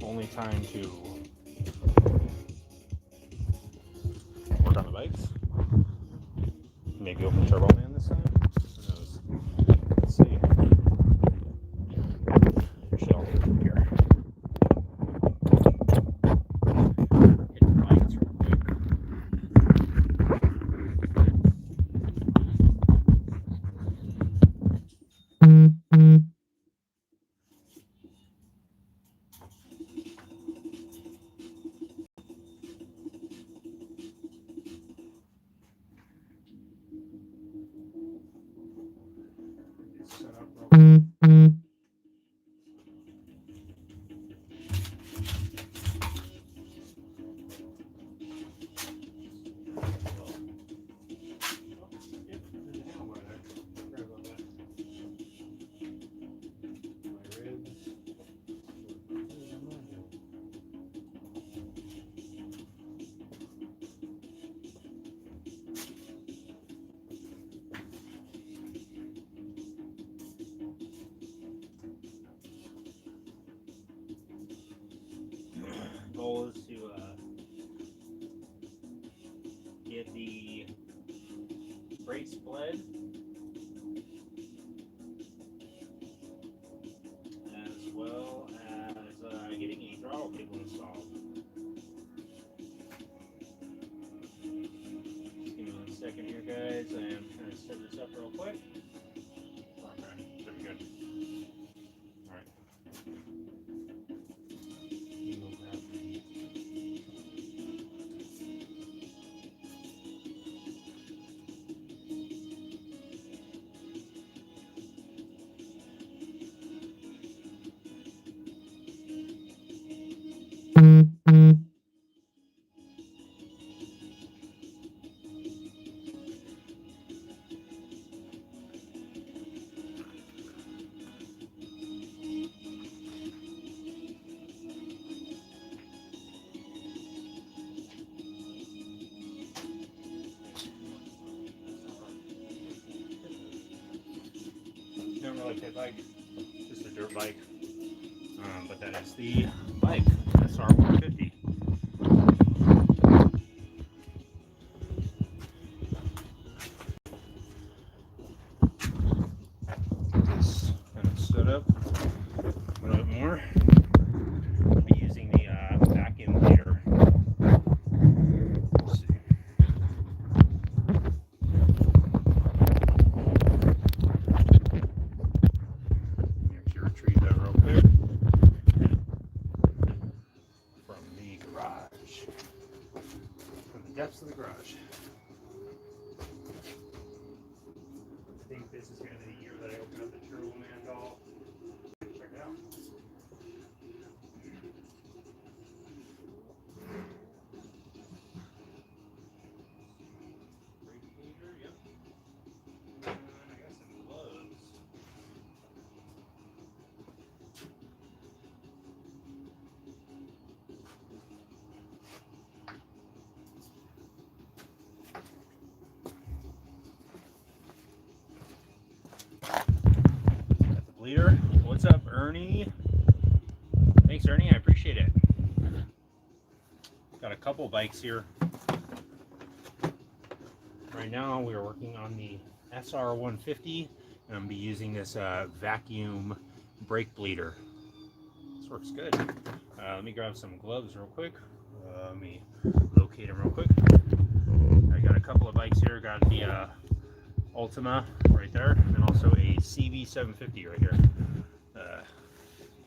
only time to work on the bikes. Maybe open Turbo Man this time. Who knows? Let's see. Shell here. Hit the bikes real quick. Set up real quick. Goal is to get the brakes bled, as well as getting a throttle cable installed. Just give me 1 second here, guys. I am trying to set this up real quick. Okay, should be good. All right. Don't really fit bike, just a dirt bike, but that is the bike, SR150. This kind of stood up a little bit more. I'll be using the vacuum cleaner. Let's see. Actually retrieve that real quick from the garage, from the depths of the garage. I think this is going to be the year that I open up the Turbo Man doll. Check it out. Radiator, yep. And I got some gloves. Got the bleeder. What's up, Ernie? Thanks, Ernie. I appreciate it. Got a couple bikes here. Right now, we are working on the SR150, and I'm gonna be using this vacuum brake bleeder. This works good. Let me grab some gloves real quick. Let me locate them real quick. I got a couple of bikes here. Got the Ultima right there, and also a CV750 right here.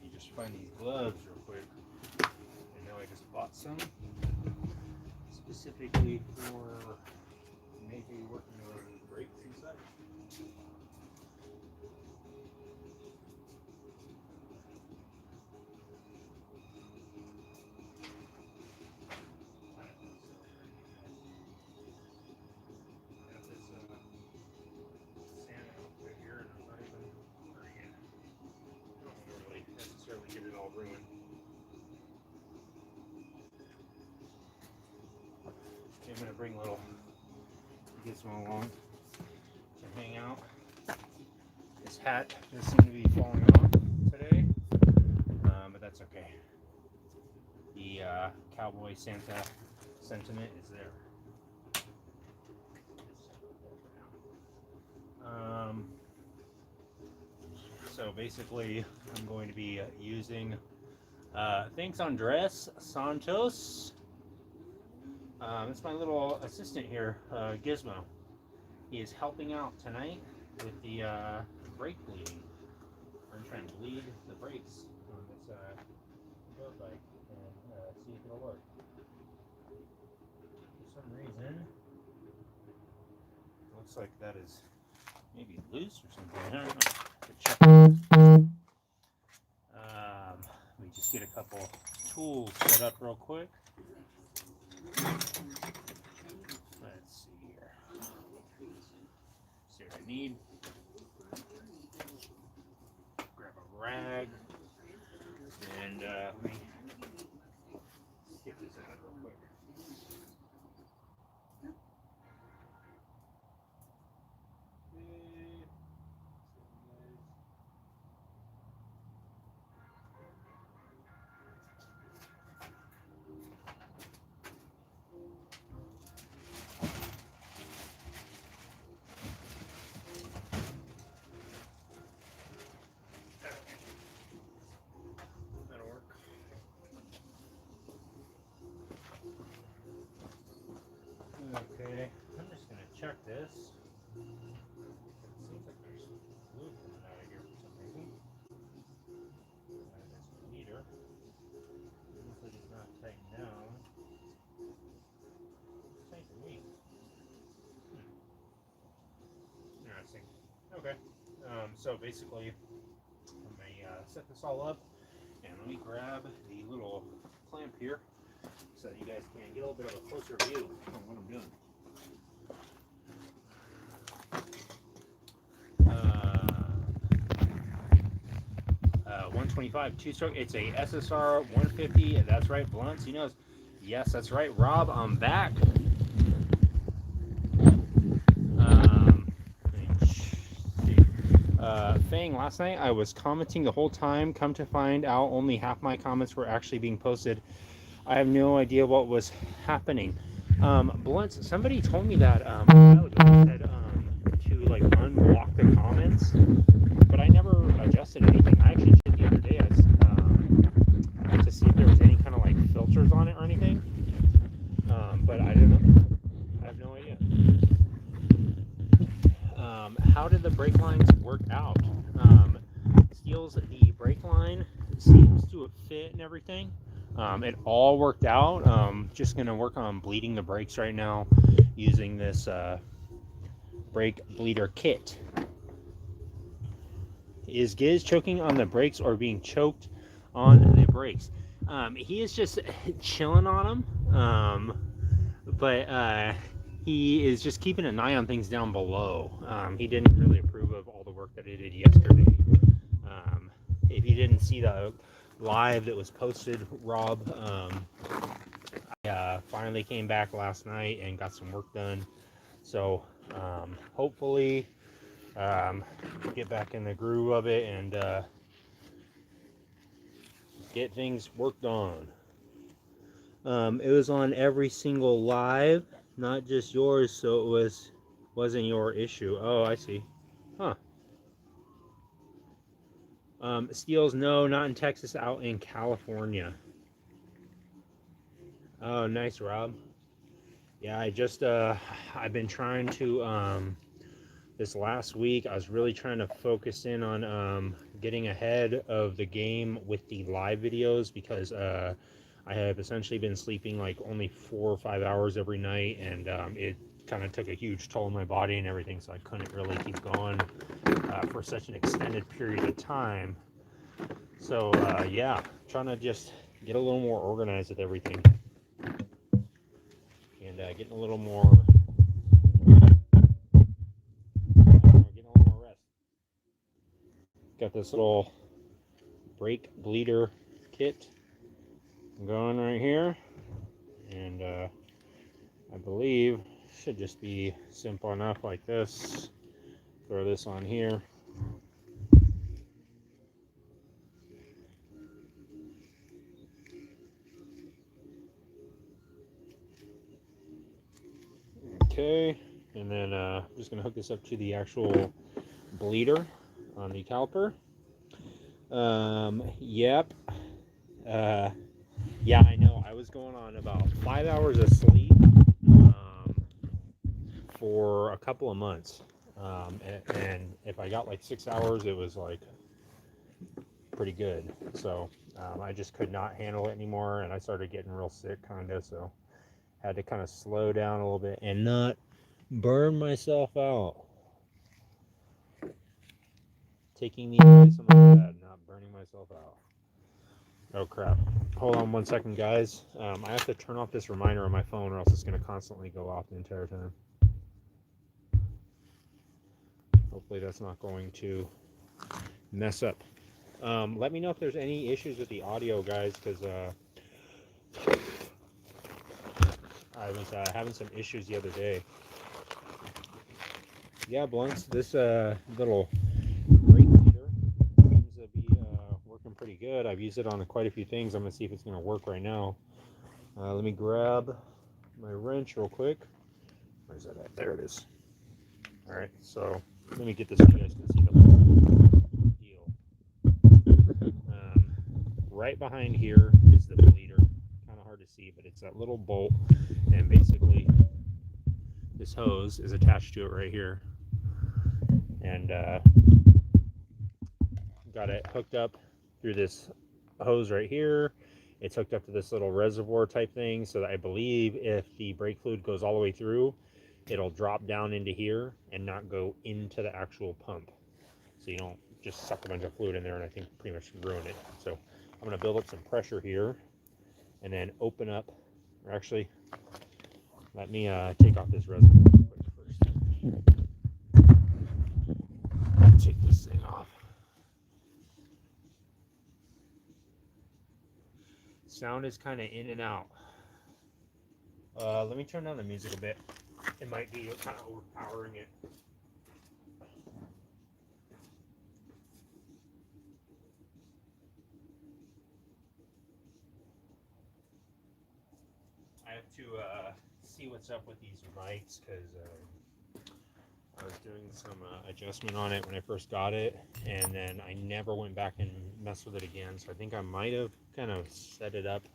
You just find these gloves real quick. I know I just bought some specifically for maybe working on brakes and such. Get it all ruined. Okay, I'm gonna bring little gizmo along to hang out. This hat does seem to be falling off today, but that's okay. the Cowboy Santa sentiment is there. So basically, I'm going to be using thanks Andres Santos. It's my little assistant here, Gizmo. He is helping out tonight with the brake bleeding. I'm trying to bleed the brakes on this road bike and see if it'll work. For some reason, it looks like that is maybe loose or something. I don't know. Check. Let me just get a couple tools set up real quick. Let's see here. See what I need. Grab a rag. And let me skip this out real quick. Okay, I'm just going to check this. It seems like there's glue coming out of here for some reason. This leader. Looks like it's not tightened down. Tight to me. Interesting. Okay. So basically, I'm going to set this all up, and let me grab the little clamp here so that you guys can get a little bit of a closer view on what I'm doing. 125 two-stroke. It's a SSR 150. That's right, Blunts. He knows. Yes, that's right, Rob. I'm back. Fang, last night I was commenting the whole time. Come to find out, only half my comments were actually being posted. I have no idea what was happening. Blunts, somebody told me that a while ago said to like unblock the comments, but I never adjusted anything. I actually did the other day to see if there was any kind of like filters on it or anything, but I don't know. I have no idea. How did the brake lines work out? Steel's the brake line seems to have fit and everything. It all worked out. Just gonna work on bleeding the brakes right now using this brake bleeder kit. Is Giz choking on the brakes or being choked on the brakes? He is just chilling on them, but he is just keeping an eye on things down below. He didn't really approve of all the work that I did yesterday. If you didn't see the live that was posted, Rob, I finally came back last night and got some work done. So hopefully get back in the groove of it and get things worked on. It was on every single live, not just yours, so it wasn't your issue. Oh, I see. Huh. Steels, no, not in Texas, out in California. Oh, nice, Rob. Yeah, I just I've been trying to this last week I was really trying to focus in on getting ahead of the game with the live videos, because I have essentially been sleeping like only 4 or 5 hours every night, and it kind of took a huge toll on my body and everything, so I couldn't really keep going for such an extended period of time. So yeah, trying to just get a little more organized with everything and getting a little more rest. Got this little brake bleeder kit going right here, and I believe should just be simple enough like this. Throw this on here. Okay, and then I'm just gonna hook this up to the actual bleeder on the caliper. Yep. Yeah, I know. I was going on about 5 hours of sleep for a couple of months. And if I got like 6 hours, it was like pretty good. So I just could not handle it anymore, and I started getting real sick, kind of. So had to kind of slow down a little bit and not burn myself out. Taking the advice on my dad, not burning myself out. Oh crap. Hold on 1 second, guys. I have to turn off this reminder on my phone, or else it's going to constantly go off the entire time. Hopefully that's not going to mess up. Let me know if there's any issues with the audio, guys, because I was having some issues the other day. Yeah, Blunts, this little brake leader seems to be working pretty good. I've used it on quite a few things. I'm going to see if it's going to work right now. Let me grab my wrench real quick. Where's that at? There it is. All right, so let me get this so you guys can see the whole deal. Right behind here is the bleeder. Kind of hard to see, but it's that little bolt, and basically this hose is attached to it right here, and got it hooked up through this hose right here. It's hooked up to this little reservoir type thing, so that I believe if the brake fluid goes all the way through, it'll drop down into here and not go into the actual pump, so you don't just suck a bunch of fluid in there and I think pretty much ruin it. So I'm going to build up some pressure here and then open up, or actually let me take off this reservoir real quick first. Take this thing off. Sound is kind of in and out. Let me turn down the music a bit. It might be kind of overpowering it. I have to see what's up with these mics, because I was doing some adjustment on it when I first got it, and then I never went back and messed with it again. So I think I might have kind of set it up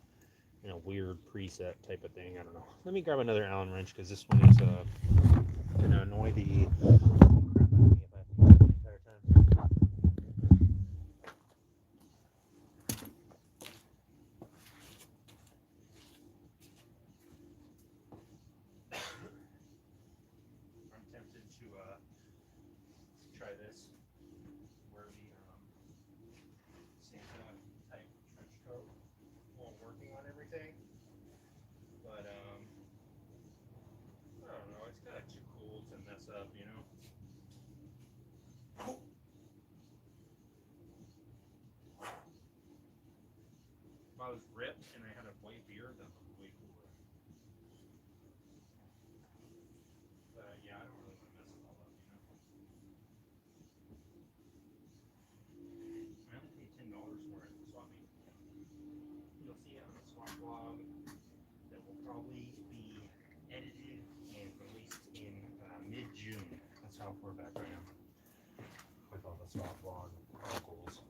in a weird preset type of thing. I don't know. Let me grab another Allen wrench, because this one is going to annoy the crap out of me if I have to use it the entire time. I'm tempted to try this, wear the Santa type trench coat while working on everything, but I don't know, it's kind of too cool to mess up, you know? If I was ripped and I had a white beard, that would be way cooler. But yeah, I don't really want to mess it all up, you know? I only paid $10 for it, swap meet. You'll see it on the swap vlog that will probably be edited and released in mid-June. That's how far back I am with all the swap vlog articles.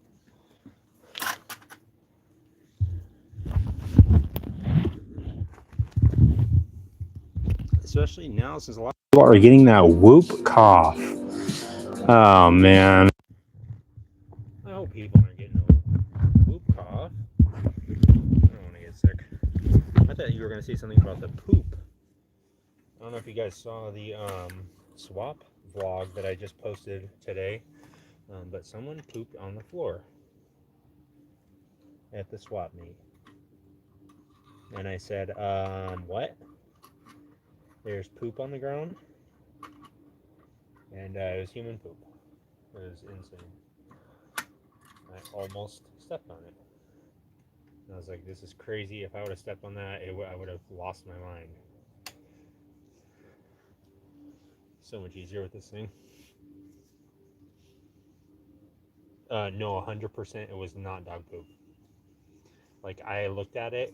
Especially now, since a lot of people are getting that whoop cough. Oh man. I hope people aren't getting a whoop cough. I don't want to get sick. I thought you were going to say something about the poop. I don't know if you guys saw the swap vlog that I just posted today, but someone pooped on the floor at the swap meet. And I said, what? There's poop on the ground? And it was human poop. It was insane. I almost stepped on it. And I was like, this is crazy. If I would have stepped on that, I would have lost my mind. So much easier with this thing. No, 100% it was not dog poop. Like, I looked at it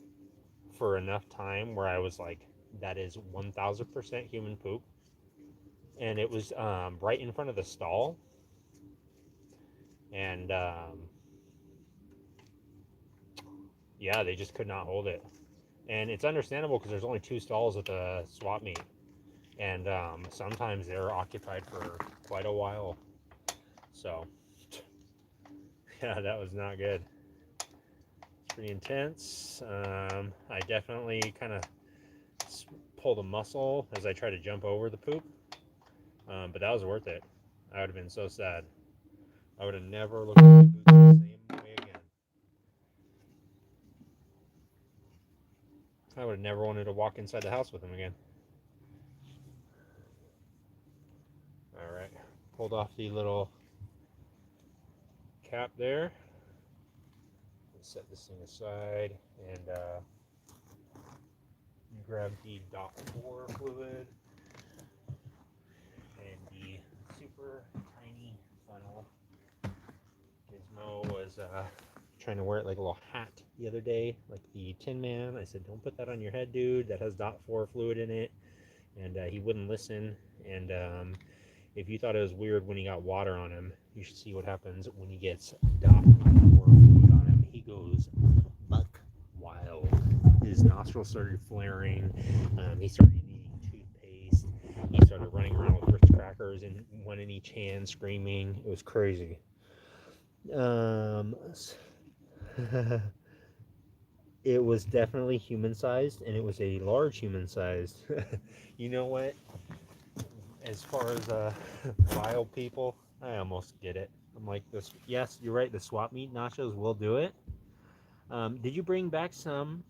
for enough time where I was like, that is 1000% human poop. and it was right in front of the stall, and yeah, they just could not hold it. And it's understandable because there's only 2 stalls at the swap meet, and sometimes they're occupied for quite a while. So yeah, that was not good. It's pretty intense. I definitely kind of pulled a muscle as I tried to jump over the poop, but that was worth it. I would have been so sad. I would have never looked at the boots the same way again. I would have never wanted to walk inside the house with them again. All right, pulled off the little cap there. Let's set this thing aside and grab the .4 fluid and the super tiny funnel. Gizmo was trying to wear it like a little hat the other day, like the Tin Man. I said, don't put that on your head, dude. That has .4 fluid in it. And he wouldn't listen. And if you thought it was weird when he got water on him, you should see what happens when he gets .4 fluid on him. He goes buck wild. His nostrils started flaring. He started eating toothpaste. He started running around with Ritz crackers in one in each hand, screaming. It was crazy. It was definitely human-sized, and it was a large human-sized. You know what? As far as wild people, I almost get it. I'm like, this. Yes, you're right. The swap meet nachos will do it. Did you bring back some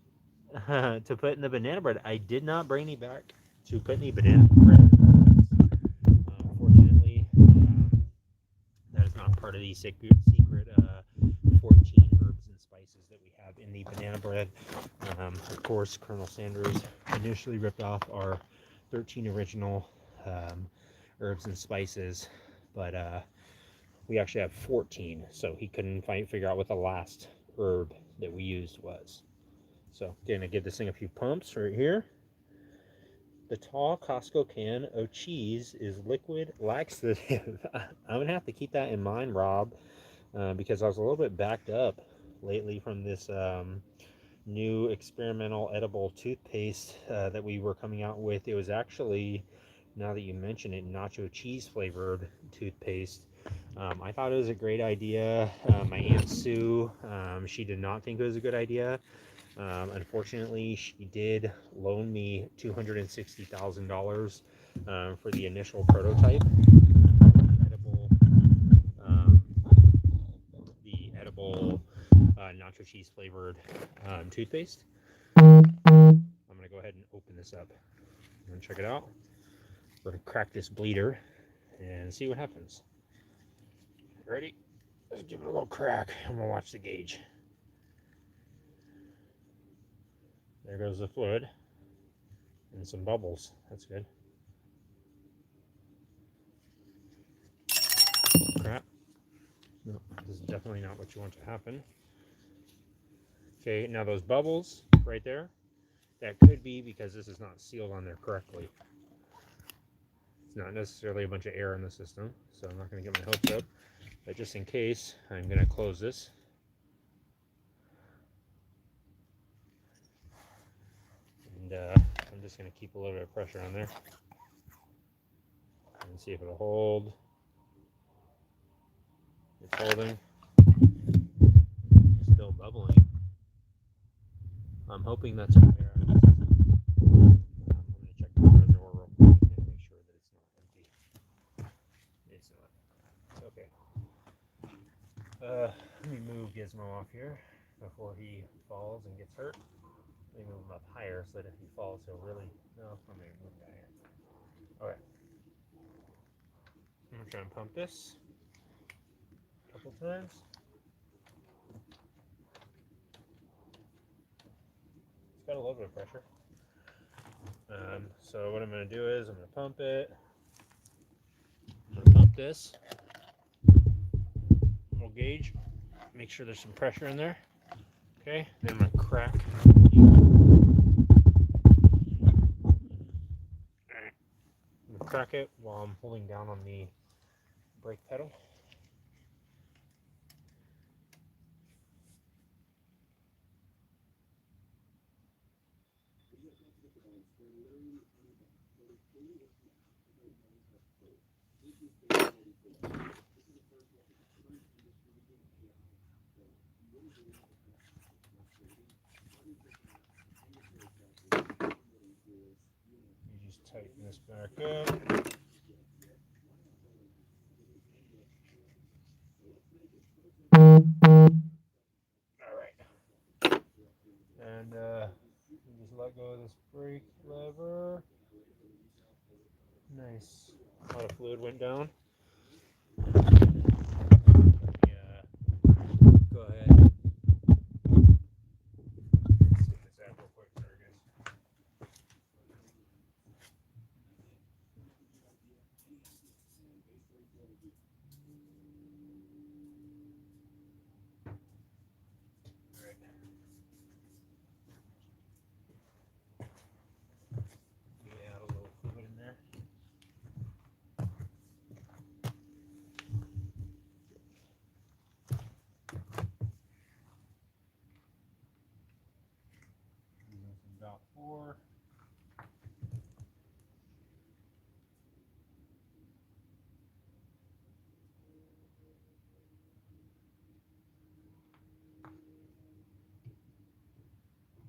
to put in the banana bread? I did not bring any back to put any banana bread. Unfortunately, that is not part of the secret 14 herbs and spices that we have in the banana bread. Of course, Colonel Sanders initially ripped off our 13 original herbs and spices, but we actually have 14, so he couldn't figure out what the last herb that we used was. So gonna give this thing a few pumps right here. The tall Costco can of cheese is liquid laxative. I'm gonna have to keep that in mind, Rob, because I was a little bit backed up lately from this new experimental edible toothpaste that we were coming out with. It was actually, now that you mention it, nacho cheese flavored toothpaste. I thought it was a great idea. My Aunt Sue, she did not think it was a good idea. Unfortunately, she did loan me $260,000 for the initial prototype. The edible nacho cheese flavored toothpaste. I'm going to go ahead and open this up and check it out. We're going to crack this bleeder and see what happens. Ready? Let's give it a little crack. I'm going to watch the gauge. There goes the fluid and some bubbles. That's good. Crap. No, this is definitely not what you want to happen. Okay, now those bubbles right there, that could be because this is not sealed on there correctly. It's not necessarily a bunch of air in the system, so I'm not going to get my hopes up. But just in case, I'm going to close this. And I'm just going to keep a little bit of pressure on there and see if it'll hold. It's holding. It's still bubbling. I'm hoping that's air. I'm going to check the reservoir real quick and make sure that it's not empty. It's not. It's okay. Let me move Gizmo off here before he falls and gets hurt. Let me move him up higher so that if he falls, he'll really. No, I'm going to move that here. Okay. I'm going to try and pump this a couple times. It's got a little bit of pressure. So what I'm going to do is I'm going to pump it. I'm going to pump this. Little gauge. Make sure there's some pressure in there. Okay, then I'm going to crack. crack it while I'm holding down on the brake pedal. You just tighten this back up. And you just let go of this brake lever. Nice. A lot of fluid went down. Yeah. Go ahead. Let's get this out real quick. There it is. All right. Add a little fluid in there. Using some dot 4.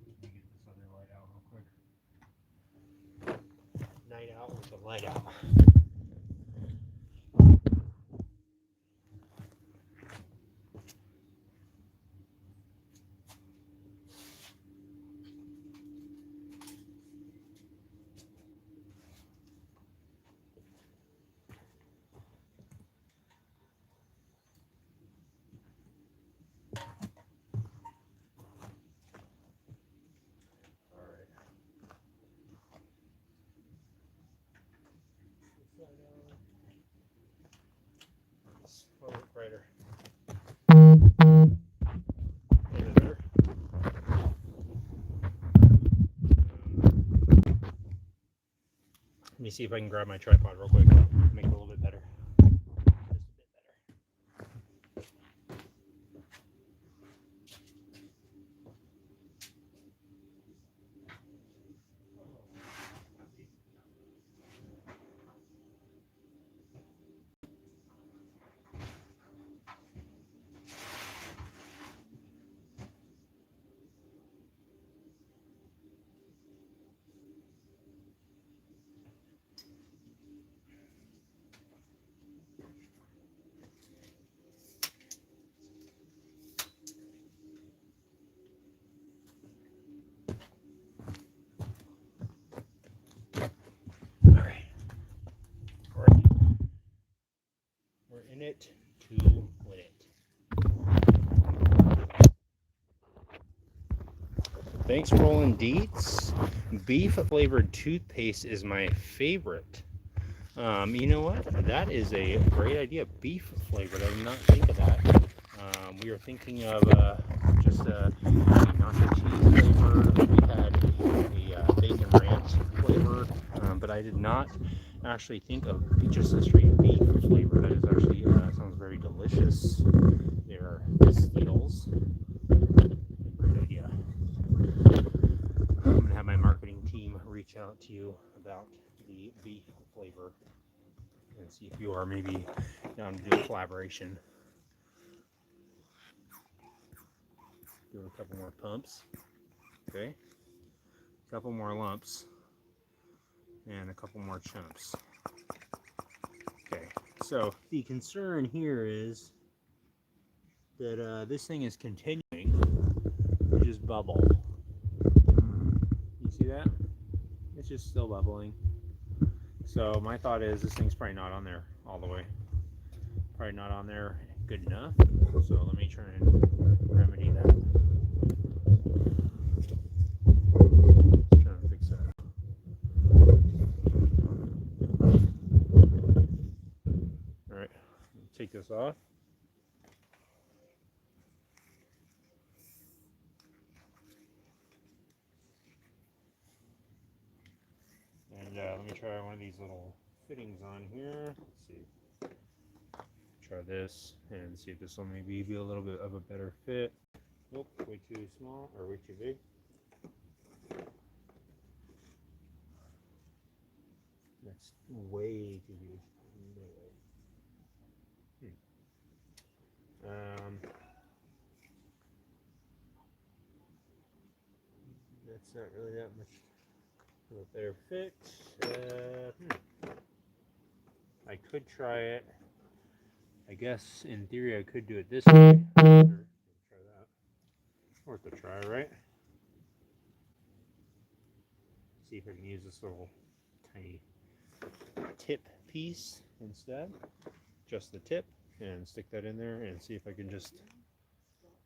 Let me get this other light out real quick. Night out with the light out. A little bit brighter. There. Let me see if I can grab my tripod real quick. Make it a little bit better. Just a bit better. We're in it to win it. Thanks, Roland Dietz. Beef flavored toothpaste is my favorite. You know what? That is a great idea. Beef flavored. I did not think of that. We were thinking of just a nacho cheese flavor. We had a bacon ranch flavor, but I did not actually think of just a straight beef flavor. That is actually sounds very delicious. There are Skittles. Great idea. I'm gonna have my marketing team reach out to you about the beef flavor and see if you are maybe down to do a collaboration. Do a couple more pumps. Okay. A couple more lumps. And a couple more chumps. Okay. So the concern here is that this thing is continuing to just bubble. You see that? It's just still bubbling. So my thought is this thing's probably not on there all the way. Probably not on there good enough. So let me try and remedy that. Trying to fix that. All right, take this off. And let me try one of these little fittings on here. Let's see. Try this and see if this will maybe be a little bit of a better fit. Nope, way too small or way too big. That's way too big. No way. That's not really that much of a better fit. I could try it. I guess in theory I could do it this way. Try that. Worth a try, right? See if I can use this little tiny tip piece instead. Just the tip, and stick that in there and see if I can just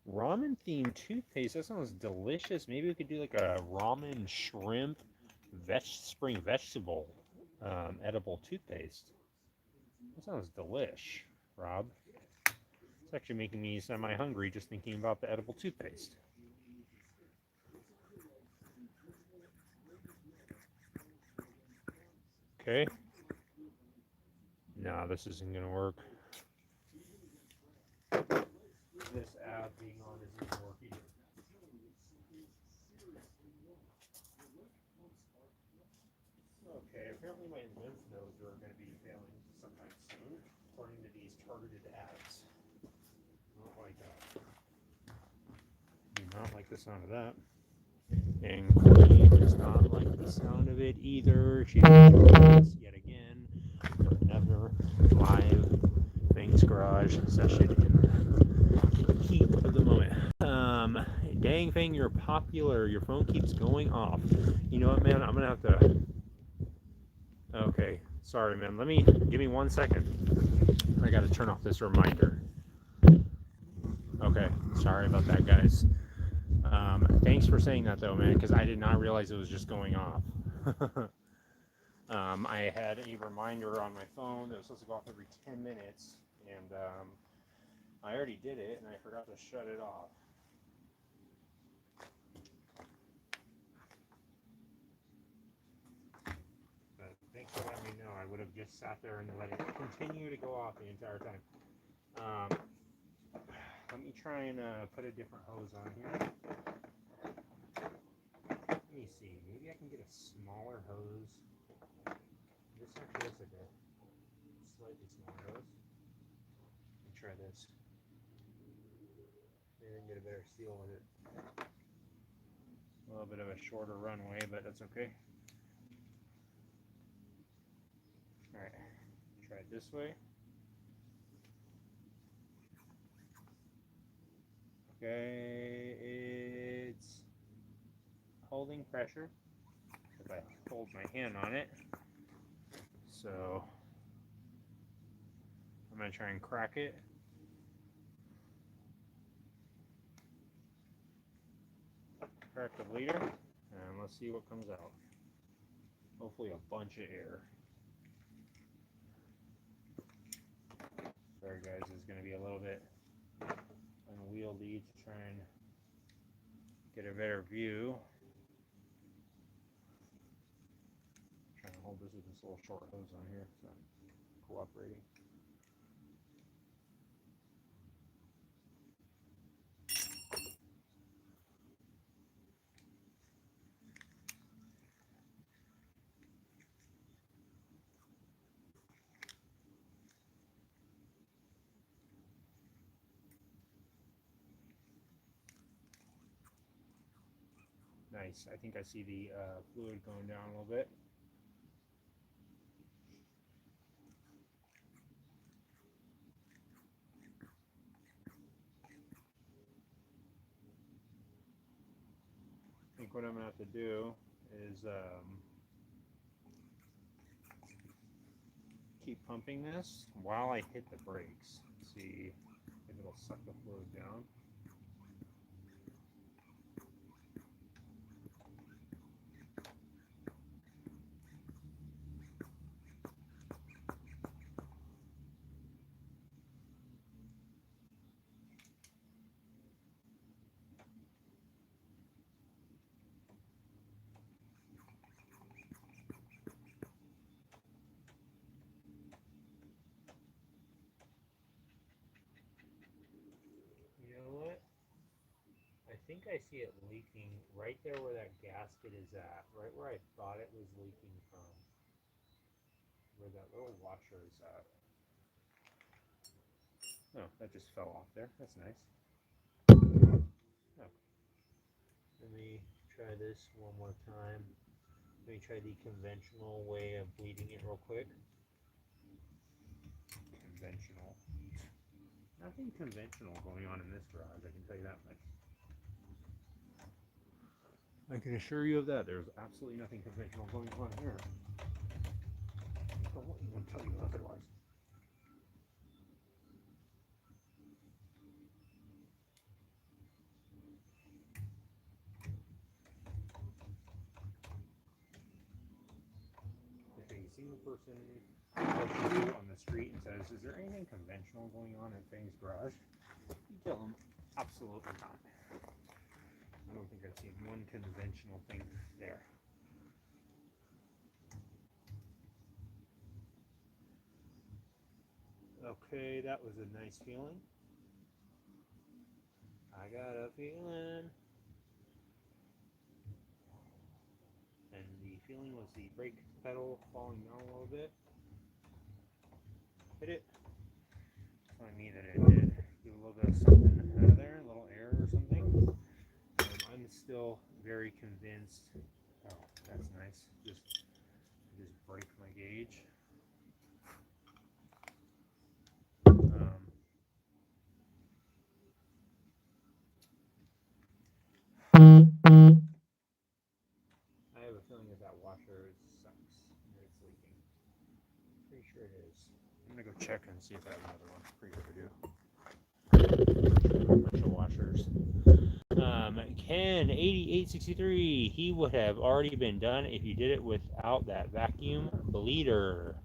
ramen themed toothpaste. That sounds delicious. Maybe we could do like a ramen shrimp spring vegetable edible toothpaste. That sounds delish, Rob. It's actually making me semi-hungry just thinking about the edible toothpaste. Okay. No, this isn't going to work. This app being on isn't working. Okay, apparently my lymph nodes are going to be failing sometime soon, according to these targeted ads. Not like that. Do not like the sound of that. And Courtney does not like the sound of it either. She joins yet again for another live Fang's Garage session in the heat of the moment. Dang Fang, you're popular. Your phone keeps going off. You know what, man? I'm gonna have to. Okay, sorry, man. Give me 1 second. I gotta turn off this reminder. Okay, sorry about that, guys. Thanks for saying that though, man, because I did not realize it was just going off. I had a reminder on my phone that was supposed to go off every 10 minutes, and I already did it, and I forgot to shut it off. But thanks for letting me know. I would have just sat there and let it continue to go off the entire time. Let me try and put a different hose on here. Let me see. Maybe I can get a smaller hose. This actually looks like a slightly smaller hose. Let me try this. Maybe I can get a better seal with it. A little bit of a shorter runway, but that's okay. Alright, try it this way. Okay, it's holding pressure if I hold my hand on it. So I'm going to try and crack it. Crack the bleeder, and let's see what comes out. Hopefully a bunch of air. Sorry guys, this is going to be a little bit unwieldy to try and get a better view. I'm trying to hold this with this little short hose on here, so I'm cooperating. Nice. I think I see the fluid going down a little bit. I think what I'm going to have to do is keep pumping this while I hit the brakes. See if it'll suck the fluid down. think I see it leaking right there where that gasket is at, right where I thought it was leaking from, where that little washer is at. Oh, that just fell off there. That's nice. Oh. Let me try this one more time. Let me try the conventional way of bleeding it real quick. Conventional. Nothing conventional going on in this garage, I can tell you that much. I can assure you of that. There's absolutely nothing conventional going on here. I won't even tell you otherwise. If a single person approaches you on the street and says, "Is there anything conventional going on at Fang's garage?" you tell them, absolutely not. I don't think I've seen one conventional thing there. Okay, that was a nice feeling. I got a feeling. And the feeling was the brake pedal falling down a little bit. Hit it. Telling me that it did give a little bit of something out of there, a little air or something. I'm still very convinced. Oh, that's nice. Just break my gauge. I have a feeling that washer sucks and it's leaking. Pretty sure it is. I'm gonna go check and see if I have another one. Pretty sure I do. Commercial washers. Ken 8863. He would have already been done if you did it without that vacuum bleeder.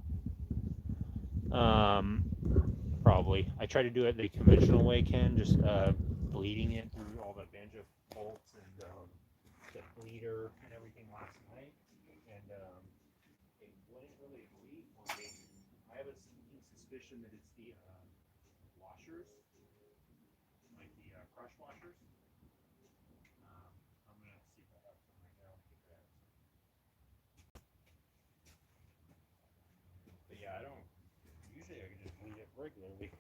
Probably. I tried to do it the conventional way, Ken, just bleeding it through all the banjo bolts and the bleeder and everything last night, and it wouldn't really bleed. I have a sneaking suspicion that it's the washers, like the crush washers. I'm gonna see if I have some right now. But yeah, I don't. Usually I can just bleed it regularly.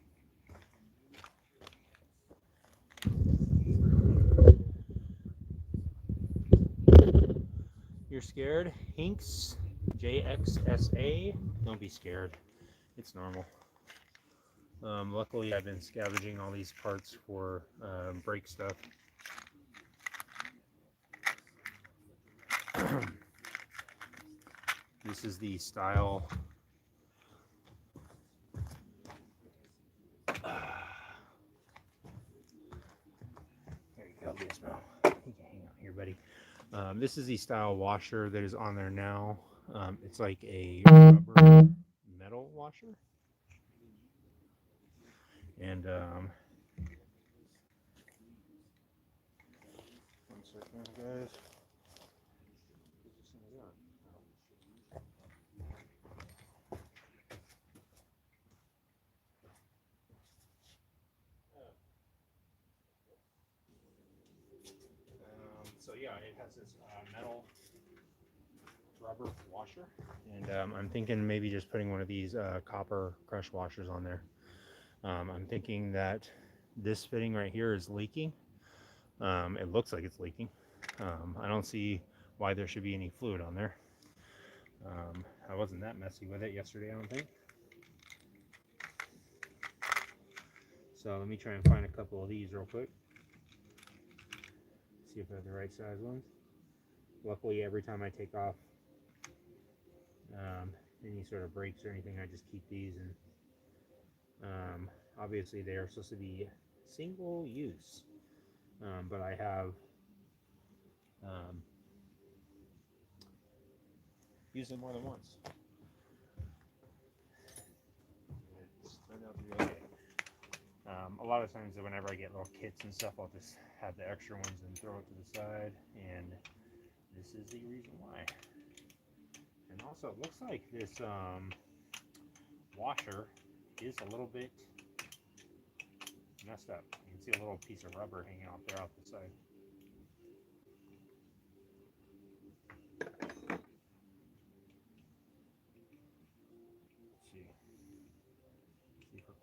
You're scared? Hinks, JXSA. Don't be scared. It's normal. Luckily, I've been scavenging all these parts for brake stuff. This is the style. There you go. You can hang out here, buddy. This is the style washer that is on there now. It's like a rubber metal washer. And one second, guys. So yeah, it has this metal rubber washer, and I'm thinking maybe just putting one of these copper crush washers on there. I'm thinking that this fitting right here is leaking. It looks like it's leaking. I don't see why there should be any fluid on there. I wasn't that messy with it yesterday, I don't think. So let me try and find a couple of these real quick. See if I have the right size ones. Luckily, every time I take off any sort of brakes or anything, I just keep these. And obviously, they are supposed to be single use, but I have used them more than once. It's turned out to be okay. A lot of times, whenever I get little kits and stuff, I'll just have the extra ones and throw it to the side, and this is the reason why. And also, it looks like this washer is a little bit messed up. You can see a little piece of rubber hanging off there off the side.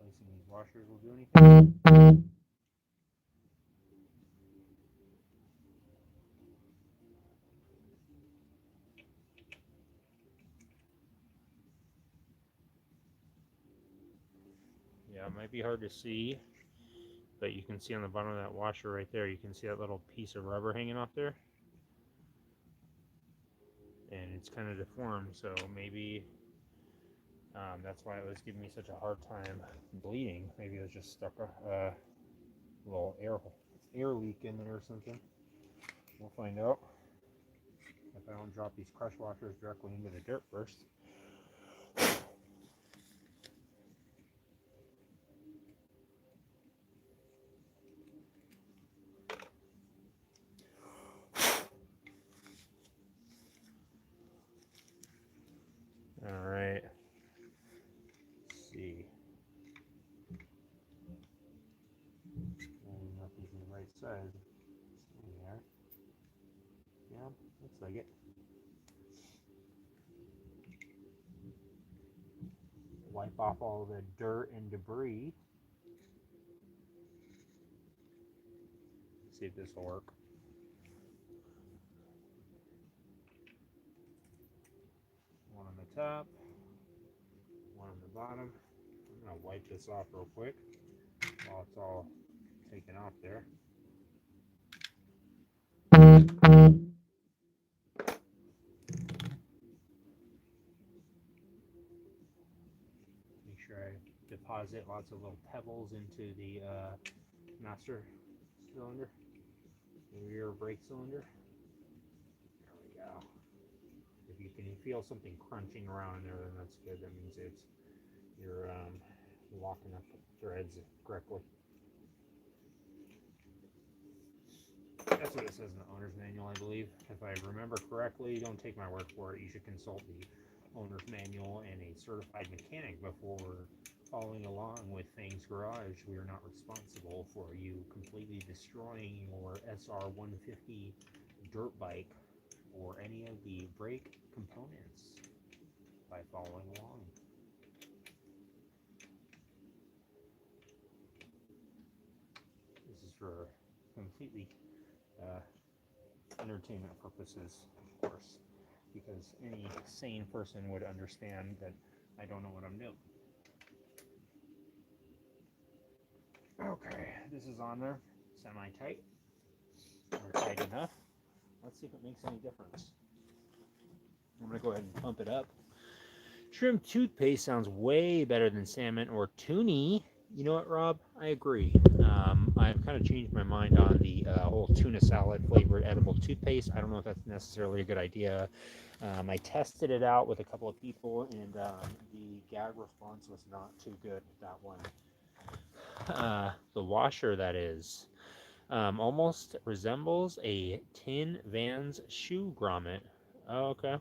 replacing these washers will do anything. Yeah, it might be hard to see, but you can see on the bottom of that washer right there, you can see that little piece of rubber hanging off there. And it's kind of deformed, so maybe that's why it was giving me such a hard time bleeding. Maybe it was just stuck a little air leak in there or something. We'll find out if I don't drop these crush washers directly into the dirt first. All right. Let's see. Lining up these in the right size. There we are. Yeah, looks like it. Wipe off all the dirt and debris. See if this will work. One on the top, one on the bottom. I'm gonna wipe this off real quick while it's all taken off there. Make sure I deposit lots of little pebbles into the master cylinder, the rear brake cylinder. There we go. If you can feel something crunching around in there, then that's good. That means you're locking up threads correctly. That's what it says in the owner's manual, I believe. If I remember correctly, don't take my word for it. You should consult the owner's manual and a certified mechanic before following along with Fang's Garage. We are not responsible for you completely destroying your SR150 dirt bike or any of the brake components by following along. This is for completely entertainment purposes, of course, because any sane person would understand that I don't know what I'm doing. Okay, this is on there, semi-tight, or tight enough. Let's see if it makes any difference. I'm going to go ahead and pump it up. Trim toothpaste sounds way better than salmon or tuna. You know what, Rob? I agree. I've kind of changed my mind on the whole tuna salad flavored edible toothpaste. I don't know if that's necessarily a good idea. I tested it out with a couple of people, and the gag response was not too good with that one. The washer, that is, almost resembles a Tin Vans shoe grommet. Oh, okay.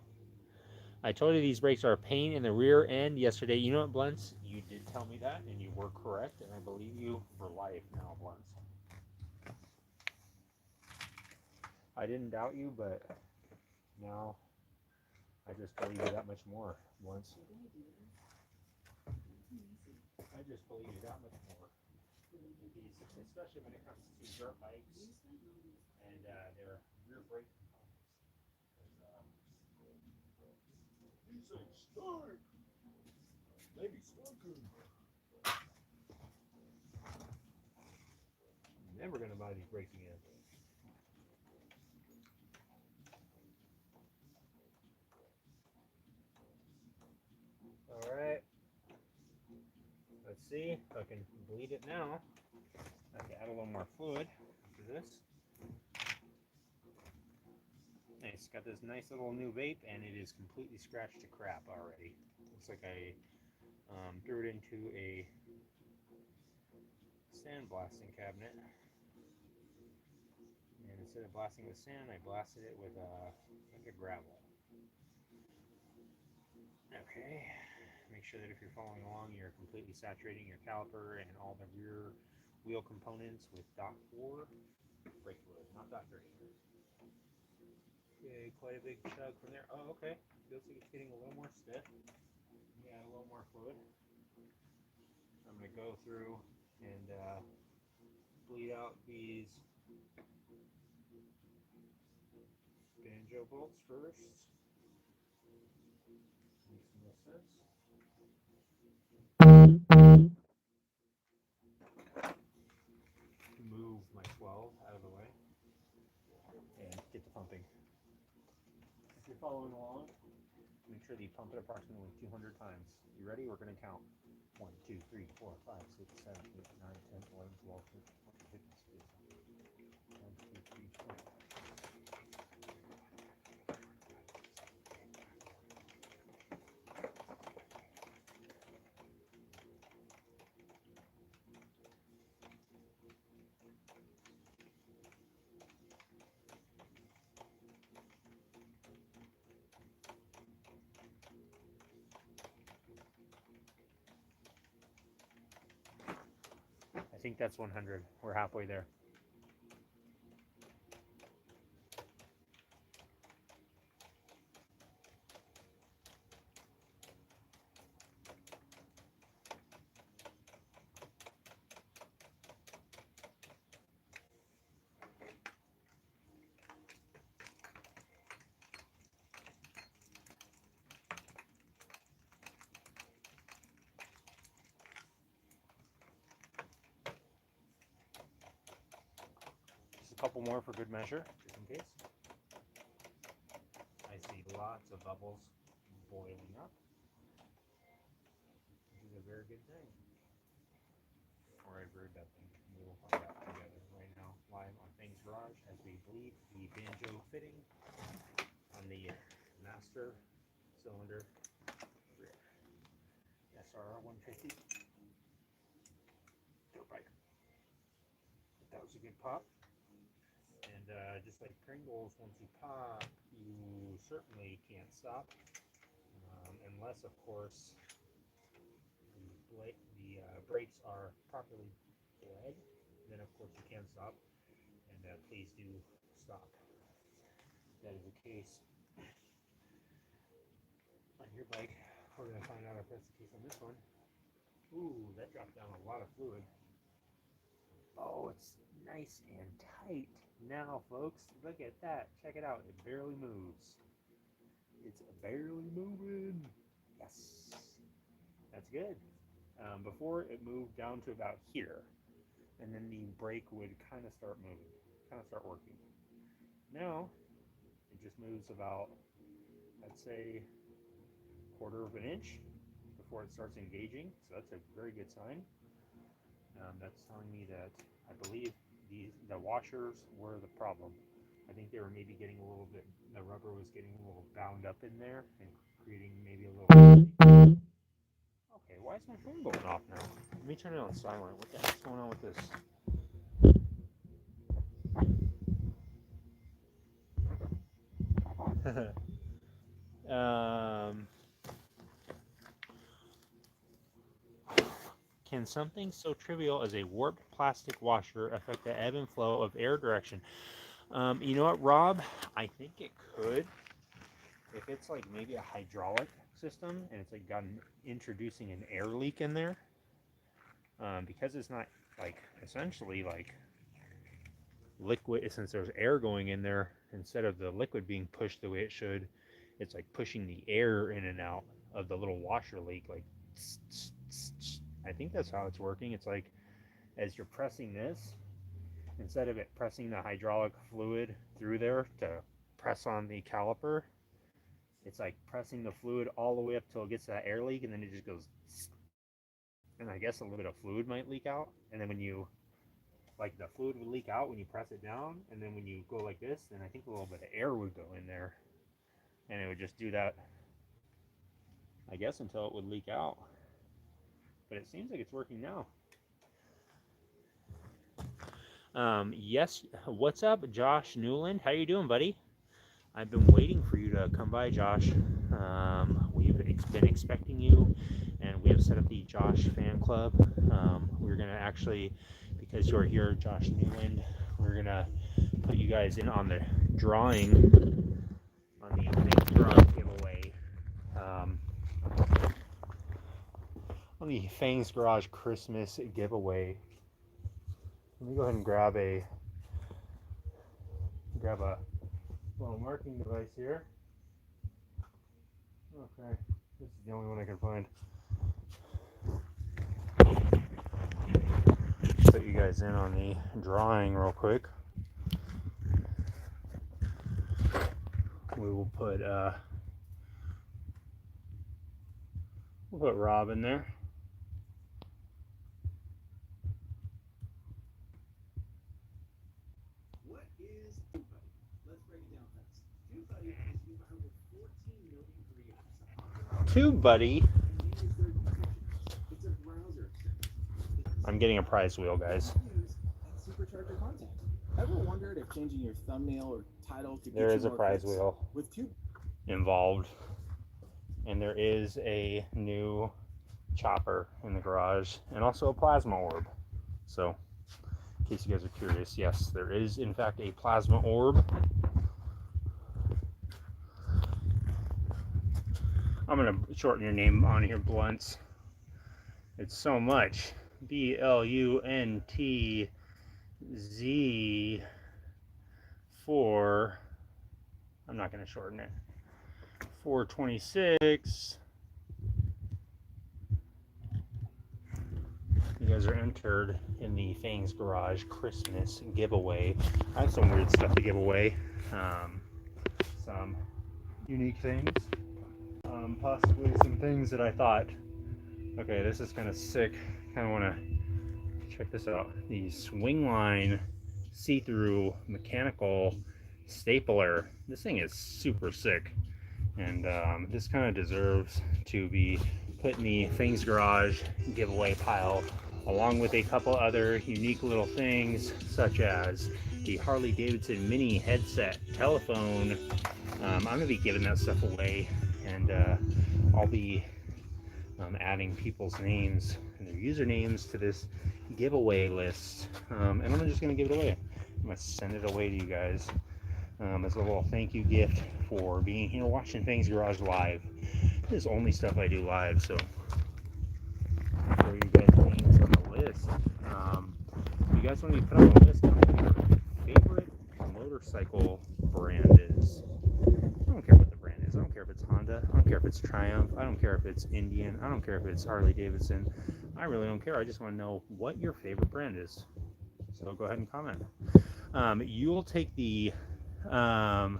I told you these brakes are a pain in the rear end yesterday. You know what, Blunts? You did tell me that, and you were correct, and I believe you for life now, Blunts. I didn't doubt you, but now I just believe you that much more, Blunts. I just believe you that much more. Especially when it comes to dirt bikes and their rear brake components. He's a star. Maybe smoking. I'm never gonna buy these brakes again. All right. Let's see if I can bleed it now. I can add a little more fluid to this. Nice. Got this nice little new vape, and it is completely scratched to crap already. Looks like I threw it into a sandblasting cabinet. And instead of blasting with sand, I blasted it with like a gravel. Okay. Make sure that if you're following along, you're completely saturating your caliper and all the rear wheel components with .4 brake fluid, not .3. Okay, quite a big chug from there. Oh, okay. Feels like it's getting a little more stiff. Let me add a little more fluid. I'm going to go through and bleed out these banjo bolts first. Makes no sense. Move my 12 out of the way and get to pumping. If you're following along, make sure that you pump it approximately 200 times. You ready? We're going to count. 1, 2, 3, 4, 5, 6, 7, 8, 9, 10, 11, 12, 13, 14, 15, 16, 1, 2, 3, 4. I think that's 100. We're halfway there. A couple more for good measure, just in case. I see lots of bubbles boiling up, which is a very good thing. Or a very bad thing. We will find out together right now, live on Fang's Garage, as we bleed the banjo fitting on the master cylinder rear. SR150 dirt bike. That was a good pop. And just like Pringles, once you pop, you certainly can't stop, unless, of course, the brakes are properly bled. Then, of course, you can stop, and please do stop. That is the case on your bike. We're going to find out if that's the case on this one. Ooh, that dropped down a lot of fluid. Oh, it's nice and tight. Now, folks, look at that. Check it out. It barely moves. It's barely moving. Yes. That's good. Before, it moved down to about here. And then the brake would kind of start moving. Kind of start working. Now, it just moves about, I'd say, 1/4 of an inch before it starts engaging. So that's a very good sign. That's telling me that I believe the washers were the problem. I think they were maybe getting a little bit, the rubber was getting a little bound up in there and creating maybe a little. Okay, why is my phone going off now? Let me turn it on silent. What the heck's going on with this? Can something so trivial as a warped plastic washer affect the ebb and flow of air direction? You know what, Rob? I think it could. If it's like maybe a hydraulic system and it's like introducing an air leak in there, because it's not like essentially like liquid, since there's air going in there, instead of the liquid being pushed the way it should, it's like pushing the air in and out of the little washer leak, like I think that's how it's working. It's like as you're pressing this, instead of it pressing the hydraulic fluid through there to press on the caliper, it's like pressing the fluid all the way up till it gets to that air leak, and then it just goes, and I guess a little bit of fluid might leak out, and then when you, like the fluid would leak out when you press it down, and then when you go like this, then I think a little bit of air would go in there, and it would just do that, I guess, until it would leak out. But it seems like it's working now. Yes, what's up, Josh Newland? How you doing, buddy? I've been waiting for you to come by, Josh. We've been expecting you, and we have set up the Josh fan club. We're gonna actually, because you're here, Josh Newland, we're gonna put you guys in on the drawing, on the Fang Garage giveaway. I'm the Fang's Garage Christmas giveaway. Let me go ahead and grab a little marking device here. Okay, this is the only one I can find. Put you guys in on the drawing real quick. We will put Rob in there. What is TubeBuddy? Let's break it down fast. TubeBuddy is used by over 14 million creators. TubeBuddy. It's a browser extension. I'm getting a prize wheel, guys. Supercharge your content. Ever wondered if changing your thumbnail or title could There is a prize wheel with Tube involved, and there is a new chopper in the garage, and also a plasma orb. So, in case you guys are curious, yes, there is in fact a plasma orb. I'm gonna shorten your name on here, Blunts. It's so much. BLUNTZ 4. I'm not gonna shorten it. 426. You guys are entered in the Fang's Garage Christmas giveaway. I have some weird stuff to give away. Some unique things. Possibly some things that I thought, okay, this is kind of sick. Kind of want to check this out. The Swingline see-through mechanical stapler. This thing is super sick. And this kind of deserves to be put in the Fang's Garage giveaway pile, along with a couple other unique little things, such as the Harley Davidson mini headset telephone. I'm going to be giving that stuff away, and I'll be adding people's names and their usernames to this giveaway list, and I'm just going to give it away. I'm going to send it away to you guys as a little thank you gift for being here watching Fang's Garage live. This is only stuff I do live, so throw you guys names on the list. If you guys want to be put on the list, tell me what your favorite motorcycle brand is. I don't care what the brand is. I don't care if it's Honda. I don't care if it's Triumph. I don't care if it's Indian. I don't care if it's Harley Davidson. I really don't care. I just want to know what your favorite brand is. So go ahead and comment. You'll take the I'll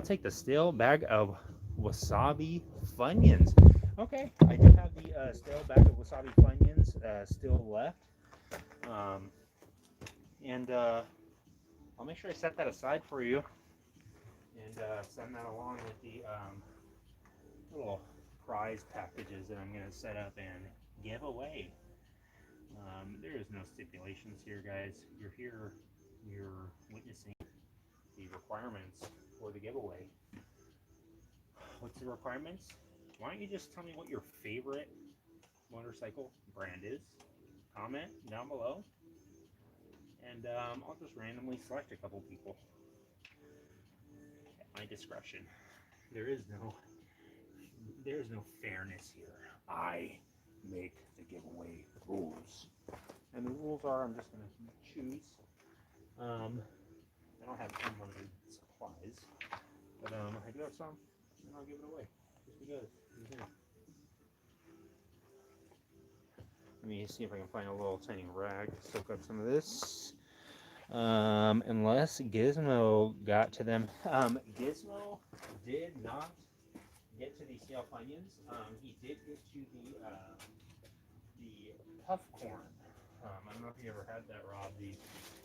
take the stale bag of wasabi Funyuns. Okay, I do have the stale bag of wasabi Funyuns still left. And I'll make sure I set that aside for you and send that along with the little prize packages that I'm going to set up and give away. There is no stipulations here, guys. You're here, you're witnessing the requirements for the giveaway. What's the requirements? Why don't you just tell me what your favorite motorcycle brand is? Comment down below, and I'll just randomly select a couple people at my discretion. There is no fairness here. I make the giveaway rules, and the rules are I'm just going to choose. I don't have unlimited supplies, but I do have some, and I'll give it away just because. Let me see if I can find a little tiny rag to soak up some of this. Unless Gizmo got to them. Gizmo did not get to the stale Funyuns. He did get to the puff corn. I don't know if you ever had that, Rob. The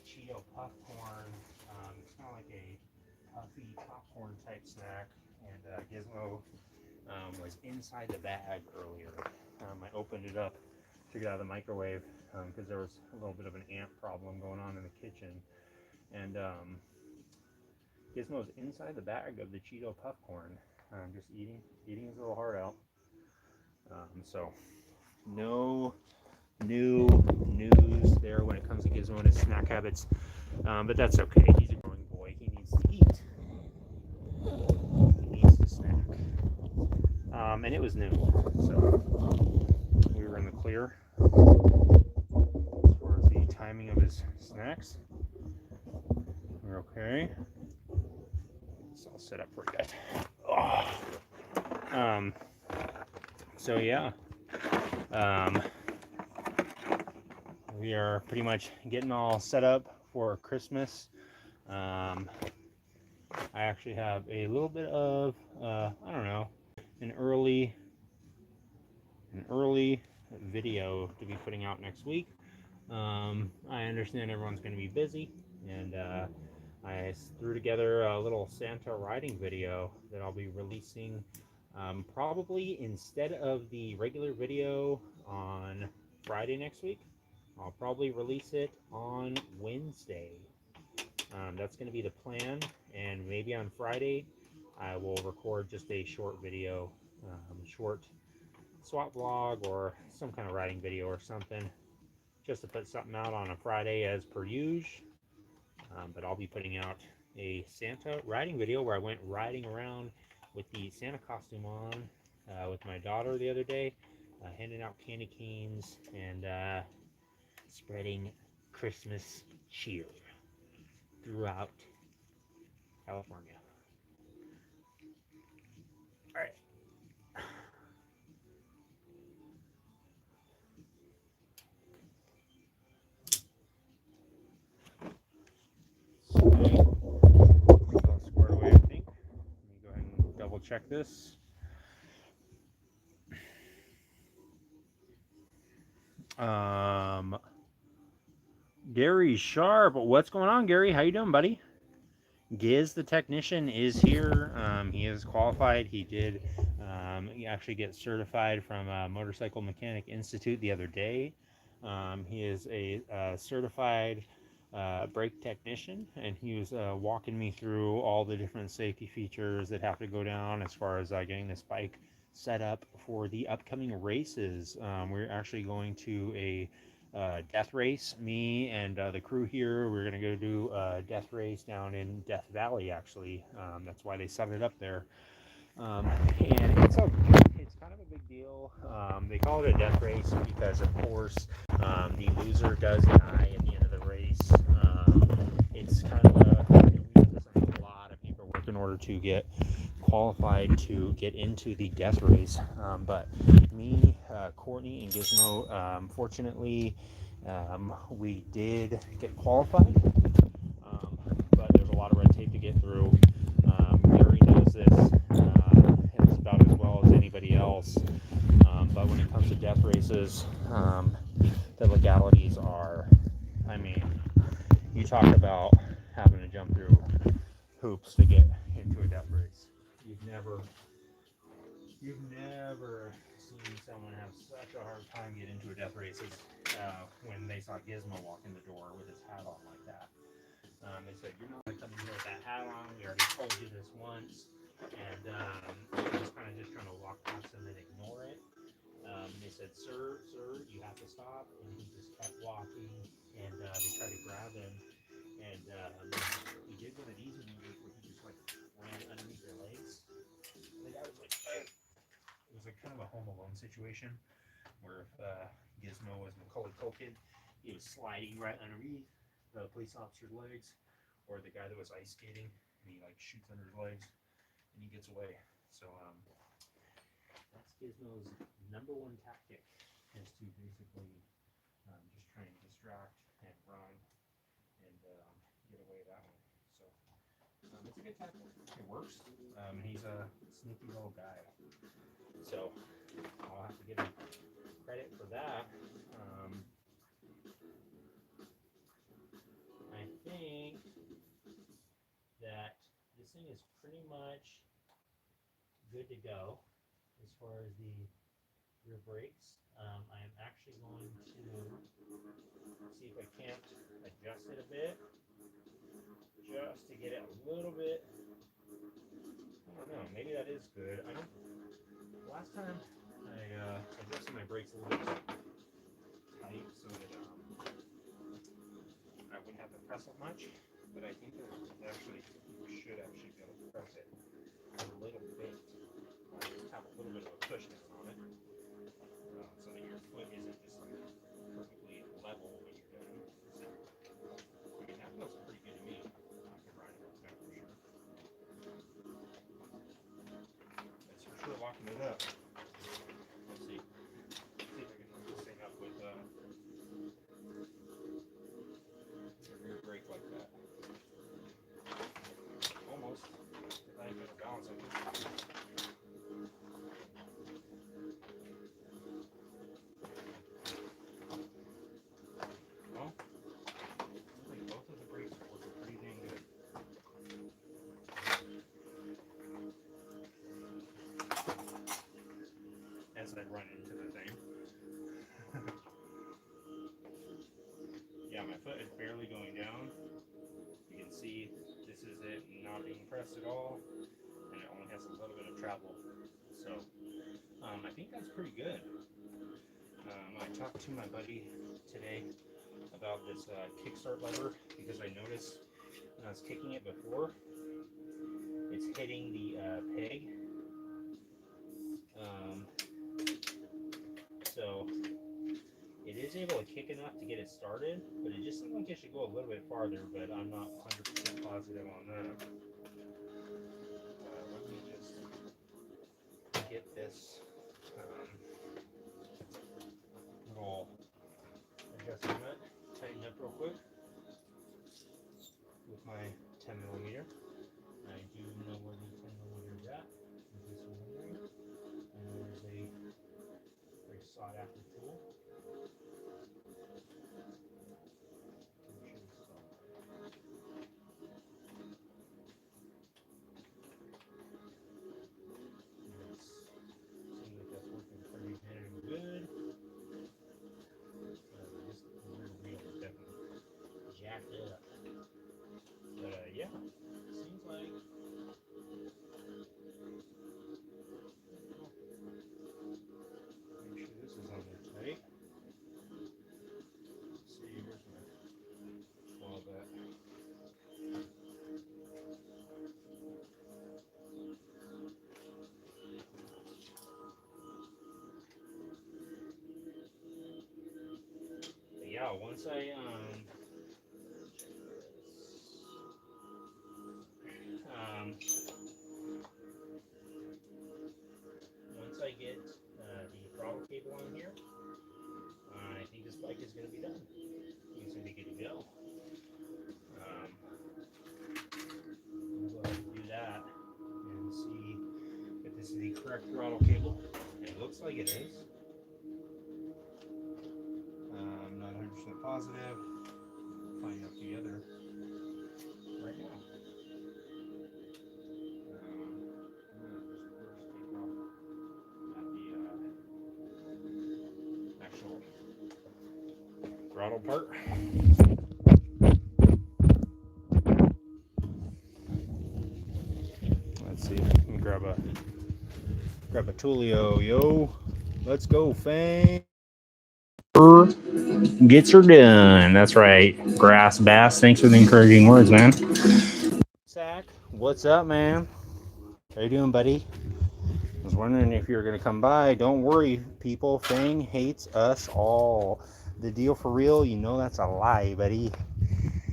Cheeto puff corn. It's kind of like a puffy popcorn type snack. And Gizmo was inside the bag earlier. I opened it up, took it out of the microwave because there was a little bit of an ant problem going on in the kitchen. And Gizmo's inside the bag of the Cheeto puff corn, just eating his little heart out. So no new news there when it comes to Gizmo and his snack habits, but that's okay. He's a growing boy. He needs to eat. He needs to snack. And it was new, so we were we're in the clear as far as the timing of his snacks. We're okay. It's all set up for you guys. Oh. So yeah, we are pretty much getting all set up for Christmas. I actually have a little bit of I don't know, an early video to be putting out next week. I understand everyone's going to be busy, and I threw together a little Santa riding video that I'll be releasing probably instead of the regular video on Friday next week. I'll probably release it on Wednesday. That's going to be the plan, and maybe on Friday I will record just a short video, short swap vlog or some kind of riding video or something, just to put something out on a Friday as per usual. But I'll be putting out a Santa riding video where I went riding around with the Santa costume on with my daughter the other day, handing out candy canes and spreading Christmas cheer throughout California. All right. All squared away, I think. Let me go ahead and double check this. Gary Sharp, what's going on, Gary? How you doing, buddy? Giz, the technician, is here. He is qualified. He did actually get certified from Motorcycle Mechanic Institute the other day. He is a certified brake technician, and he was walking me through all the different safety features that have to go down as far as getting this bike set up for the upcoming races. We're actually going to a death race. Me and the crew here, we're gonna go do a death race down in Death Valley. Actually, that's why they set it up there. And it's kind of a big deal. They call it a death race because, of course, the loser does die at the end of the race. It's kind of a lot of paperwork in order to get qualified to get into the death race. But me, Courtney, and Gizmo, fortunately, we did get qualified. But there's a lot of red tape to get through. Gary knows this as about as well as anybody else. But when it comes to death races, the legalities are, I mean, you talk about having to jump through hoops to get into a death race. You've never seen someone have such a hard time getting into a death race as when they saw Gizmo walk in the door with his hat on like that. They said, "You're not coming here with that hat on. We already told you this once." And he was kind of just trying to walk past them and ignore it. They said, sir, you have to stop." And he just kept walking, and they tried to grab him. And he did one of these maneuvers where he just like ran underneath their legs. The guy was like, "Hey." It was like kind of a Home Alone situation where if Gizmo was Macaulay Culkin, he was sliding right underneath the police officer's legs, or the guy that was ice skating and he like shoots under his legs and he gets away. So that's Gizmo's #1 tactic, is to basically just try and distract and run and get away that way. So it's a good tactic. It works. He's a sneaky little guy. So I'll have to give him credit for that. I think that this thing is pretty much good to go as far as the rear brakes. I am actually going to see if I can't adjust it a bit, just to get it a little bit. I don't know, maybe that is good. I don't. Last time I adjusted my brakes a little bit tight so that I wouldn't have to press it much, but I think that actually you should actually be able to press it a little bit. Have a little bit of a cushion on it, so that your foot it up. Let's see. See if I can hook this thing up with a rear brake like that. Almost. If I ain't better balance it. Well, I think both of the brakes are working pretty dang good. As I run into the thing. Yeah, my foot is barely going down. You can see this is it not being pressed at all, and it only has a little bit of travel. So I think that's pretty good. I talked to my buddy today about this kickstart lever because I noticed when I was kicking it before, it's hitting the peg. So it is able to kick enough to get it started, but it just seems like it should go a little bit farther, but I'm not 100% positive on that. Let me just get this little adjustment nut tightened up real quick with my 10mm. I do know where the 10mm is at, in case you're wondering. And there's a very sought after tool. Seems like that's working pretty damn good. Just the rear wheel is definitely jacked up. But yeah, seems like make sure this is on there tight. Let's see, where's my 12 at? But yeah, once I get the throttle cable on here, I think this bike is going to be done. It's going to be good to go. We'll go ahead and do that and see if this is the correct throttle cable. It looks like it is. I'm not 100% positive. Find out the other right now. Actual throttle part. Let's see. Let me grab a Tulio, yo. Let's go, Fang. Gets her done. That's right. Grass Bass. Thanks for the encouraging words, man. Zach, what's up, man? How you doing, buddy? I was wondering if you were going to come by. Don't worry, people. Fang hates us all. The deal for real, you know that's a lie, buddy.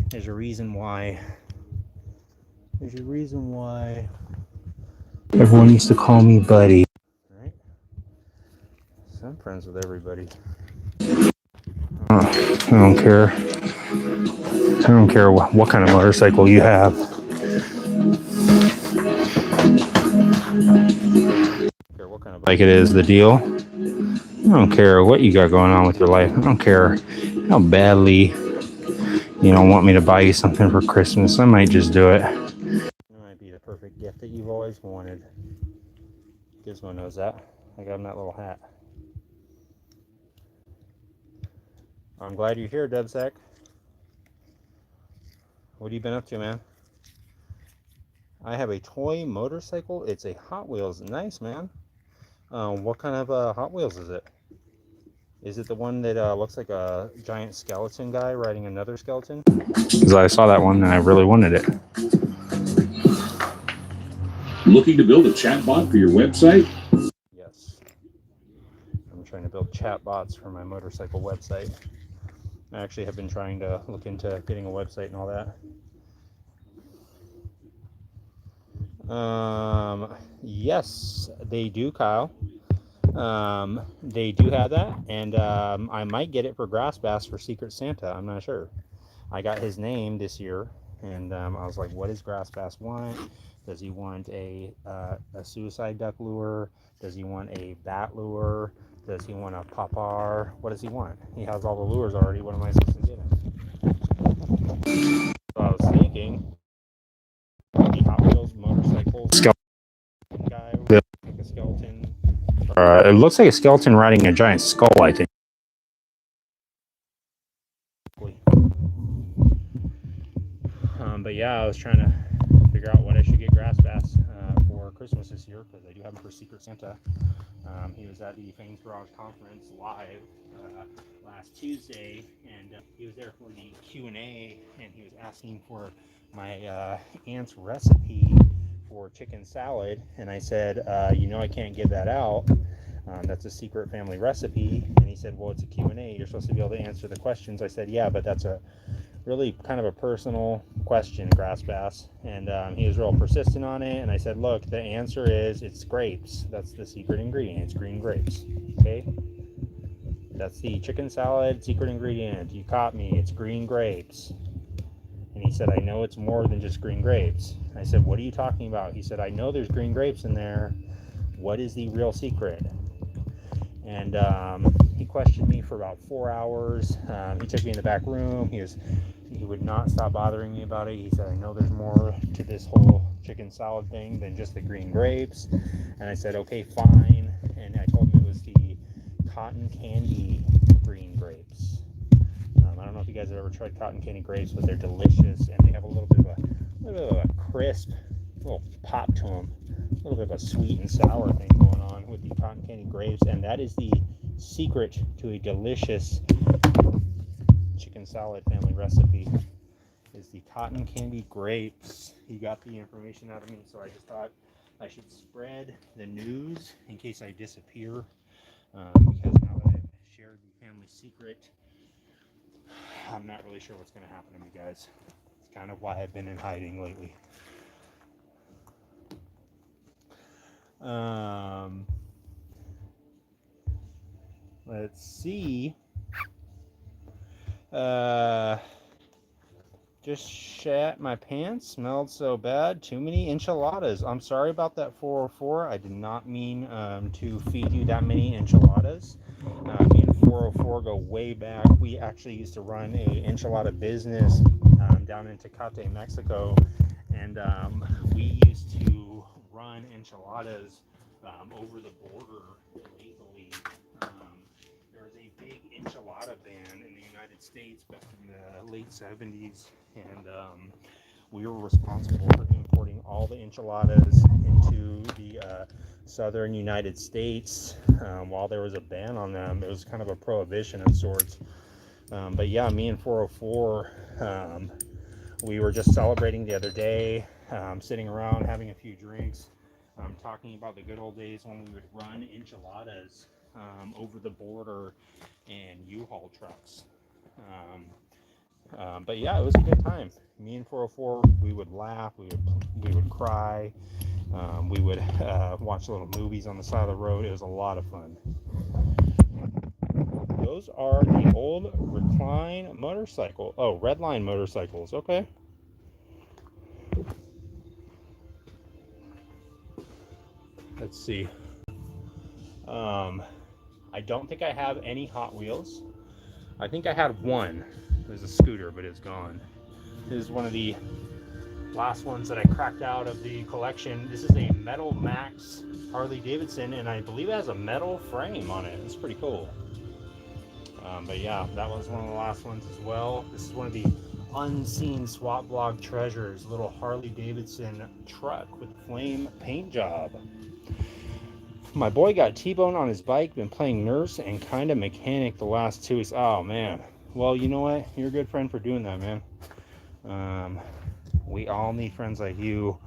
There's a reason why. There's a reason why everyone used to call me buddy. Right? So I'm friends with everybody. I don't care. I don't care what kind of motorcycle you have. I don't care what kind of bike it is, the deal. I don't care what you got going on with your life. I don't care how badly you don't want me to buy you something for Christmas. I might just do it. It might be the perfect gift that you've always wanted. Gizmo knows that. I got him that little hat. I'm glad you're here, Dubsack. What have you been up to, man? I have a toy motorcycle. It's a Hot Wheels. Nice, man. What kind of Hot Wheels is it? Is it the one that looks like a giant skeleton guy riding another skeleton? Because I saw that one and I really wanted it. Looking to build a chatbot for your website? Yes. I'm trying to build chatbots for my motorcycle website. I actually have been trying to look into getting a website and all that. Yes, they do, Kyle. They do have that, and I might get it for Grass Bass for Secret Santa. I'm not sure. I got his name this year, and I was like, "What does Grass Bass want? Does he want a suicide duck lure? Does he want a bat lure? Does he want a popar? What does he want? He has all the lures already. What am I supposed to get him?" So I was thinking, the Hot Wheels motorcycle skeleton guy with like a skeleton. It looks like a skeleton riding a giant skull, I think. But yeah, I was trying to figure out what I should get Grass Bass for Christmas this year, because I do have him for Secret Santa. He was at the Fang's Garage Conference live last Tuesday, and he was there for the Q&A, and he was asking for my aunt's recipe for chicken salad, and I said, I can't give that out. That's a secret family recipe. And he said, well, it's a Q&A. You're supposed to be able to answer the questions. I said, yeah, but that's a really kind of a personal question, Grass Bass. And he was real persistent on it. And I said, look, the answer is it's grapes. That's the secret ingredient. It's green grapes. Okay? That's the chicken salad secret ingredient. You caught me. It's green grapes. And he said, I know it's more than just green grapes. I said, what are you talking about? He said, I know there's green grapes in there. What is the real secret? And he questioned me for about 4 hours. He took me in the back room. He would not stop bothering me about it. He said, I know there's more to this whole chicken salad thing than just the green grapes. And I said, okay, fine. And I told him it was the cotton candy green grapes. I don't know if you guys have ever tried cotton candy grapes, but they're delicious, and they have a little bit of a crisp, little pop to them. A little bit of a sweet and sour thing going on with the cotton candy grapes, and that is the secret to a delicious chicken salad family recipe, is the cotton candy grapes. He got the information out of me, so I just thought I should spread the news in case I disappear, because now that I've shared the family secret, I'm not really sure what's going to happen to me, guys. It's kind of why I've been in hiding lately. Let's see. Just shat my pants. Smelled so bad. Too many enchiladas. I'm sorry about that 404. I did not mean to feed you that many enchiladas. Me and 404 go way back. We actually used to run a enchilada business down in Tecate, Mexico, and we used to run enchiladas over the border illegally. There was a big enchilada ban in the United States back in the late 70s, and we were responsible for importing all the enchiladas into the southern United States while there was a ban on them. It was kind of a prohibition of sorts. But yeah, me and 404, we were just celebrating the other day, sitting around having a few drinks, talking about the good old days when we would run enchiladas over the border in U-Haul trucks. But yeah, it was a good time. Me and 404, we would laugh, we would cry, we would watch little movies on the side of the road. It was a lot of fun. Those are the old recline motorcycle. Oh, Redline motorcycles. Okay. Let's see. I don't think I have any Hot Wheels. I think I had one. It was a scooter, but it's gone. This is one of the last ones that I cracked out of the collection. This is a Metal Max Harley Davidson, and I believe it has a metal frame on it. It's pretty cool. But yeah, that was one of the last ones as well. This is one of the unseen swap blog treasures. Little Harley Davidson truck with flame paint job. My boy got T-bone on his bike, been playing nurse and kind of mechanic the last 2 weeks. Oh man. Well, you know what? You're a good friend for doing that, man. We all need friends like you,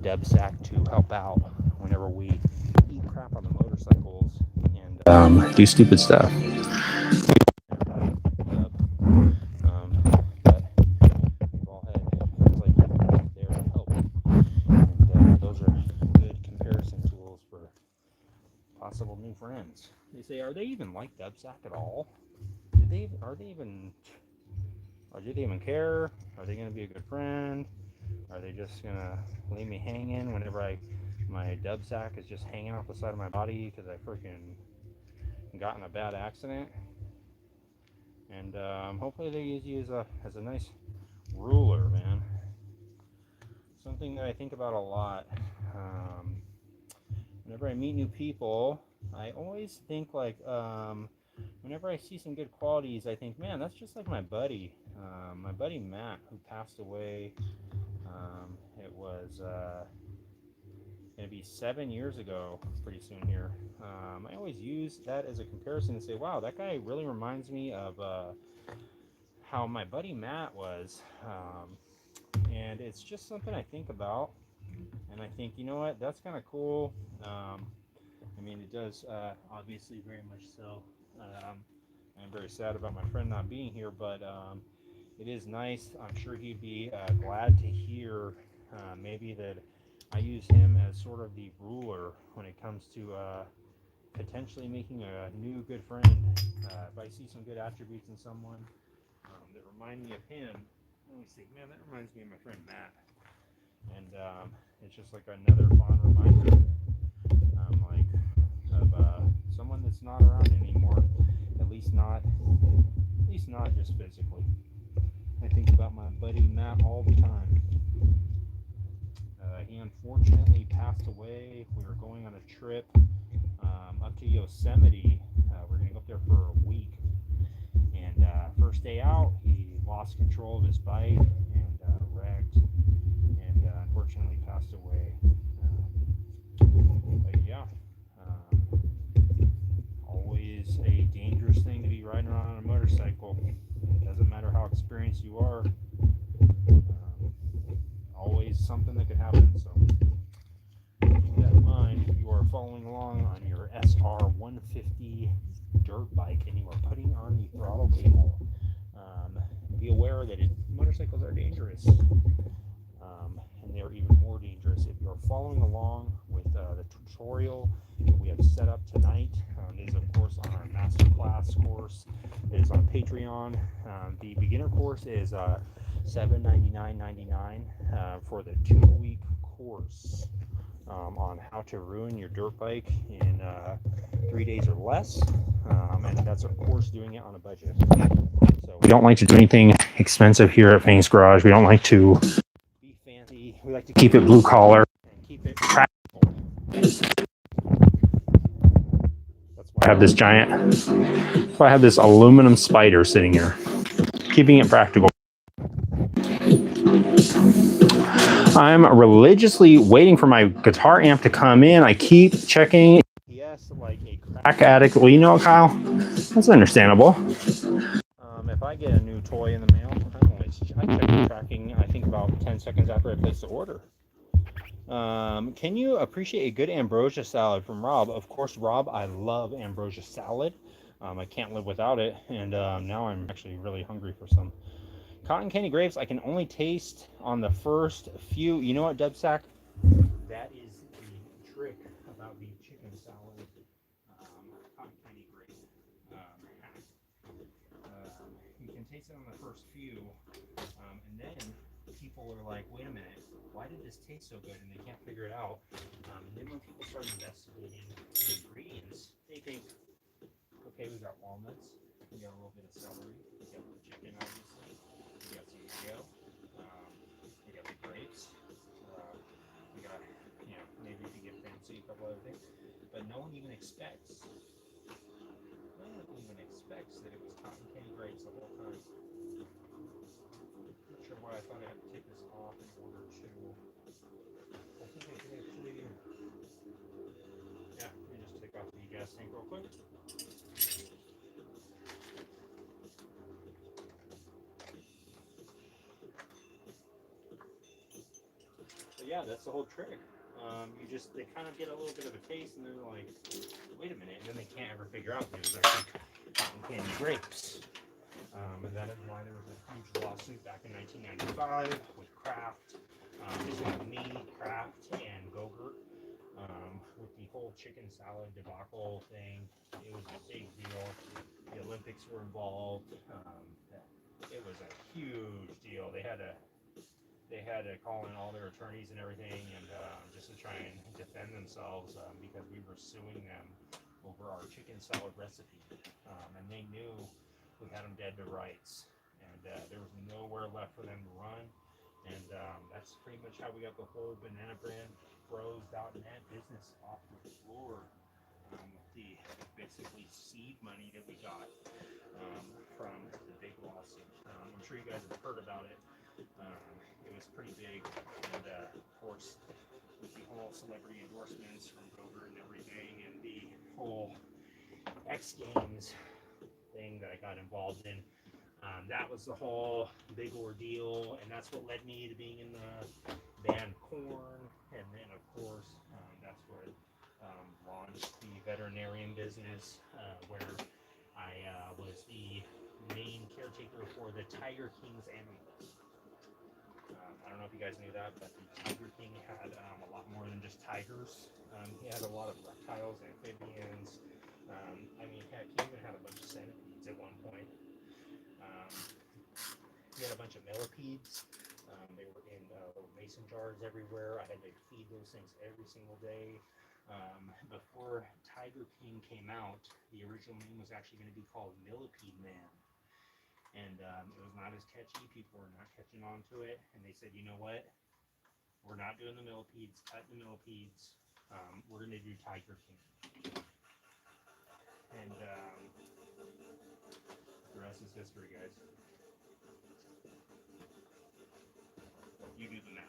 Debsack, to help out whenever we eat crap on the motorcycles and do stupid stuff. But we've all had friends like you there to help. And those are possible new friends. They say, are they even like Dubsack at all? Do they even care? Are they gonna be a good friend? Are they just gonna leave me hanging whenever my Dubsack is just hanging off the side of my body because I freaking got in a bad accident? And hopefully they use you as a nice ruler, man. Something that I think about a lot. Whenever I meet new people, I always think like, whenever I see some good qualities, I think, man, that's just like my buddy Matt, who passed away. It was going to be 7 years ago, pretty soon here. I always use that as a comparison to say, wow, that guy really reminds me of how my buddy Matt was. And it's just something I think about. And I think, you know what, that's kind of cool. I mean, it does, obviously, very much so. I'm very sad about my friend not being here, but it is nice. I'm sure he'd be glad to hear maybe that I use him as sort of the ruler when it comes to potentially making a new good friend. If I see some good attributes in someone that remind me of him, I always think, man, that reminds me of my friend Matt. And it's just like another fond reminder, like of someone that's not around anymore. At least not just physically. I think about my buddy Matt all the time. He unfortunately passed away. We were going on a trip up to Yosemite. We're gonna go up there for a week. And first day out, he lost control of his bike and wrecked, and unfortunately passed away. But yeah, always a dangerous thing to be riding around on a motorcycle. Doesn't matter how experienced you are. Always something that could happen. So keep that in mind if you are following along on your SR150 dirt bike and you are putting on the throttle cable. Be aware that motorcycles are dangerous, and they're even more dangerous if you're following along with the tutorial that we have set up tonight. It is, of course, on our masterclass course. It is on Patreon. The beginner course is $799.99 for the 2-week course on how to ruin your dirt bike in 3 days or less. And that's, of course, doing it on a budget. So we don't like to do anything expensive here at Fang's Garage. We don't like to be fancy. We like to keep it blue collar and keep it practical. That's why I have this I have this aluminum spider sitting here, keeping it practical. I'm religiously waiting for my guitar amp to come in. I keep checking. Yes, like a crack addict. Well, you know, Kyle, that's understandable. If I get a new toy in the mail, I check the tracking, I think, about 10 seconds after I place the order. Can you appreciate a good ambrosia salad from Rob? Of course, Rob, I love ambrosia salad. I can't live without it. And now I'm actually really hungry for some. Cotton candy grapes, I can only taste on the first few. You know what, Dubsack? That is the trick about the chicken salad cotton candy grape hack. You can taste it on the first few, and then people are like, wait a minute, why did this taste so good? And they can't figure it out. And then when people start investigating the ingredients, they think, okay, we got walnuts, we got a little bit of celery, we got the chicken, obviously, we got some mayo, we got the grapes, we got, you know, maybe if you get fancy, a couple other things, but no one even expects that it was cotton candy grapes the whole time. Not sure why I thought I had to take this off in order to. I think I can actually. Yeah, let me just take off the gas tank real quick. So yeah, that's the whole trick. They kind of get a little bit of a taste, and they're like, wait a minute, and then they can't ever figure out that it was actually cotton candy grapes. And that is why there was a huge lawsuit back in 1995 with Kraft, between me, Kraft, and Gogurt, with the whole chicken salad debacle thing, it was a big deal. The Olympics were involved. It was a huge deal. They had to call in all their attorneys and everything, and just to try and defend themselves because we were suing them over our chicken salad recipe, and they knew we had them dead to rights, and there was nowhere left for them to run, and that's pretty much how we got the whole Banana Brand Bros.net business off the floor. The basically seed money that we got from the big lawsuit. I'm sure you guys have heard about it. It was pretty big, and of course, with the whole celebrity endorsements from Rover and everything, and the whole X Games thing that I got involved in, that was the whole big ordeal, and that's what led me to being in the band Korn, and then of course, that's what launched the veterinarian business, where I was the main caretaker for the Tiger King's animals. I don't know if you guys knew that, but the Tiger King had a lot more than just tigers. He had a lot of reptiles, amphibians. I mean, heck, he even had a bunch of centipedes at one point. He had a bunch of millipedes. They were in little mason jars everywhere. I had to feed those things every single day. Before Tiger King came out, the original name was actually going to be called Millipede Man. And it was not as catchy. People were not catching on to it. And they said, you know what? We're not doing the millipedes. Cut the millipedes. We're going to do Tiger King. And the rest is history, guys. You do the math.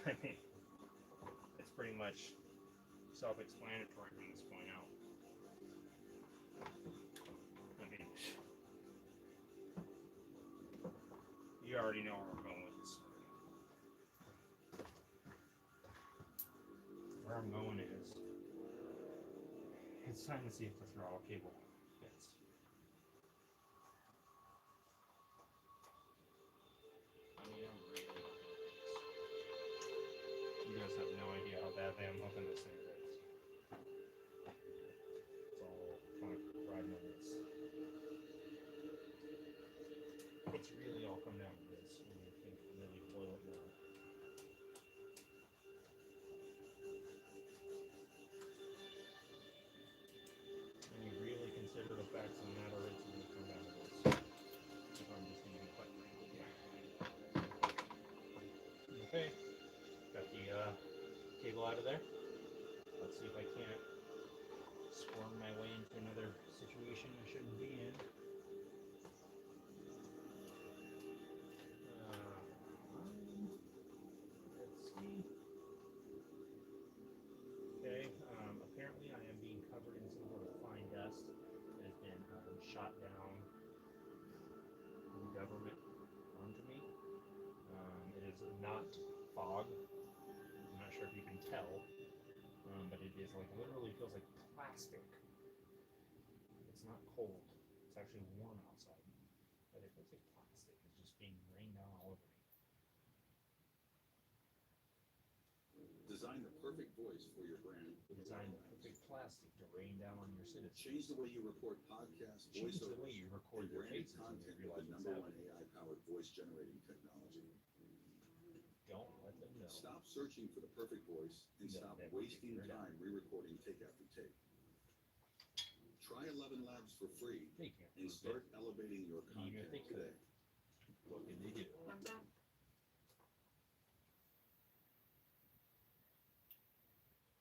I mean, it's pretty much self-explanatory from this point out. I mean, you already know where we're going with this. Where I'm going is, it's time to see if the throttle cable fits. I mean, I'm really hoping it fits. You guys have no idea how badly I'm hoping this thing fits. It's all kind of riding on this. It's really all come down to this when you think really boil it down. When you really consider the facts of the matter, it's going to come down to this. If I'm just going to be quite frank with you. Okay, got the cable out of there. Let's see if I can't squirm my way into another situation I shouldn't be in. Let's see. Okay, apparently I am being covered in some sort of fine dust that has been shot down from the government onto me. It is not fog. I'm not sure if you can tell, but it is like literally feels like plastic. It's not cold. It's actually warm outside, but it feels like plastic is just being rained down all over me. Design the perfect voice for your brand. Design the perfect plastic to rain down on your citizens. Change the way you record podcasts, Change the voiceovers, way you record and their branded faces and you content with realize the what's #1 happening. AI-powered voice generating technology. Don't let them know. Stop searching for the perfect voice and They'll stop never wasting figure it out. time re-recording take after take. Try 11 Labs for free They can't and prove start it. elevating your Even if content they could. today. What can they do?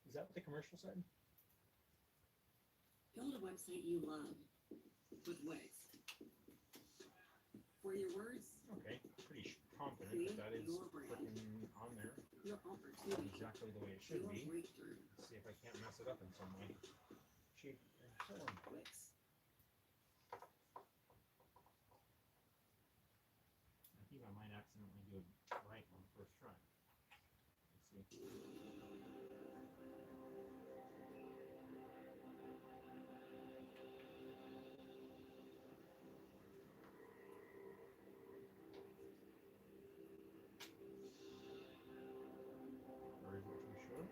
Is that what the commercial said? Build a website you love with Wix. For your words, Okay, pretty confident that is freaking on there. your opportunity, Exactly the way it your should be. breakthrough. Let's see if I can't mess it up in some way. Shape and form. Wix. I think I might accidentally do it right on the first try. Let's see. Or is it too short?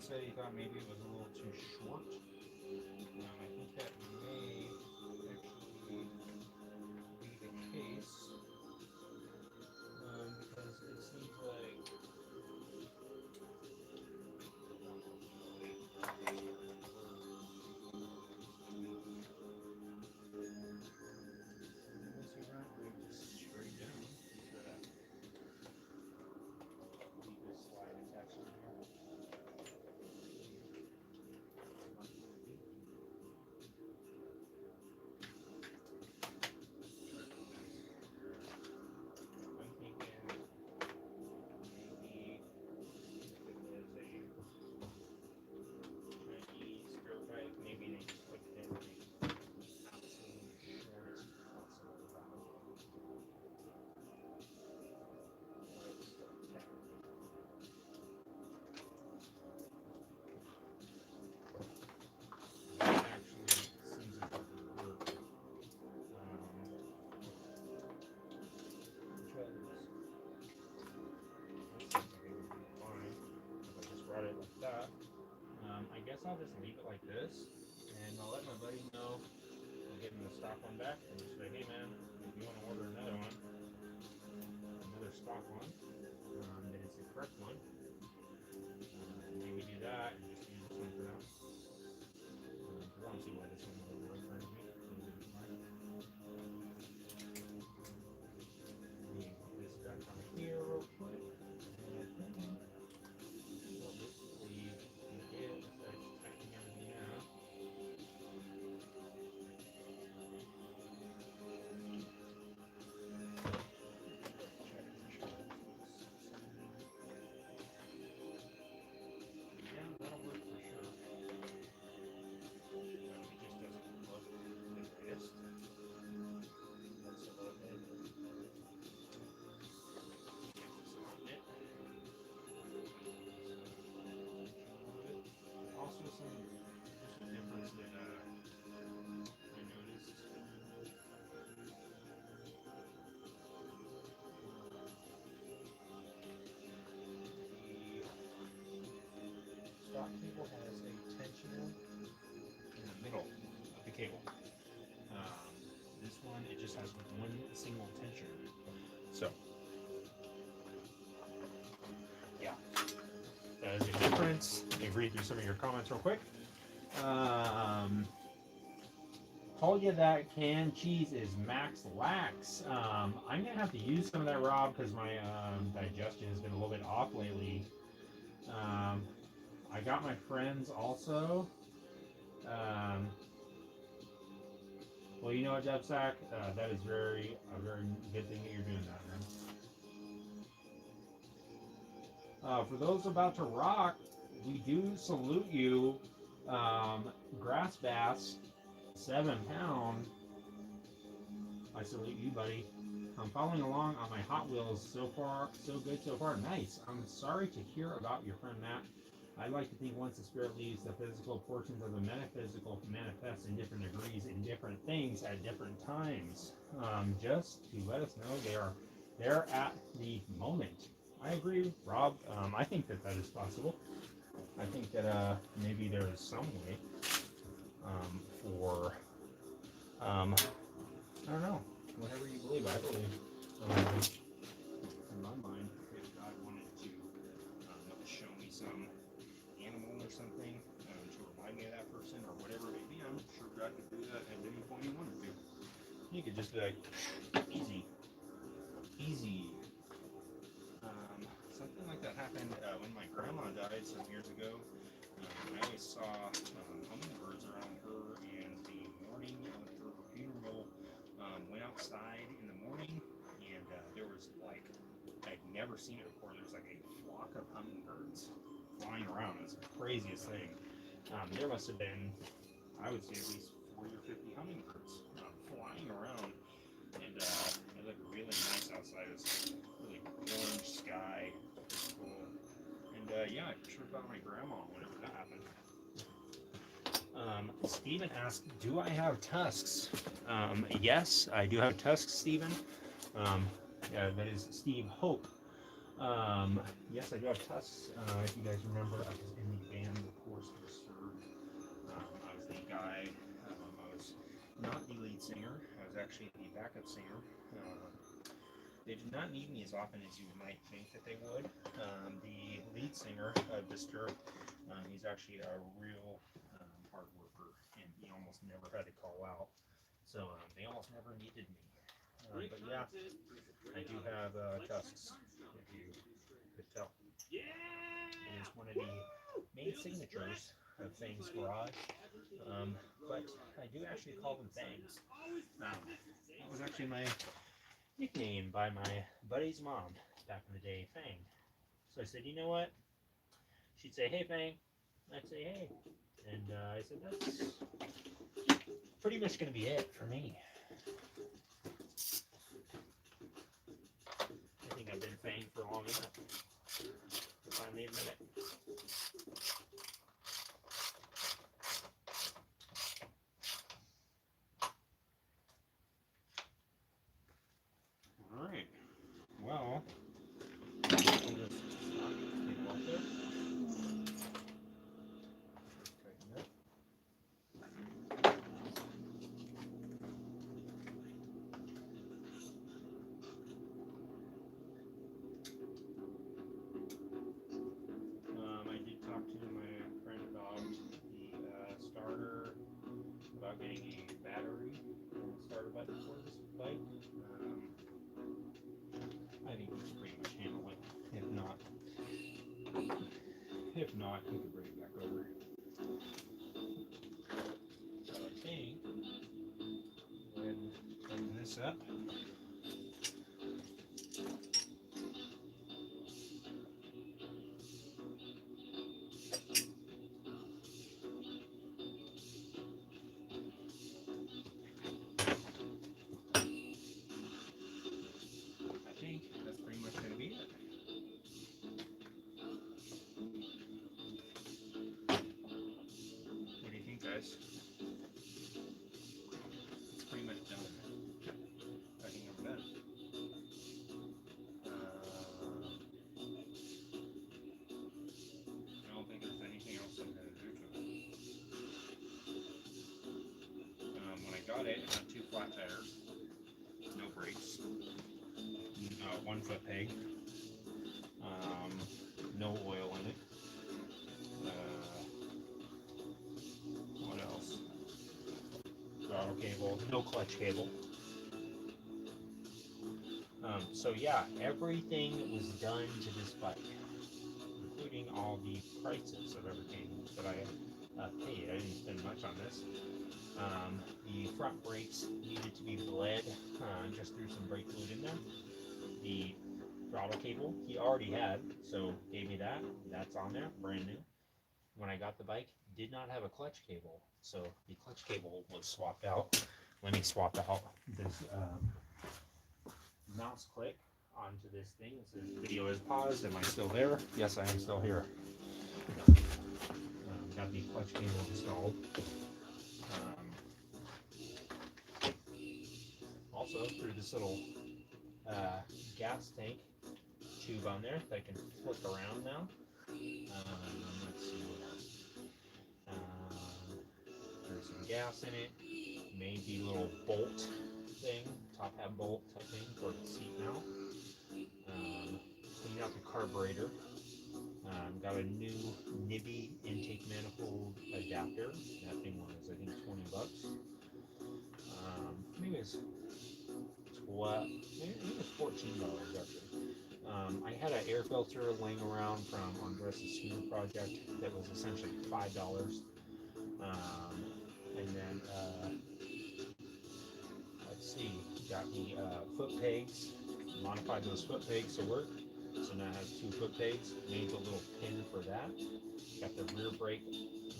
said he thought maybe it was a little too short. I think that may actually be the case, because it seems like unless you run it just straight down, so that leave this slide attached in here. I'm thinking maybe if it was a Chinese dirt bike, maybe they just put it in the absolute shortest possible route. Actually seems like it would work. Because this seems like it would be fine if I just brought it like that. I guess I'll just leave it like this, and I'll let my buddy know. I'll give him the stock one back, and just say, hey man, if you want to order another one, another stock one, that is the correct one, maybe do that and just use this one for now. I don't see why this one would work for me. Let me put this back on here real quick. So basically, it starts checking everything out. Yeah, that'll work for sure. It just doesn't look the greatest. That's a little bit. Also, just a difference that I noticed. The stock cable has a tensioner in the middle of the cable. This one, it just has one single tensioner. So, yeah, that is a difference. Let me read through some of your comments real quick. Told you that canned cheese is max lax. I'm gonna have to use some of that, Rob, because my digestion has been a little bit off lately. I got my friends also. Well, you know what, Dubsack? That is a very good thing that you're doing that, man. For those about to rock, we do salute you. Grass Bass, 7 pound. I salute you, buddy. I'm following along on my Hot Wheels so far. So good so far. Nice. I'm sorry to hear about your friend Matt. I like to think once the spirit leaves, the physical portions of the metaphysical manifest in different degrees in different things at different times. Just to let us know they are there at the moment. I agree, Rob. I think that is possible. I think that maybe there is some way for I don't know. Whatever you believe, I believe. In my mind, if God wanted to show me some animal or something to remind me of that person or whatever it may be, I'm sure God could do that at any point he wanted to. He could just be like, easy. Something like that happened when my grandma died some years ago. I always saw hummingbirds around her, and the morning of her funeral, went outside in the morning, and there was like, I'd never seen it before. There's like a flock of hummingbirds flying around. It's the craziest thing. There must have been, I would say, at least 40 or 50 hummingbirds flying around, and it looked really nice outside. It was really orange sky. Cool. And yeah, I sure thought of my grandma whenever that happened. Steven asked, do I have tusks? Yes, I do have tusks, Steven. Yeah, that is Steve Hope. Yes, I do have tusks. If you guys remember, I was in the band The Course for Surge. I was the guy. I was not the lead singer. I was actually the backup singer. They did not need me as often as you might think that they would. The lead singer, Disturbed, he's actually a real hard worker, and he almost never had to call out. So they almost never needed me. But yeah, I do have tusks, if you could tell. It is one of the main signatures of Fang's garage. But I do actually call them Fangs. That was actually my nickname by my buddy's mom back in the day, Fang. So I said, you know what? She'd say, hey, Fang. I'd say, hey. And I said, that's pretty much going to be it for me. I think I've been Fang for long enough to finally admit it. All right. Well, we'll just stop the cable up there. Tighten it. I did talk to my friend about the starter, about getting a battery starter button for this bike. I think we can pretty much handle it. If not, we can bring it back over. So I think, go ahead and open this up. I think that's pretty much going to be it. What do you think, guys? It's pretty much done. I think I'm done. I don't think there's anything else I'm going to do to it. When I got it, it had 2 flat tires, no brakes, 1 foot peg, no oil in it. What else? Throttle cable, no clutch cable. So yeah, everything was done to this bike, including all the prices of everything that I paid. I didn't spend much on this. The front brakes needed to be bled, just threw some brake fluid in there. The throttle cable he already had, so gave me that. That's on there, brand new. When I got the bike, did not have a clutch cable, so the clutch cable was swapped out. Let me swap out this mouse click onto this thing. It says video is paused. Am I still there? Yes, I am still here. Got the clutch cable installed. Also, through this little gas tank tube on there that can flip around now. Let's see what else. There's some gas in it. Made the little bolt thing, top hat bolt type thing for the seat mount. Cleaned out the carburetor. Got a new Nibby intake manifold adapter. That thing was, I think, $20. Maybe it was $14 actually. I had an air filter laying around from Andres' Smear project that was essentially $5. And then let's see, got the foot pegs, modified those foot pegs to work. So now it has 2 foot pegs, made the little pin for that. Got the rear brake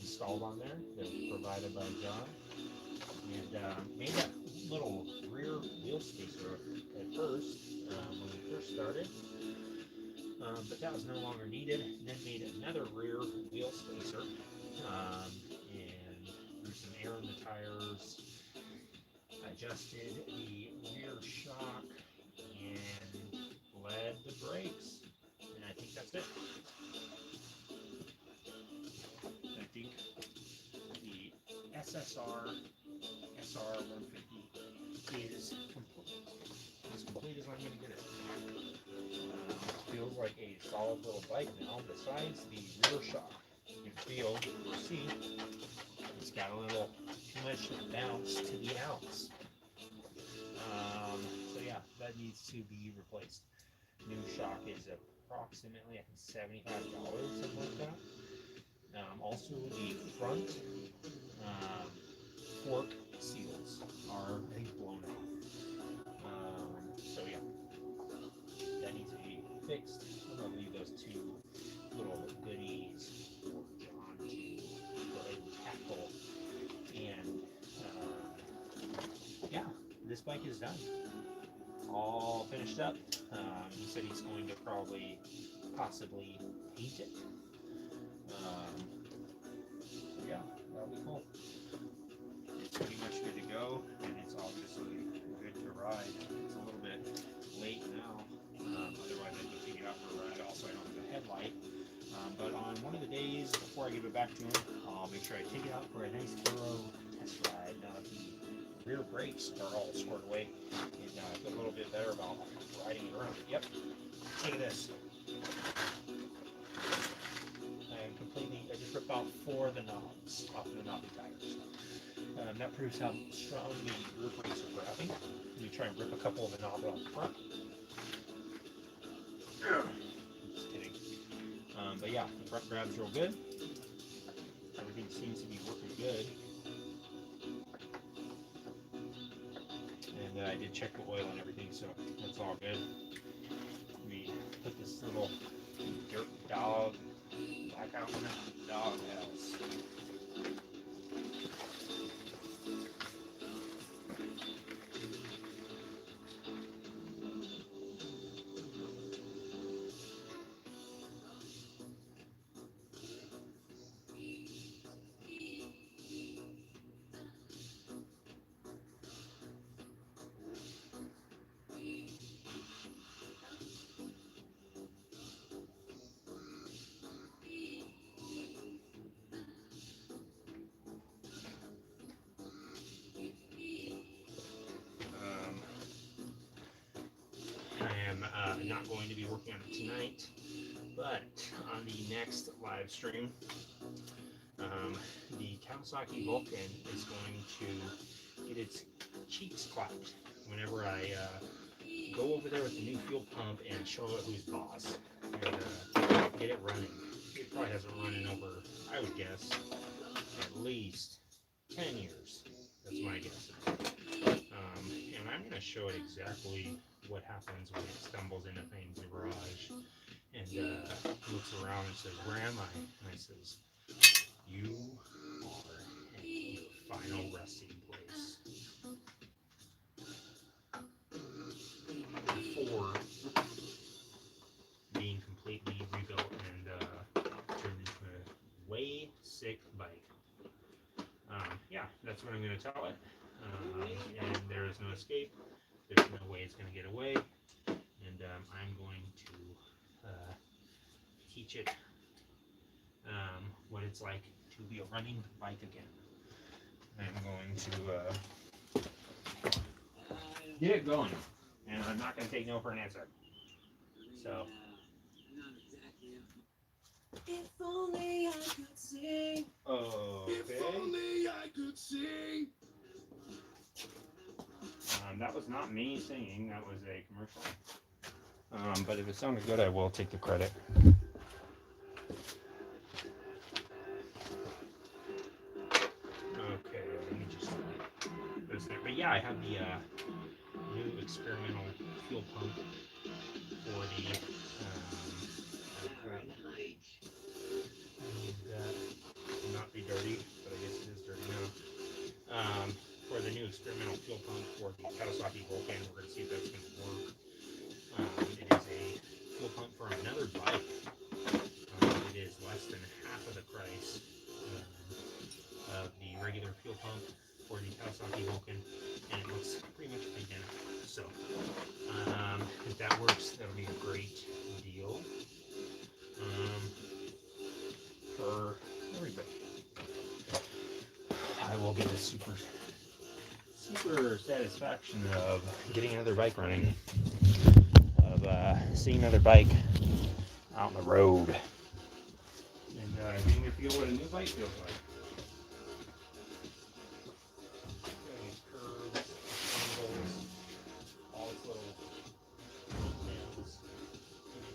installed on there that was provided by John. And made that little rear wheel spacer at first, when we first started. But that was no longer needed. Then made another rear wheel spacer, and threw some air in the tires, adjusted the rear shock, and bled the brakes. test it. I think the SR150 is as complete as I'm going to get it. Feels like a solid little bike now, besides the rear shock. You can feel, you see, it's got a little too much bounce to the ounce. So yeah, that needs to be replaced. New shock is approximately, I think, $75, something like that. Also, the front fork seals are, I think, blown off. So yeah, that needs to be fixed. I'm gonna leave those two little goodies for John to go ahead and tackle. And yeah, this bike is done. All finished up. He said he's going to probably, possibly paint it. So yeah, that'll be cool. It's pretty much good to go, and it's obviously good to ride. It's a little bit late now. Otherwise, I'd go take it out for a ride. Also, I don't have a headlight. But on one of the days before I give it back to him, I'll make sure I take it out for a nice thorough test ride. Now that the rear brakes are all squared away, and I feel a little bit better about riding it around. Yep. Look at this. I just ripped out 4 of the knobs off of the knobby tires. That proves how strong the rear brakes are grabbing. Let me try and rip a couple of the knobs off the front. Just kidding. But yeah, the front grab's real good. Everything seems to be working good. And I did check the oil and everything, so that's all good. Let me put this little dirt dog back out in the dog house. Not going to be working on it tonight, but on the next live stream, the Kawasaki Vulcan is going to get its cheeks clapped whenever I go over there with the new fuel pump and show it who's boss and get it running. It probably hasn't run in over, I would guess, at least 10 years. That's my guess. And I'm going to show it exactly what happens when it stumbles into Fang's garage and looks around and says, "Where am I?" And I says, "You are at your final resting place." Before being completely rebuilt and turned into a way sick bike. Yeah, that's what I'm going to tell it. And there is no escape. There's no way it's going to get away. And I'm going to teach it what it's like to be a running bike again. I'm going to get it going. And I'm not going to take no for an answer. So. If only I could sing. Okay. If only I could sing. That was not me singing. That was a commercial. But if it sounded good, I will take the credit. Okay, let me just this there. But yeah, I have the new experimental fuel pump for the not be dirty, but I guess it is dirty now. For the new experimental fuel pump for the Kawasaki Vulcan, we're going to see if that's going to work. It is a fuel pump for another bike. It is less than half of the price of the regular fuel pump for the Kawasaki Vulcan, and it looks pretty much identical. So if that works, that'll be a great deal. for everybody. I will get a super satisfaction of getting another bike running, of seeing another bike out on the road, and getting to feel what a new bike feels like. These curves, angles, all its little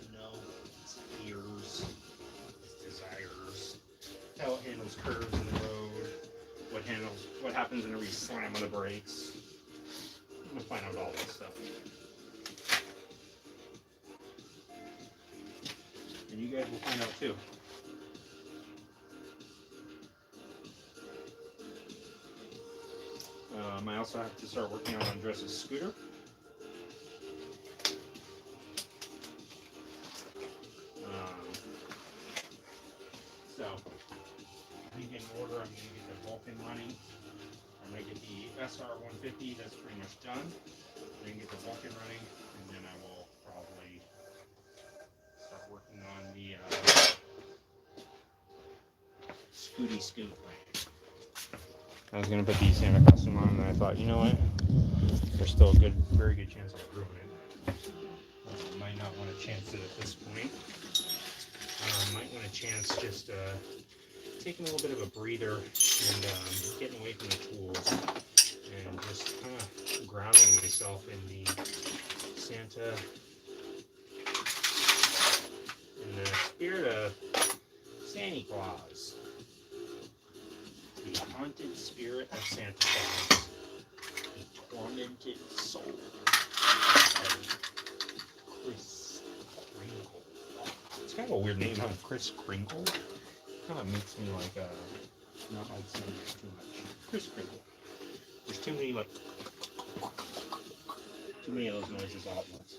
details, its fears, its desires, how it handles curves in the road, what happens whenever you slam on the brakes. I'm gonna find out all this stuff. And you guys will find out too. I also have to start working on Andres' scooter. So, I think in order, I'm going to get the Vulcan running. I'm going to get the SR150, that's pretty much done. Then get the Vulcan running, and then I will probably start working on the Scooty Scoot. I was going to put the Santa costume on, and I thought, you know what? There's still a very good chance I'll ruin it. Might not want to chance it at this point. Might want a chance just taking a little bit of a breather and getting away from the tools and just kind of grounding myself in the Santa, in the spirit of Santa Claus, the haunted spirit of Santa Claus, the tormented soul of Chris Kringle. It's kind of a weird name, huh? Chris Kringle. Kind of makes me like not like saying this too much. Chris Kringle. There's too many of those noises all at once.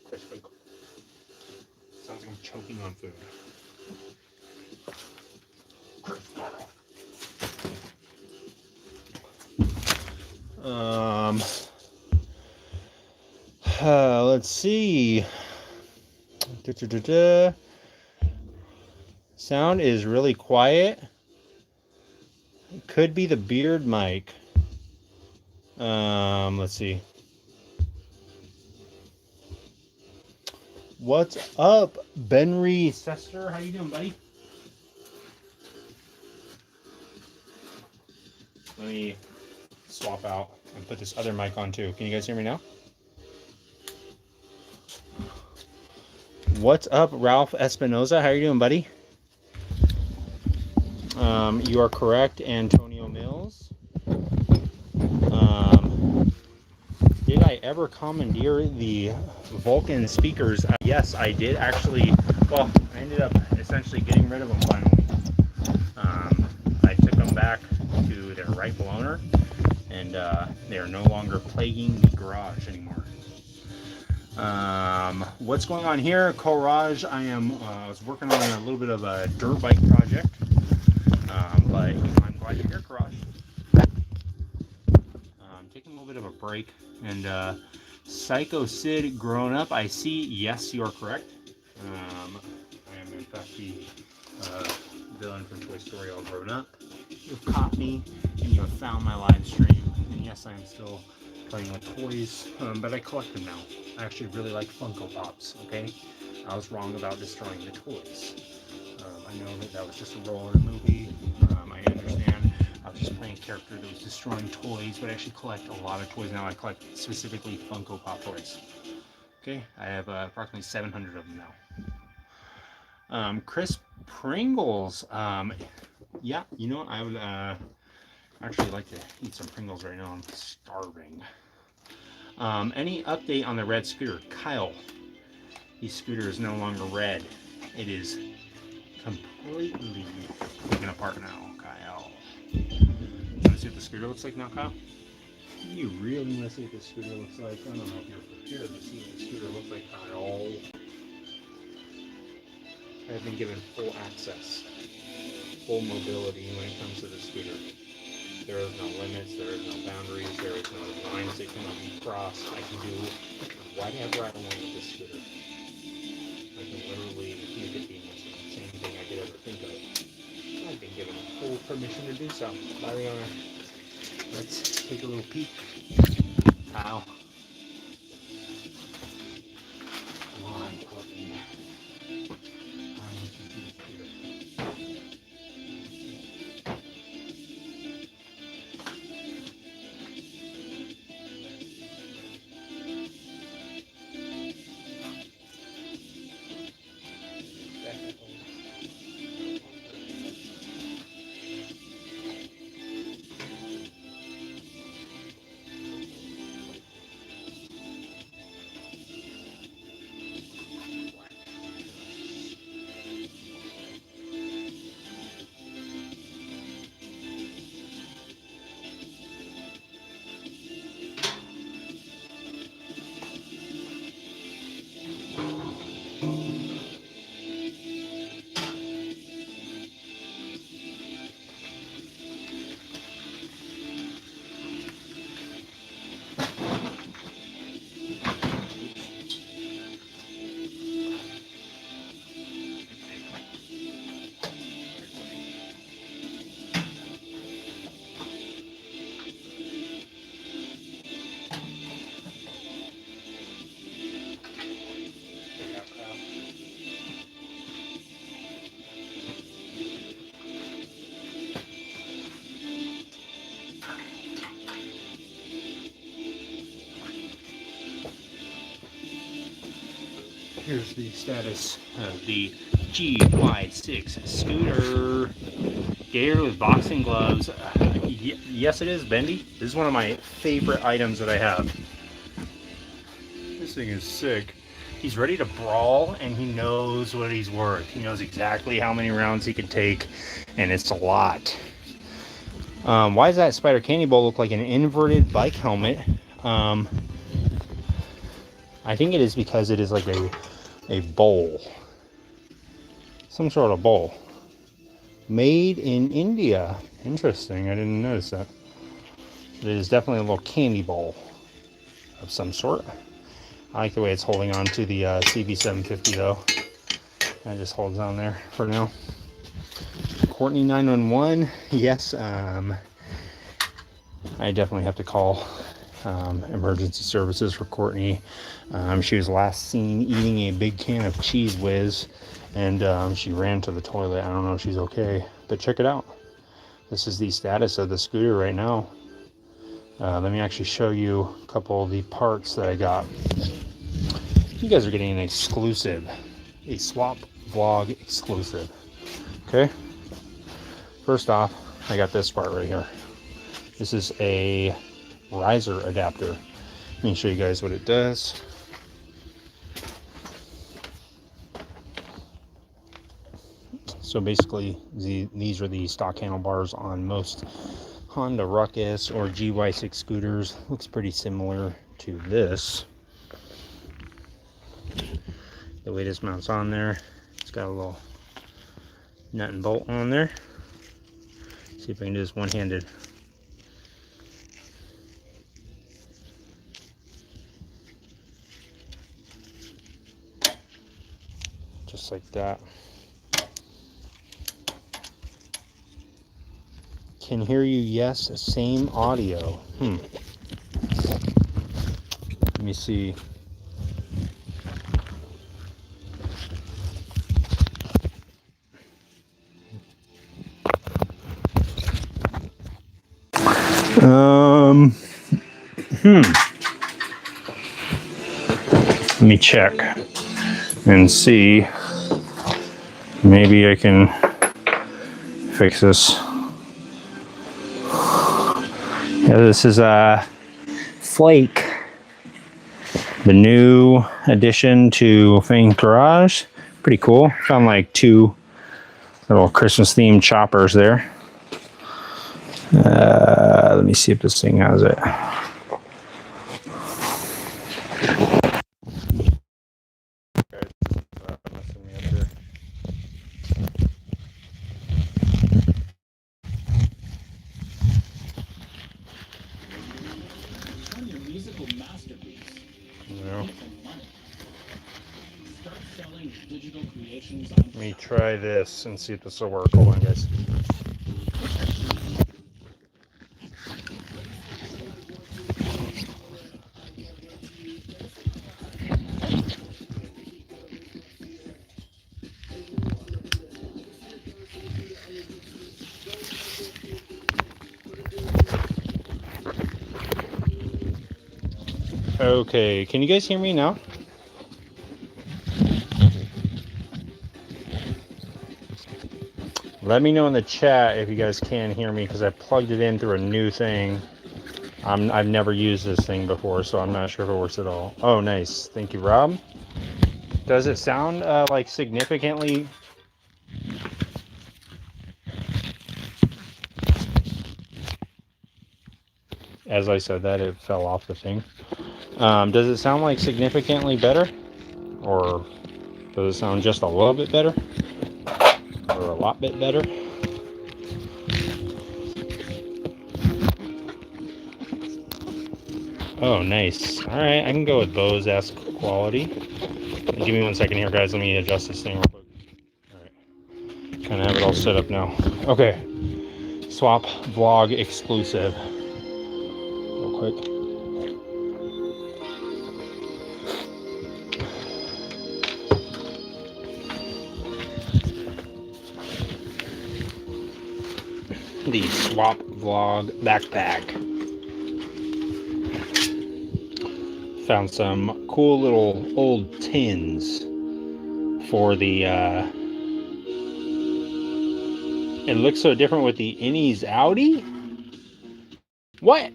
Chris Kringle. Sounds like I'm choking on food. Let's see. Sound is really quiet. It could be the beard mic. Let's see. What's up, Benry Sester? How you doing, buddy? Let me swap out and put this other mic on too. Can you guys hear me now? What's up, Ralph Espinoza? How are you doing, buddy? You are correct, Antonio Mills. Did I ever commandeer the Vulcan speakers? Yes, I did actually. Well, I ended up essentially getting rid of them finally. I took them back to their rightful owner, and they are no longer plaguing the garage anymore. What's going on here? Courage, I was working on a little bit of a dirt bike project, but I'm glad you're here, Courage. Taking a little bit of a break, and Psycho Sid grown up, I see. Yes, you are correct. I am in fact the villain from Toy Story all grown up. You've caught me, and you have found my live stream, and yes, I am still playing with toys, but I collect them now. I actually really like Funko Pops, okay? I was wrong about destroying the toys. I know that was just a role in a movie. I understand. I was just playing a character that was destroying toys, but I actually collect a lot of toys now. I collect specifically Funko Pop toys. Okay, I have approximately 700 of them now. Chris Pringles. Yeah, you know what? I would actually like to eat some Pringles right now. I'm starving. Any update on the red scooter? Kyle, the scooter is no longer red. It is completely taken apart now, Kyle. You want to see what the scooter looks like now, Kyle? You really want to see what the scooter looks like? I don't know if you're prepared to see what the scooter looks like, Kyle. I've been given full access, full mobility when it comes to the scooter. There is no limits, there is no boundaries, there is no lines that cannot be crossed. I can do whatever I want with this scooter. I can literally make it be permission to do so by the owner. Let's take a little peek. Wow. Come on, Courtney. Here's the status of the GY6 scooter. Gator with boxing gloves. Yes, it is bendy. This is one of my favorite items that I have. This thing is sick. He's ready to brawl, and he knows what he's worth. He knows exactly how many rounds he can take, and it's a lot. Why does that Spider Candy Bowl look like an inverted bike helmet? I think it is because it is like a bowl. Some sort of bowl. Made in India. Interesting, I didn't notice that. It is definitely a little candy bowl of some sort. I like the way it's holding on to the CB750 though. It just holds on there for now. Courtney 911. Yes, I definitely have to call emergency services for Courtney. She was last seen eating a big can of Cheese Whiz, and she ran to the toilet. I don't know if she's okay, but check it out. This is the status of the scooter right now. Let me actually show you a couple of the parts that I got. You guys are getting an exclusive, a swap vlog exclusive. Okay, first off, I got this part right here. This is a riser adapter. Let me show you guys what it does. So basically, these are the stock handlebars on most Honda Ruckus or GY6 scooters. Looks pretty similar to this. The way this mounts on there, it's got a little nut and bolt on there. See if I can do this one-handed. Just like that. Can hear you, yes, same audio. Let me see. Let me check and see. Maybe I can fix this. Yeah, this is a Flake, the new addition to Fang Garage. Pretty cool. Found like 2 little Christmas themed choppers there. Let me see if this thing has it. Let me try this and see if this will work. Hold on, guys. Okay, can you guys hear me now? Let me know in the chat if you guys can hear me, because I plugged it in through a new thing. I've never used this thing before, so I'm not sure if it works at all. Oh, nice. Thank you, Rob. Does it sound like significantly... As I said that, it fell off the thing. Does it sound like significantly better? Or does it sound just a little bit better? Or a lot bit better? Oh, nice. Alright, I can go with Bose-esque quality. Give me 1 second here, guys. Let me adjust this thing real quick. Alright. Kind of have it all set up now. Okay. Swap vlog exclusive. Real quick. The swap vlog backpack. Found some cool little old tins for the it looks so different with the innies Audi. What?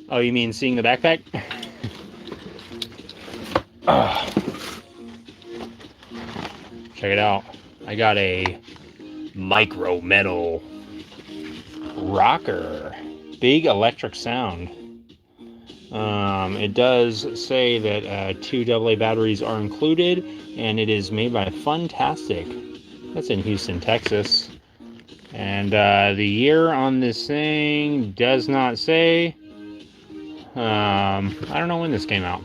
Oh, you mean seeing the backpack? Check it out. I got a micro metal rocker. Big electric sound. It does say that 2 AA batteries are included, and it is made by Funtastic. That's in Houston, Texas. And the year on this thing does not say. I don't know when this came out,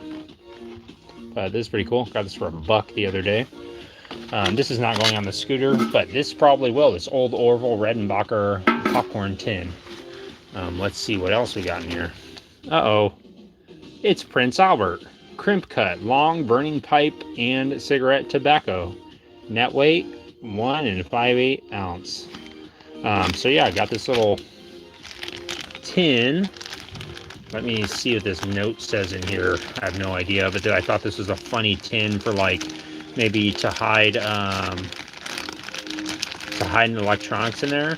but this is pretty cool. Got this for $1 the other day. This is not going on the scooter, but this probably will. This old Orville Redenbacher popcorn tin. Let's see what else we got in here. Uh-oh. It's Prince Albert. Crimp cut, long burning pipe and cigarette tobacco. Net weight, 1 5/8 ounce. So yeah, I got this little tin. Let me see what this note says in here. I have no idea, but I thought this was a funny tin for like maybe to hide electronics in there.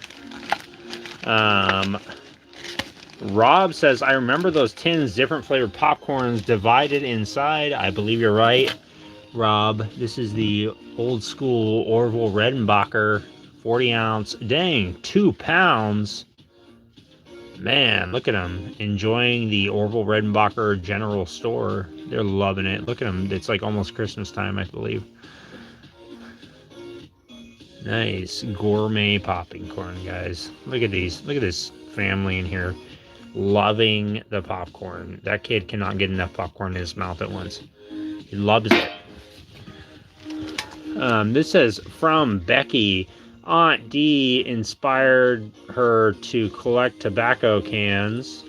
Rob says, I remember those tins, different flavored popcorns divided inside. I believe you're right, Rob. This is the old school Orville Redenbacher 40 ounce. Dang, 2 pounds. Man, look at them enjoying the Orville Redenbacher General Store. They're loving it. Look at them. It's like almost Christmas time, I believe. Nice gourmet popping corn, guys. Look at these. Look at this family in here loving the popcorn. That kid cannot get enough popcorn in his mouth at once. He loves it. This says, from Becky. Aunt D inspired her to collect tobacco cans.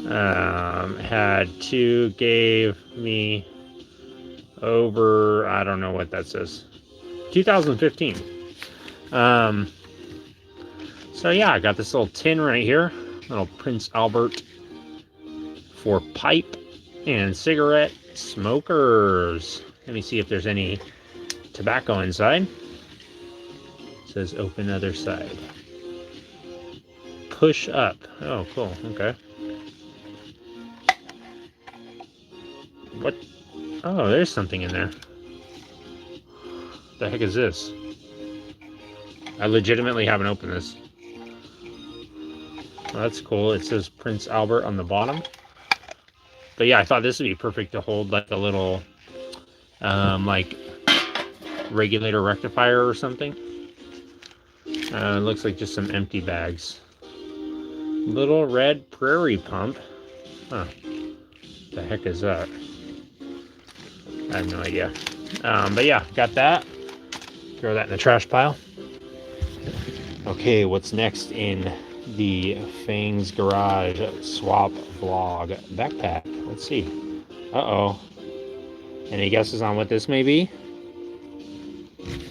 Had 2, gave me over, I don't know what that says. 2015. So yeah, I got this little tin right here. Little Prince Albert for pipe and cigarette smokers. Let me see if there's any tobacco inside. It says open other side. Push up. Oh, cool. Okay. What? Oh, there's something in there. The heck is this? I legitimately haven't opened this. Well, that's cool. It says Prince Albert on the bottom. But yeah, I thought this would be perfect to hold like a little like regulator rectifier or something. It looks like just some empty bags. Little red prairie pump. Huh. The heck is that? I have no idea. But yeah, got that. Throw that in the trash pile. Okay, what's next in the Fang's Garage swap vlog backpack? Let's see. Uh-oh. Any guesses on what this may be?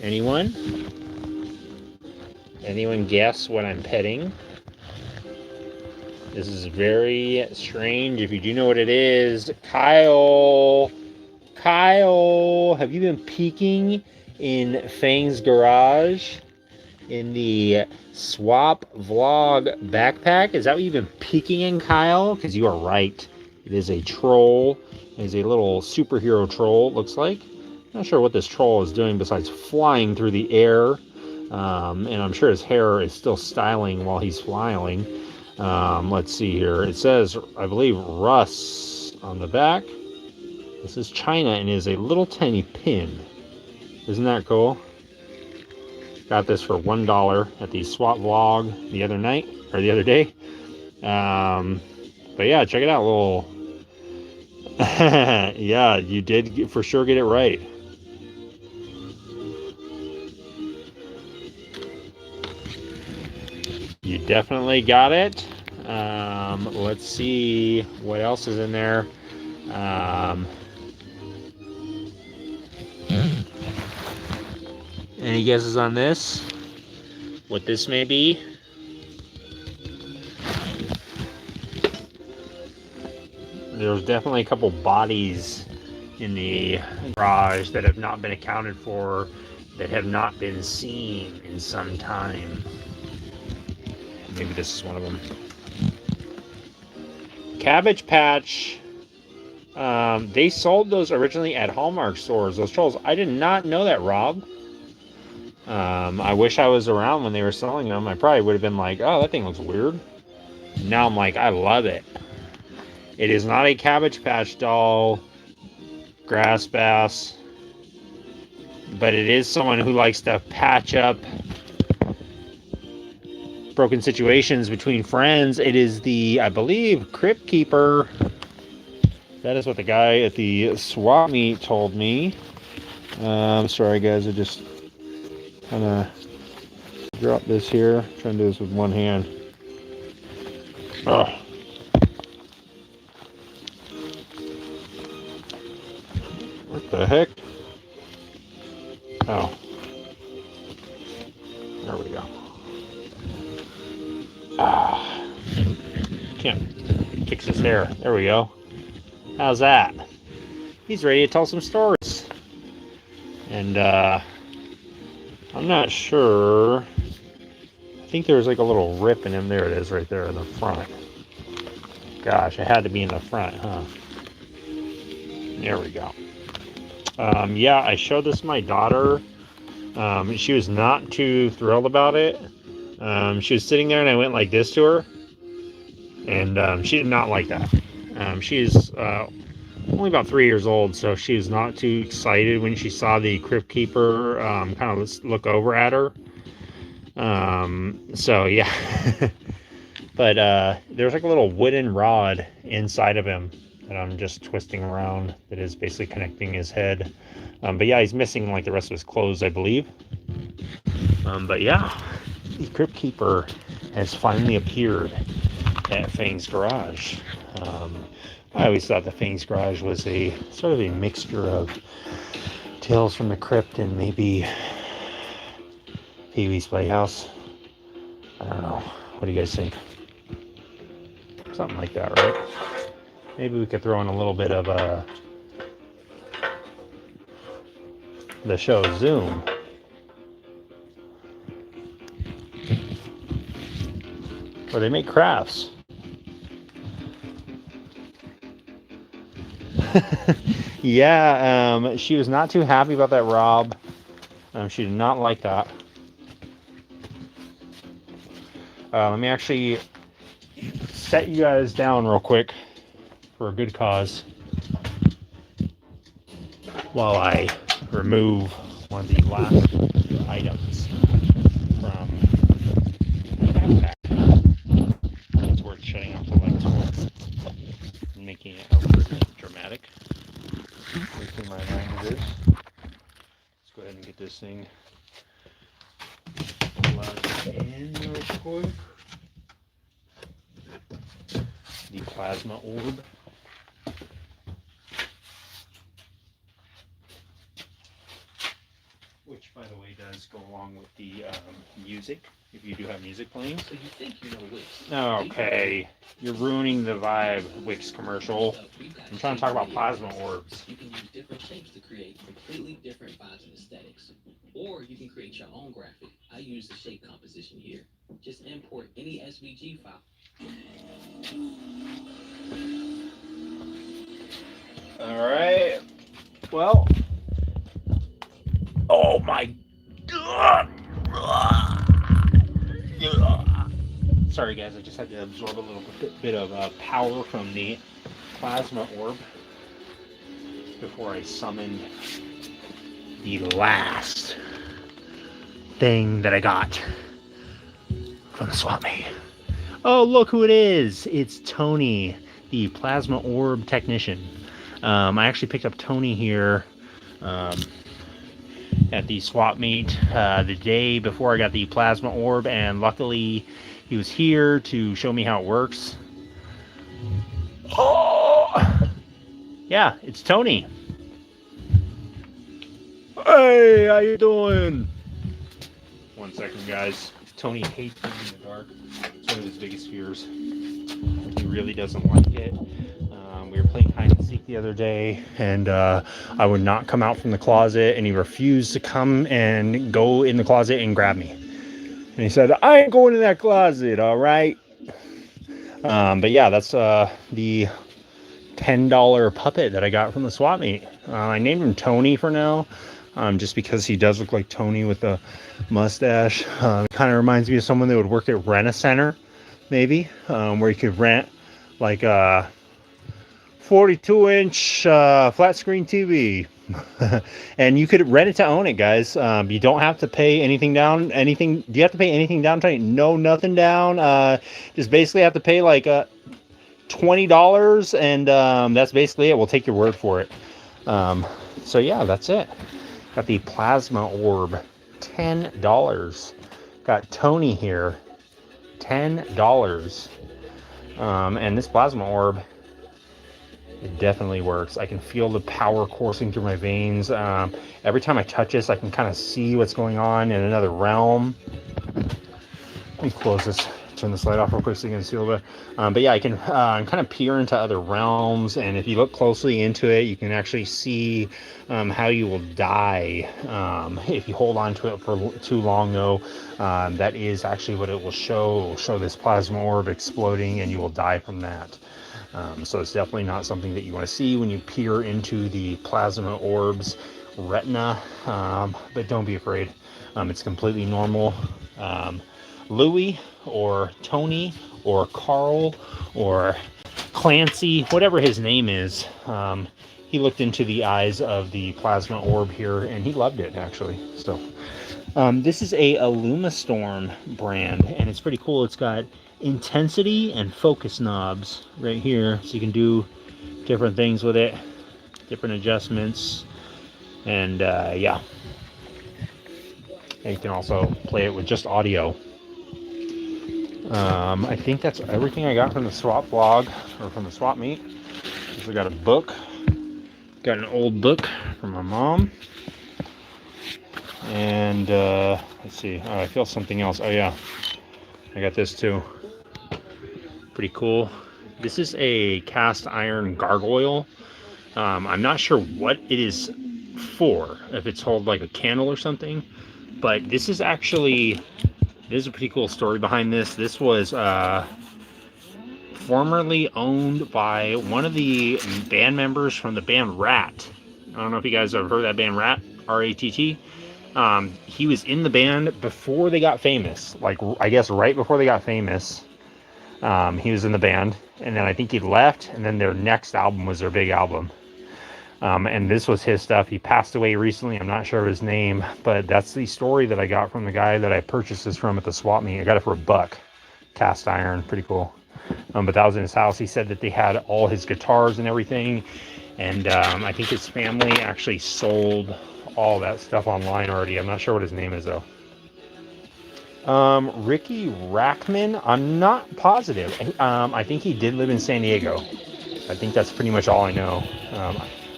Anyone? Anyone guess what I'm petting? This is very strange. If you do know what it is, Kyle, have you been peeking in Fang's garage in the Swap Vlog backpack? Is that what you've been peeking in, Kyle? Because you are right. It is a troll. It is a little superhero troll, it looks like. Not sure what this troll is doing besides flying through the air. And I'm sure his hair is still styling while he's flying. Let's see here. It says, I believe, Russ on the back. This is China and is a little tiny pin. Isn't that cool? Got this for $1 at the Swap Vlog the other night, or the other day. But yeah, check it out. Little. Yeah, you did for sure get it right. You definitely got it. Let's see what else is in there. Any guesses on this? What this may be? There's definitely a couple bodies in the garage that have not been accounted for, that have not been seen in some time. Maybe this is one of them. Cabbage Patch. They sold those originally at Hallmark stores, those trolls. I did not know that, Rob. I wish I was around when they were selling them. I probably would have been like, oh, that thing looks weird. Now I'm like, I love it. It is not a Cabbage Patch doll, grass bass, but it is someone who likes to patch up broken situations between friends. It is the, I believe, Crypt Keeper. That is what the guy at the swap meet told me. Sorry guys, I just kind of dropped this here. I'm trying to do this with one hand. Ugh. What the heck? Oh. There we go. Can't fix his hair. There we go. How's that? He's ready to tell some stories. And I'm not sure. I think there's like a little rip in him. There it is right there in the front. Gosh, it had to be in the front, huh? There we go. Yeah, I showed this to my daughter. She was not too thrilled about it. She was sitting there and I went like this to her. And she did not like that. She's only about 3 years old, so she was not too excited when she saw the Crypt Keeper kind of look over at her. So yeah. But there's like a little wooden rod inside of him that I'm just twisting around that is basically connecting his head. But yeah, he's missing like the rest of his clothes, I believe. But yeah, the Crypt Keeper has finally appeared at Fang's garage. I always thought that Fang's garage was a sort of a mixture of Tales from the Crypt and maybe Pee-wee's Playhouse. I don't know. What do you guys think? Something like that, right? Maybe we could throw in a little bit of the show Zoom. Where they make crafts. Yeah, she was not too happy about that, Rob. She did not like that. Let me actually set you guys down real quick for a good cause while I remove one of the last items from the backpack. It's worth shutting off the lights for and making it a little bit dramatic. Making my mind to this. Let's go ahead and get this thing plugged in real quick. The plasma orb. Which, by the way, does does go along with the music, if you do have music playing. So you think you know Wix? Okay, you're ruining the vibe, Wix commercial. I'm trying to talk about plasma orbs. You can use different shapes to create completely different vibes and aesthetics. Or you can create your own graphic. I use the shape composition here. Just import any SVG file. Alright, well, oh my god! Sorry guys, I just had to absorb a little bit of power from the plasma orb before I summoned the last thing that I got from the swap meet. Oh, look who it is! It's Tony, the plasma orb technician. I actually picked up Tony here at the swap meet the day before I got the plasma orb, and luckily he was here to show me how it works. Oh! Yeah, it's Tony. Hey, how you doing? 1 second, guys. Tony hates being in the dark. It's one of his biggest fears. He really doesn't like it. We were playing hide and seek the other day, and I would not come out from the closet, and he refused to come and go in the closet and grab me. And he said, I ain't going in that closet, all right? But yeah, that's the $10 puppet that I got from the swap meet. I named him Tony for now, just because he does look like Tony with a mustache. Kind of reminds me of someone that would work at Rent-A-Center, maybe, where you could rent like a 42-inch flat screen TV. And you could rent it to own it, guys. You don't have to pay anything down. Do you have to pay anything down, Tony? No, nothing down. Just basically have to pay like $20, and that's basically it. We'll take your word for it. So yeah, that's it. Got the plasma orb, $10. Got Tony here, $10. And this plasma orb, it definitely works. I can feel the power coursing through my veins. Every time I touch this, I can kind of see what's going on in another realm. Let me close this, turn this light off real quick so you can see a little bit. But yeah, I can kind of peer into other realms, and if you look closely into it, you can actually see how you will die if you hold on to it for too long, though. That is actually what it will show. It will show this plasma orb exploding, and you will die from that. So it's definitely not something that you want to see when you peer into the plasma orb's retina, but don't be afraid. It's completely normal. Louis or Tony or Carl or Clancy, whatever his name is, he looked into the eyes of the plasma orb here, and he loved it, actually. So this is a Illumistorm brand, and it's pretty cool. It's got intensity and focus knobs right here, so you can do different things with it, different adjustments, and yeah, and you can also play it with just audio. I think that's everything I got from the swap vlog, or from the swap meet. So we got a book, got an old book from my mom, and let's see, oh, I feel something else. Oh yeah, I got this too. Pretty cool. This is a cast iron gargoyle. I'm not sure what it is for, if it's hold like a candle or something, but this is actually, there's a pretty cool story behind this. This was formerly owned by one of the band members from the band Rat. I don't know if you guys have heard of that band Rat, R-A-T-T. He was in the band before they got famous, like I guess right before they got famous. He was in the band, and then I think he left, and then their next album was their big album. And this was his stuff. He passed away recently. I'm not sure of his name, but that's the story that I got from the guy that I purchased this from at the swap meet. I got it for $1, cast iron, pretty cool. But that was in his house. He said that they had all his guitars and everything, and I think his family actually sold all that stuff online already. I'm not sure what his name is though. Ricky Rackman, I'm not positive. I think he did live in San Diego. I think that's pretty much all I know.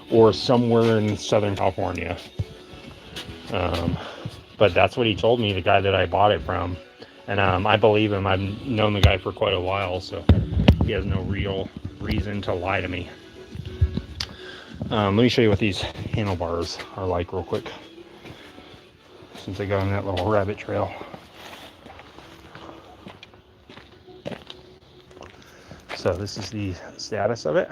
Or somewhere in Southern California. but that's what he told me, the guy that I bought it from. And I believe him. I've known the guy for quite a while, so he has no real reason to lie to me. Let me show you what these handlebars are like real quick, since I got on that little rabbit trail. So this is the status of it.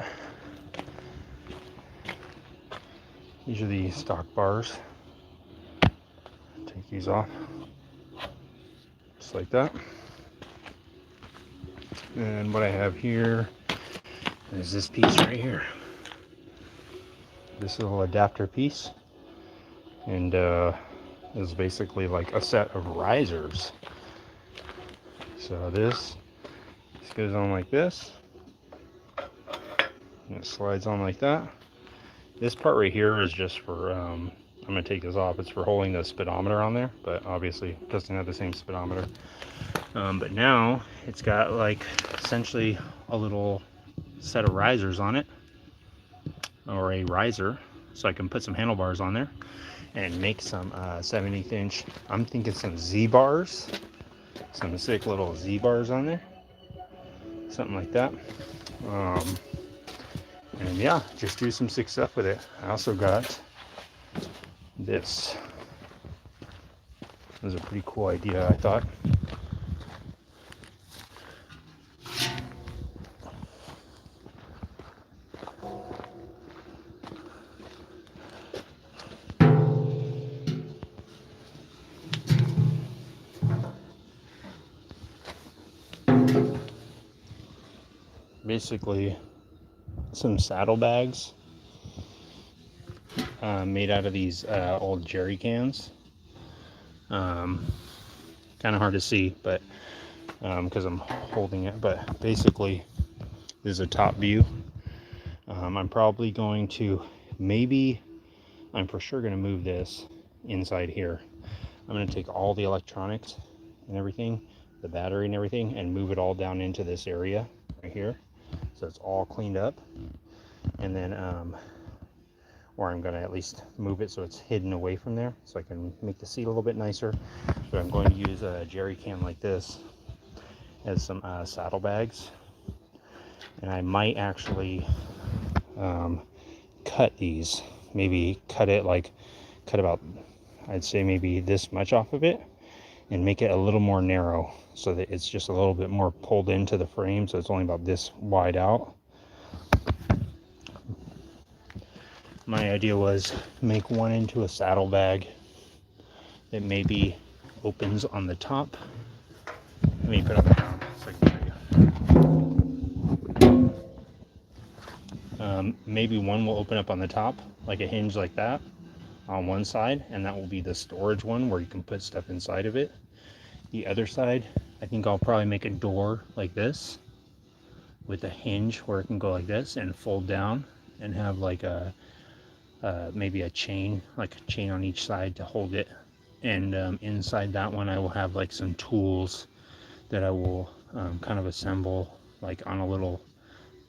These are the stock bars. Take these off, just like that. And what I have here is this piece right here. This little adapter piece. And is basically like a set of risers. So this goes on like this. And it slides on like that. This part right here is just for, I'm going to take this off. It's for holding the speedometer on there, but obviously it doesn't have the same speedometer. But now it's got like essentially a little set of risers on it, or a riser, so I can put some handlebars on there and make some 7/8 inch, I'm thinking some Z-bars, some sick little Z-bars on there, something like that. And yeah, just do some sick stuff with it. I also got this. It was a pretty cool idea, I thought. Basically some saddlebags made out of these old jerry cans. Kind of hard to see, but because I'm holding it, but basically this is a top view. I'm probably going to, I'm for sure going to move this inside here. I'm going to take all the electronics and everything, the battery and everything, and move it all down into this area right here, so it's all cleaned up. And then or I'm going to at least move it so it's hidden away from there, so I can make the seat a little bit nicer. But I'm going to use a jerry can like this as some saddlebags, and I might actually cut these, maybe cut about, I'd say maybe this much off of it, and make it a little more narrow so that it's just a little bit more pulled into the frame, so it's only about this wide out. My idea was make one into a saddlebag that maybe opens on the top. Let me put it on the ground so I can show you. Maybe one will open up on the top, like a hinge like that, on one side, and that will be the storage one where you can put stuff inside of it. The other side, I think I'll probably make a door like this with a hinge where it can go like this and fold down, and have like a maybe a chain, like a chain on each side to hold it. And inside that one I will have like some tools that I will kind of assemble like on a little,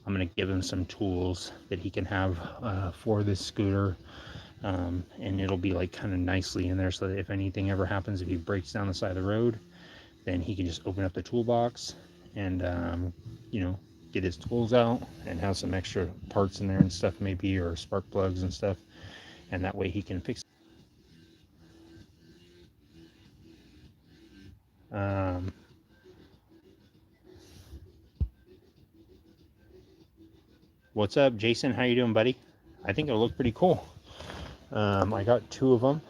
I'm going to give him some tools that he can have for this scooter, and it'll be like kind of nicely in there, so that if anything ever happens, if he breaks down the side of the road, then he can just open up the toolbox and you know, get his tools out and have some extra parts in there and stuff, maybe, or spark plugs and stuff, and that way he can fix it. What's up, Jason? How you doing, buddy? I think it'll look pretty cool. I got two of them,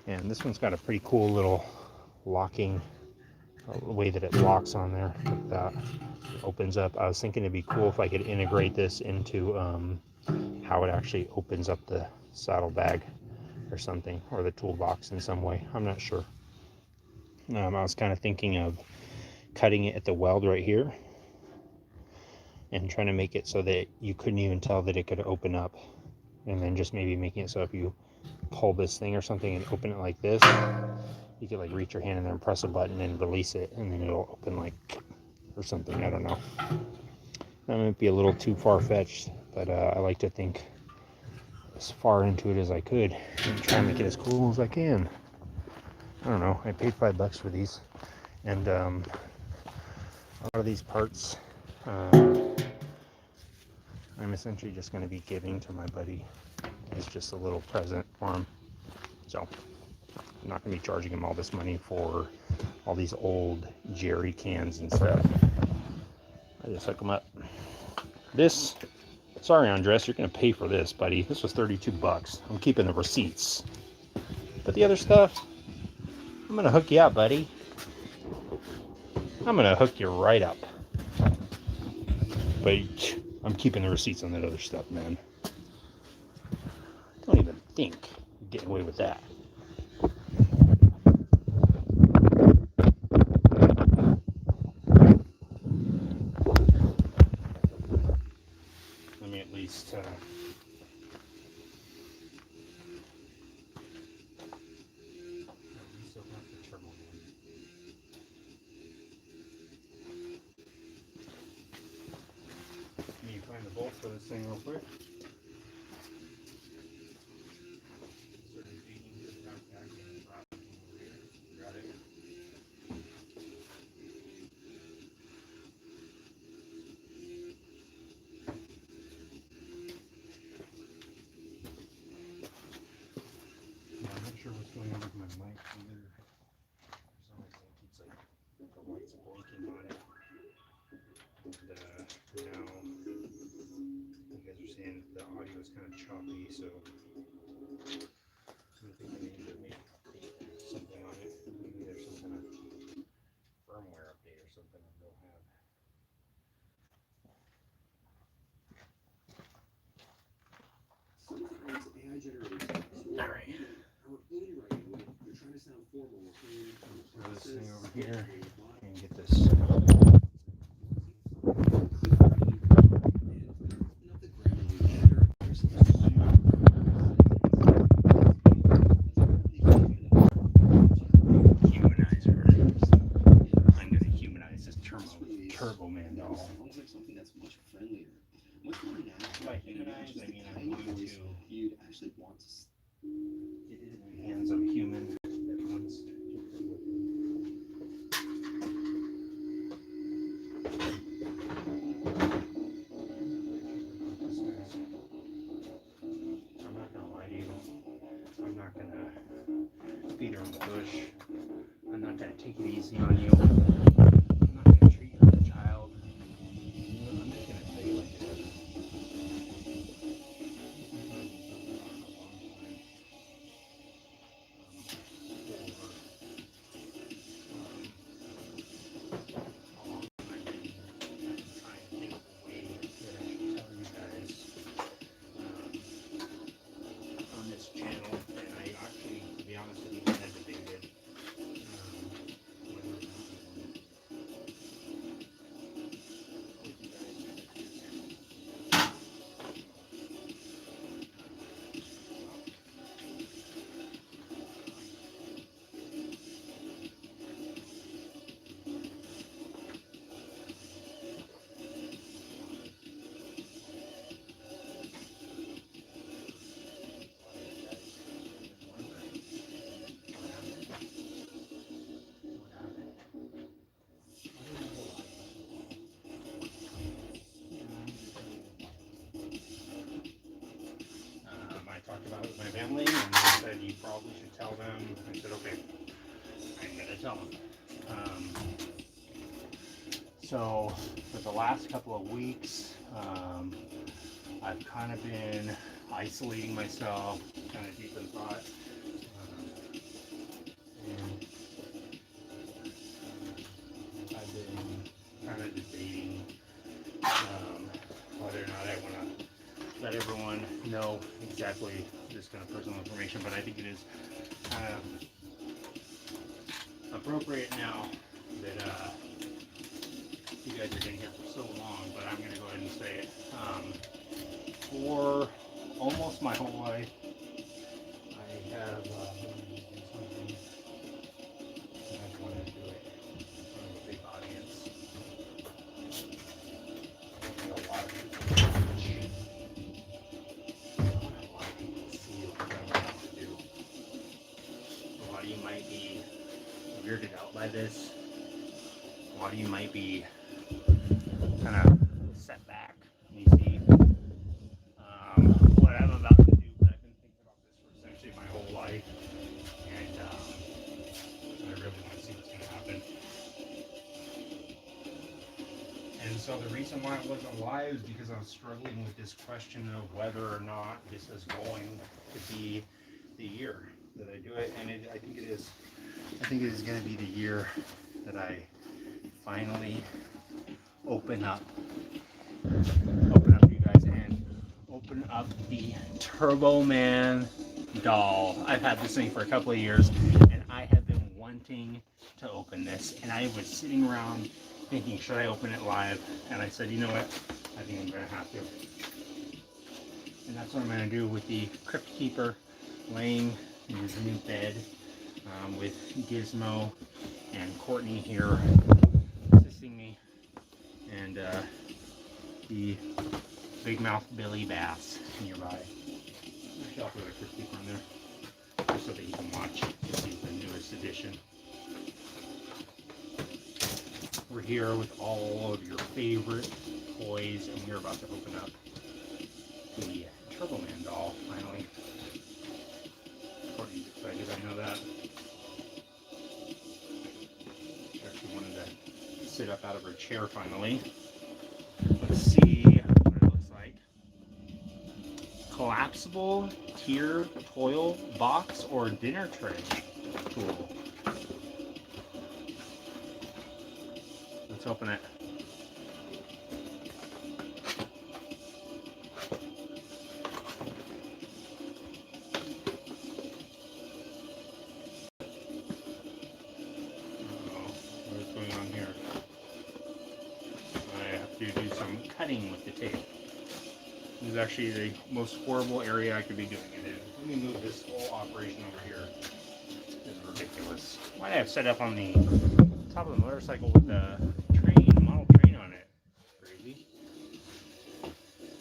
and this one's got a pretty cool little locking way that it locks on there, like that. It opens up. I was thinking it'd be cool if I could integrate this into how it actually opens up the saddlebag or something, or the toolbox in some way. I'm not sure. I was kind of thinking of cutting it at the weld right here and trying to make it so that you couldn't even tell that it could open up, and then just maybe making it so if you pull this thing or something and open it like this, you could like reach your hand in there and press a button and release it, and then it'll open like, or something. I don't know. That might be a little too far-fetched, but I like to think as far into it as I could and try and make it as cool as I can. I don't know. I paid $5 for these, and a lot of these parts I'm essentially just going to be giving to my buddy as just a little present for him. So I'm not going to be charging him all this money for all these old jerry cans and stuff. I just hook them up. This, sorry Andres, you're going to pay for this, buddy. This was $32. I'm keeping the receipts. But the other stuff, I'm going to hook you up, buddy. I'm going to hook you right up. But I'm keeping the receipts on that other stuff, man. Don't even think you're getting away with that. Let me at least Let me find the bolts for this thing real quick. Got it. Yeah, I'm not sure what's going on with my mic either. For some reason it keeps like the lights blinking on it. And now you guys are saying the audio is kind of choppy, so I think I need to make something on it. Maybe there's some kind of firmware update or something I don't have. Sometimes AI generated text. All right. Our own writing, when you're trying to sound formal or clean, Throw this thing over here and get this. Turbo man doll. Sounds like something that's much friendlier, much more natural. By humanize, I mean I'm going to you'd actually want to get it in the hands of a human that wants to play with it. I'm not gonna lie to you. I'm not gonna beat her in the bush. I'm not gonna take it easy on you. I'm not gonna treat you like a child. I'm just gonna tell you like it is. On this channel, and I actually, to be honest with you, had debated whether or not I talked about it with my family, and they said you probably should tell them. I said, okay, I'm gonna tell them. So for the last couple of weeks, I've kind of been isolating myself, kind of deep in thought. And I've been kind of debating whether or not I want to let everyone know exactly this kind of personal information, but I think it is appropriate now that you guys have been here for so long, but I'm going to go ahead and say it. For almost my whole life, I have something, and I wanted to do it in front of a big audience. A lot of people watch. A lot of people weirded out by this. A lot of you might be kind of set back. You see what I'm about to do, but I've been thinking about this for essentially my whole life, and I really want to see what's going to happen. And so the reason why it wasn't live is because I was struggling with this question of whether or not this is going to be the year that I do it, and I think it is. I think it is going to be the year that I finally open up you guys, and open up the Turbo Man doll. I've had this thing for a couple of years, and I have been wanting to open this, and I was sitting around thinking, should I open it live? And I said, you know what, I think I'm gonna have to. And that's what I'm gonna do with the Crypt Keeper laying in his new bed, with Gizmo and Courtney here assisting me, and the Big Mouth Billy Bass nearby. Actually, I'll put a Crypt Keeper in there, just so that you can watch. This is the newest edition. We're here with all of your favorite toys, and we're about to open up the Turbo Man doll, finally. Courtney's excited, I know that. She actually wanted to sit up out of her chair finally. Let's see what it looks like. Collapsible tier toil box or dinner tray tool. Let's open it. What's going on here? I have to do some cutting with the tape. This is actually the most horrible area I could be doing it in. Let me move this whole operation over here. This is ridiculous. Why did I have set up on the top of the motorcycle with the model train on it? Crazy.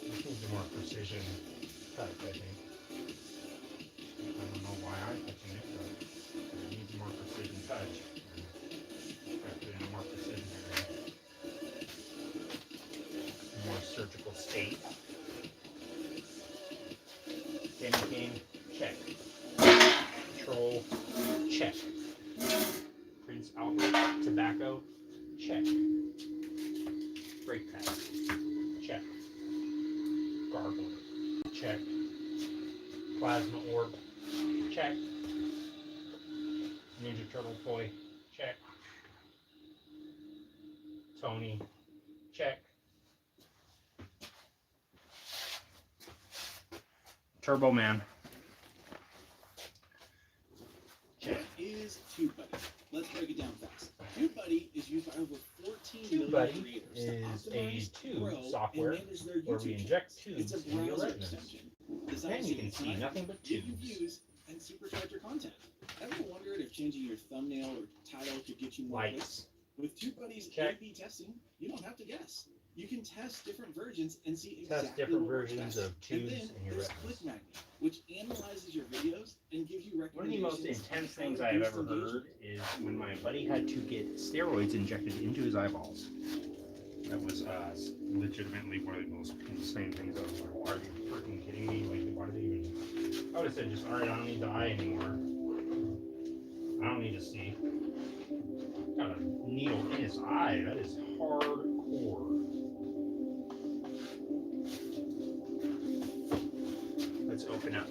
This needs a more precision cut, I think. I don't know why I'm touching it, but it needs a more precision touch. Put it in a more precision area. More surgical state. Candy cane, check. Control, check. Prince Albert tobacco, check. Brake pad, check. Gargle, check. Plasma orb, check. Ninja Turtle toy, check. Tony, check. Turbo Man. What is TubeBuddy? Let's break it down fast. TubeBuddy is used by over 14 million TubeBuddy creators is to a optimize, tube grow, software and manage their where we YouTube inject channels. It's tubes a in your browser retinas. extension Then designed you to can see time, nothing but give you tubes. views, and supercharge your content. Ever wondered if changing your thumbnail or title could get you more clicks? Lights. With TubeBuddy's Check. A/B testing, you don't have to guess. You can test different versions and see Test exactly different what works versions best. of tubes and then in your there's retinas. ClickMagnet, which analyzes your videos and gives you One of the most recommendations. intense on how things to I have boost ever engagement. heard is when my buddy had to get steroids injected into his eyeballs. That was legitimately one of the most insane things. I was like, are you freaking kidding me? Like, why do they even... I would have said just, alright, I don't need the eye anymore. I don't need to see. Got a needle in his eye. That is hardcore. Let's open up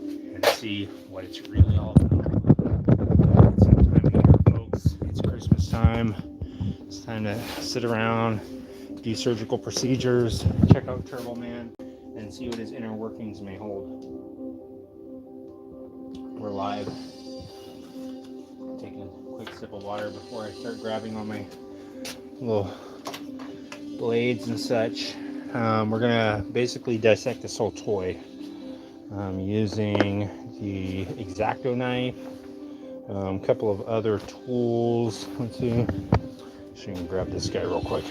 and see what it's really all about. It's some time of year, folks. It's Christmas time. It's time to sit around, do surgical procedures, check out Turbo Man, and see what his inner workings may hold. We're live. Taking a quick sip of water before I start grabbing on my little blades and such. We're gonna basically dissect this whole toy using the X-Acto knife, a couple of other tools. Let's see. So you can grab this guy real quick.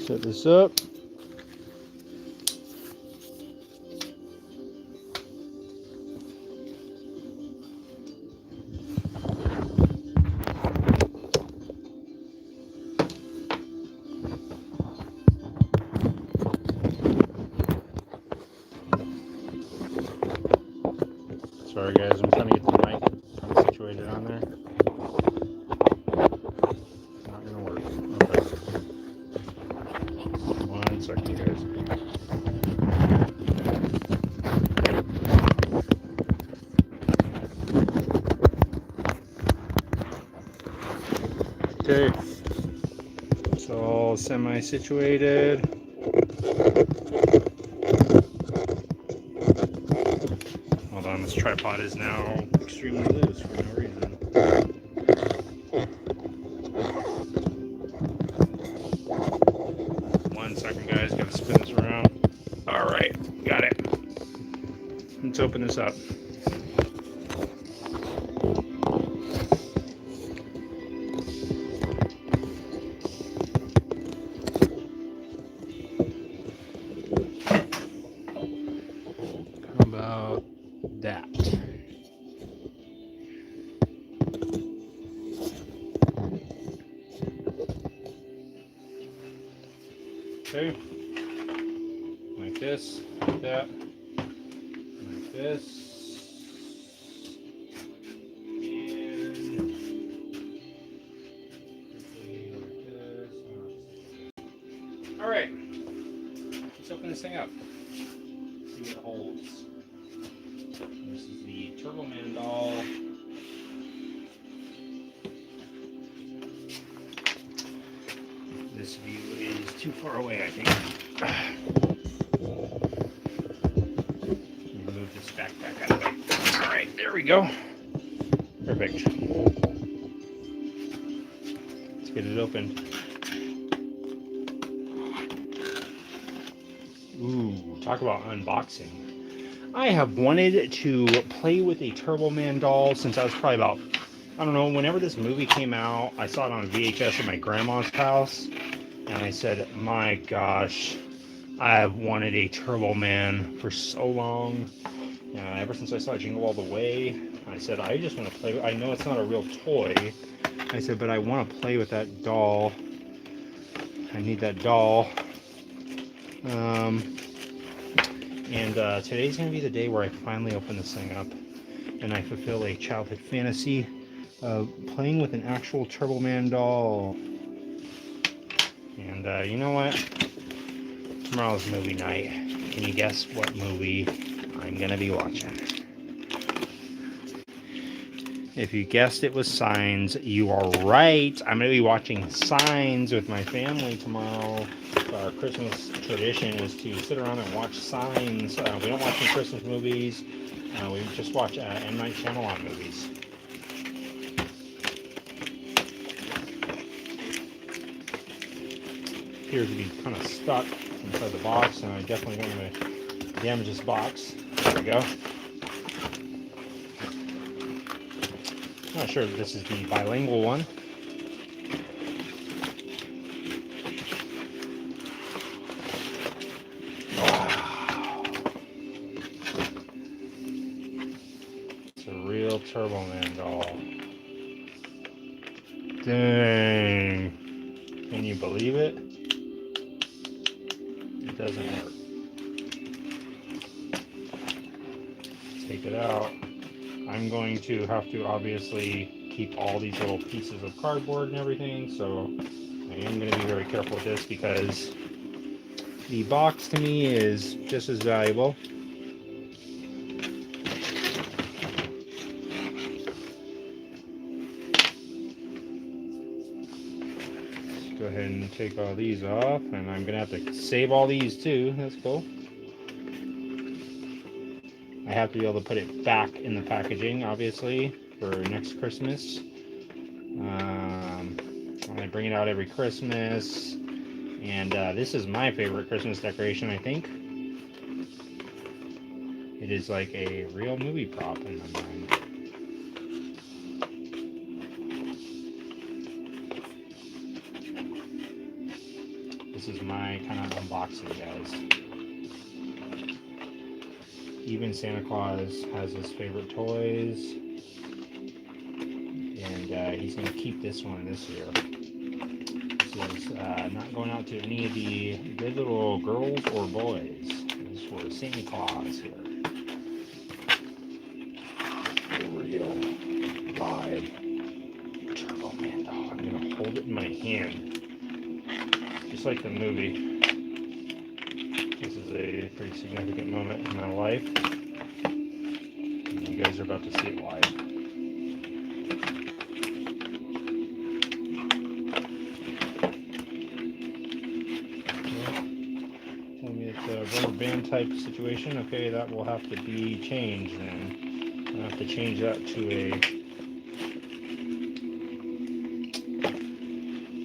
Set this up. Sorry guys, I'm trying to get the mic situated on there. Not gonna work. Okay. One second, guys. Okay. It's all semi-situated. Hold on, this tripod is now extremely loose for no reason. One second, guys, gotta spin this around. Alright, got it. Let's open this up. How about that? Okay, like this, like that, like this, and like this. All right, let's open this thing up. See what it holds. This is the Turbo Man doll. This view is too far away, I think. Move this backpack out of the way. All right, there we go. Perfect. Let's get it open. Ooh, talk about unboxing. I have wanted to play with a Turbo Man doll since I was probably about, I don't know, whenever this movie came out. I saw it on VHS at my grandma's house. And I said, my gosh, I have wanted a Turbo Man for so long. Ever since I saw Jingle All the Way, I said, I just want to play. I know it's not a real toy. I said, but I want to play with that doll. I need that doll. Today's going to be the day where I finally open this thing up. And I fulfill a childhood fantasy of playing with an actual Turbo Man doll. And you know what? Tomorrow's movie night. Can you guess what movie I'm going to be watching? If you guessed it was Signs, you are right. I'm going to be watching Signs with my family tomorrow. Our Christmas tradition is to sit around and watch Signs. We don't watch any Christmas movies. We just watch M. Night Shyamalan movies. Appears to be kind of stuck inside the box, and I definitely don't want to damage this box. There we go. Not sure if this is the bilingual one. Wow. It's a real Turbo Man doll. Dang. Can you believe it? It doesn't work. Take it out. I'm going to have to obviously keep all these little pieces of cardboard and everything, so I am going to be very careful with this because the box to me is just as valuable. Let's go ahead and take all these off, and I'm going to have to save all these too. That's cool. I have to be able to put it back in the packaging, obviously, for next Christmas. I bring it out every Christmas, and this is my favorite Christmas decoration, I think. It is like a real movie prop in my mind. This This is my kind of unboxing, guys. Even Santa Claus has his favorite toys, and he's going to keep this one this year. This is not going out to any of the good little girls or boys. This is for Santa Claus here. Real live Turbo Man dog. I'm going to hold it in my hand, just like the movie. This is a pretty significant moment in my life. And you guys are about to see it live. Tell me it's a rubber band type situation. Okay, that will have to be changed then. I'll have to change that to a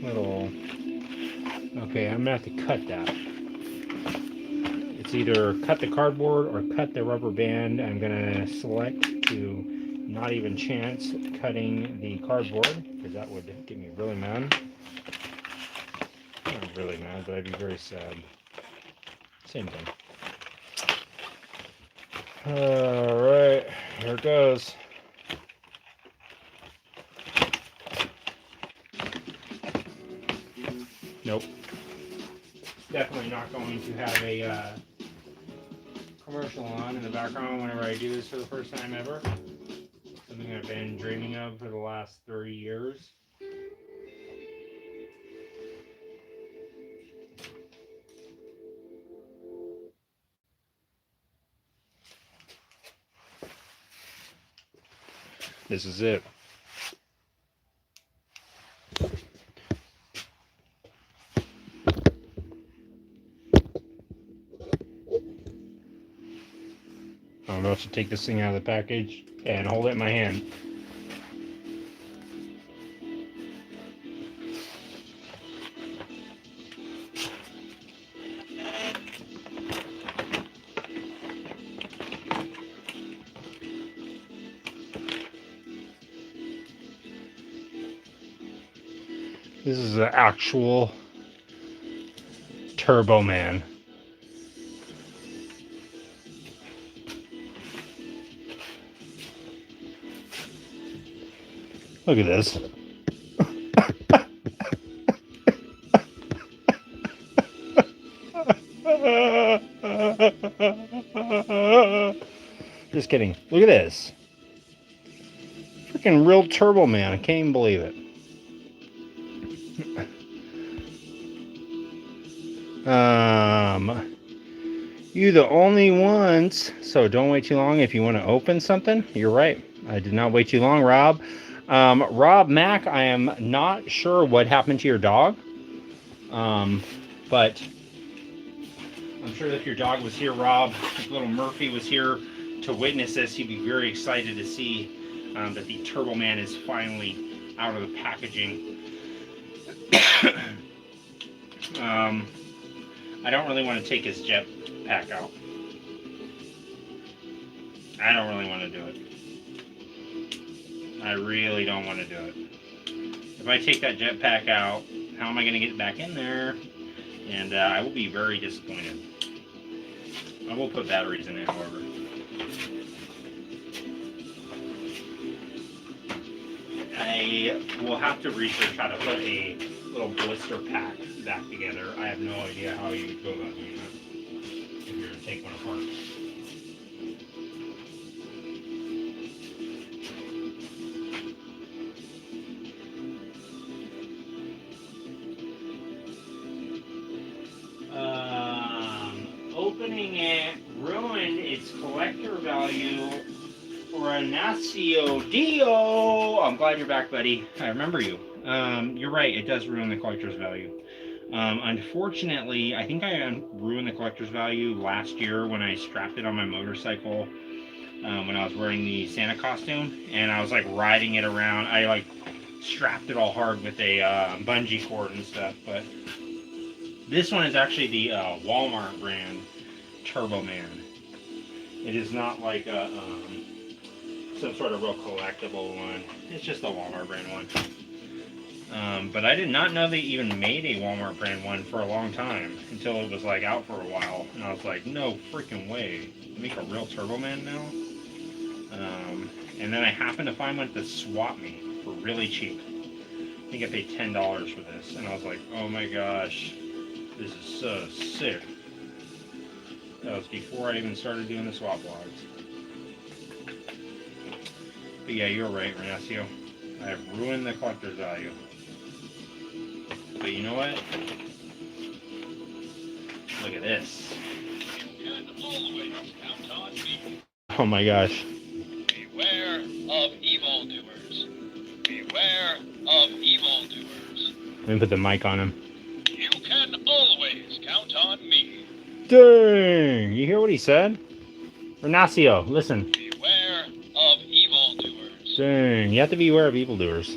little... Okay, I'm going to have to cut that. It's either cut the cardboard or cut the rubber band. I'm going to select to not even chance cutting the cardboard, because that would get me really mad. Not really mad, but I'd be very sad. Same thing. Alright, here it goes. Nope. Definitely not going to have a commercial on in the background whenever I do this for the first time ever. Something I've been dreaming of for the last 30 years. This is it. I'm about to take this thing out of the package and hold it in my hand. This is an actual Turbo Man. Look at this. Just kidding. Look at this. Freaking real Turbo Man. I can't even believe it. You the only ones. So don't wait too long if you want to open something. You're right. I did not wait too long, Rob. Rob Mack, I am not sure what happened to your dog. But I'm sure that if your dog was here, Rob, if little Murphy was here to witness this, he'd be very excited to see that the Turbo Man is finally out of the packaging. I don't really want to take his jet pack out. I don't really want to do it. I really don't want to do it. If I take that jet pack out, how am I going to get it back in there? And I will be very disappointed. I will put batteries in it, however. I will have to research how to put a little blister pack back together. I have no idea how you would go about doing that if you were to take one apart. Opening it ruined its collector value for a Nacio Dio. I'm glad you're back, buddy. I remember you. You're right, it does ruin the collector's value. Unfortunately, I think I ruined the collector's value last year when I strapped it on my motorcycle when I was wearing the Santa costume, and I was like riding it around. I like strapped it all hard with a bungee cord and stuff, but this one is actually the Walmart brand Turbo Man. It is not like a some sort of real collectible one. It's just the Walmart brand one. But I did not know they even made a Walmart brand one for a long time until it was like out for a while, and I was like, no freaking way, make a real Turbo Man now. And then I happened to find one at the Swap Meet for really cheap. I think I paid $10 for this, and I was like, oh my gosh, this is so sick. That was before I even started doing the swap logs. But yeah, you're right, Renacio. I have ruined the collector's value. But you know what? Look at this. Oh my gosh. Beware of evildoers. Beware of evildoers. Let me put the mic on him. You can always count on me. Dang! You hear what he said? Renacio, listen. Beware of evildoers. Dang, you have to beware of evildoers.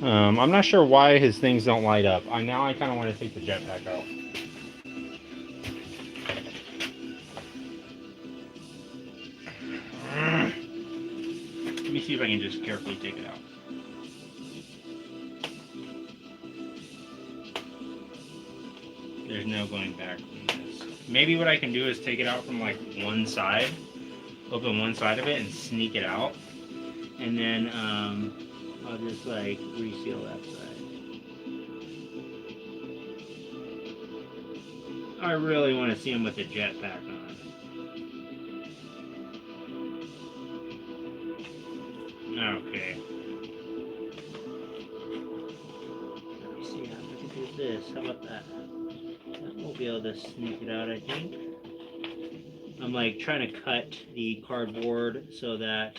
I'm not sure why his things don't light up. Now I kind of want to take the jetpack out. Let me see if I can just carefully take it out. There's no going back from this. Maybe what I can do is take it out from like one side, open one side of it and sneak it out. And then I'll just like reseal that side. I really want to see him with the jetpack on. Okay. Let me see how we can do this. How about that? That will be able to sneak it out, I think. I'm like trying to cut the cardboard so that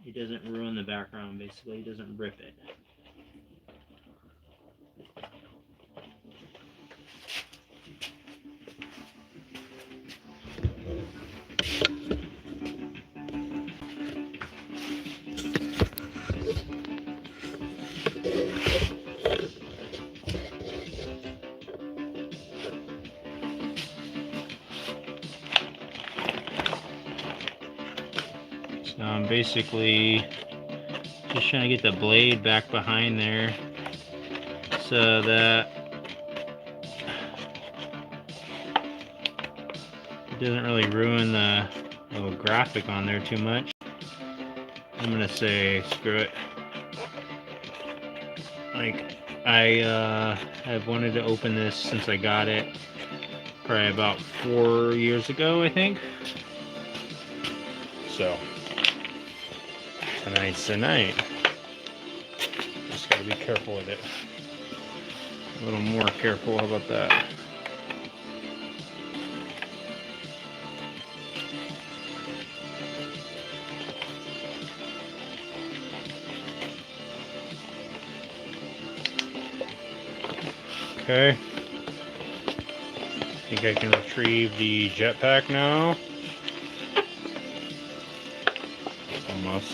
it doesn't ruin the background, basically. It doesn't rip it. So I'm basically just trying to get the blade back behind there so that it doesn't really ruin the little graphic on there too much. I'm gonna say screw it. Like I've wanted to open this since I got it probably about 4 years ago, I think. So tonight's the night. Just gotta be careful with it. A little more careful, how about that? Okay. I think I can retrieve the jetpack now. Almost.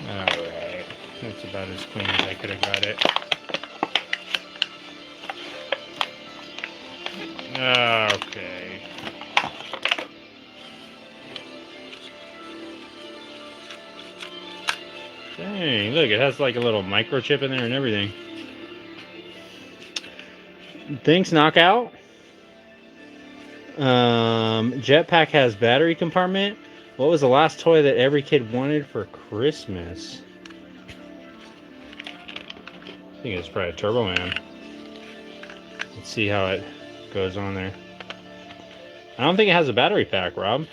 Alright. That's about as clean as I could have got it. Okay. Dang, look, it has like a little microchip in there and everything. Thanks, Knockout. Jetpack has battery compartment. What was the last toy that every kid wanted for Christmas? I think it's probably a Turbo Man. Let's see how it goes on there. I don't think it has a battery pack, Rob.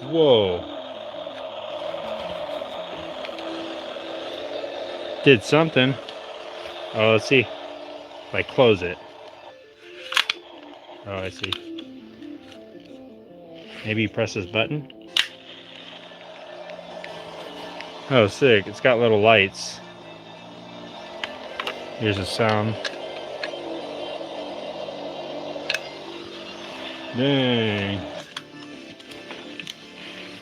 Whoa. Did something. Oh, let's see. If I close it. Oh, I see. Maybe you press this button. Oh, sick. It's got little lights. Here's a sound. Dang.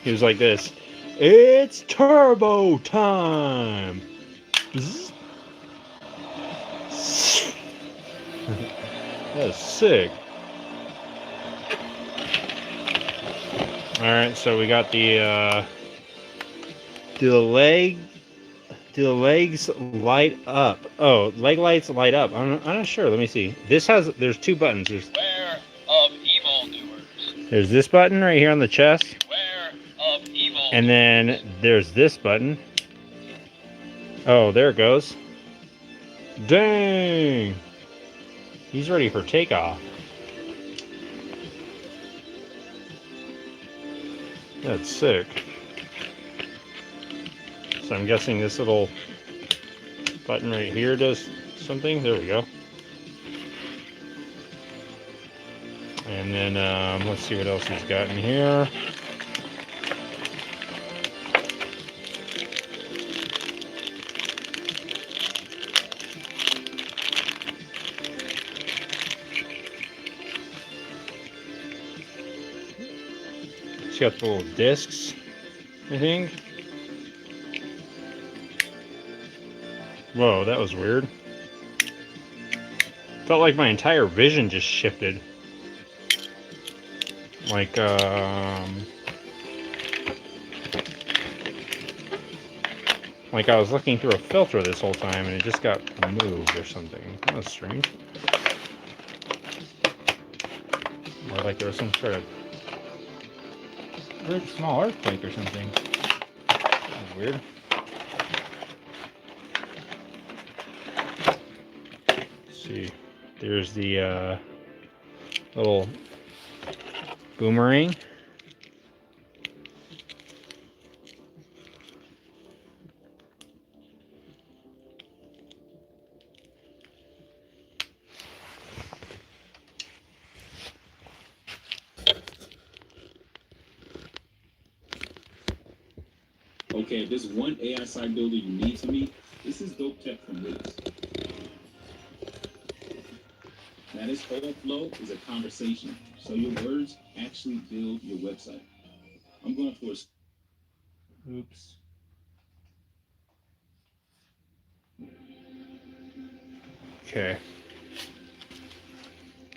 He was like this. It's turbo time. Zzz. That's sick. All right, so we got the do the legs light up? Oh, leg lights light up. I'm not sure. Let me see. There's two buttons. Beware of evildoers. There's this button right here on the chest, Beware of evil. and then there's this button. Oh, there it goes. Dang! He's ready for takeoff. That's sick. So I'm guessing this little button right here does something. There we go. And then let's see what else he's got in here. He's got the little discs, I think. Whoa, that was weird. Felt like my entire vision just shifted. Like I was looking through a filter this whole time and it just got moved or something. That was strange. Or like there was some sort of very small earthquake or something. That was weird. Let's see. There's the little boomerang. Okay, if there's one AI side builder you need to meet, this is dope tech from Liz. Now this whole flow is a conversation, so your words actually build your website. I'm going for a... Oops. Okay.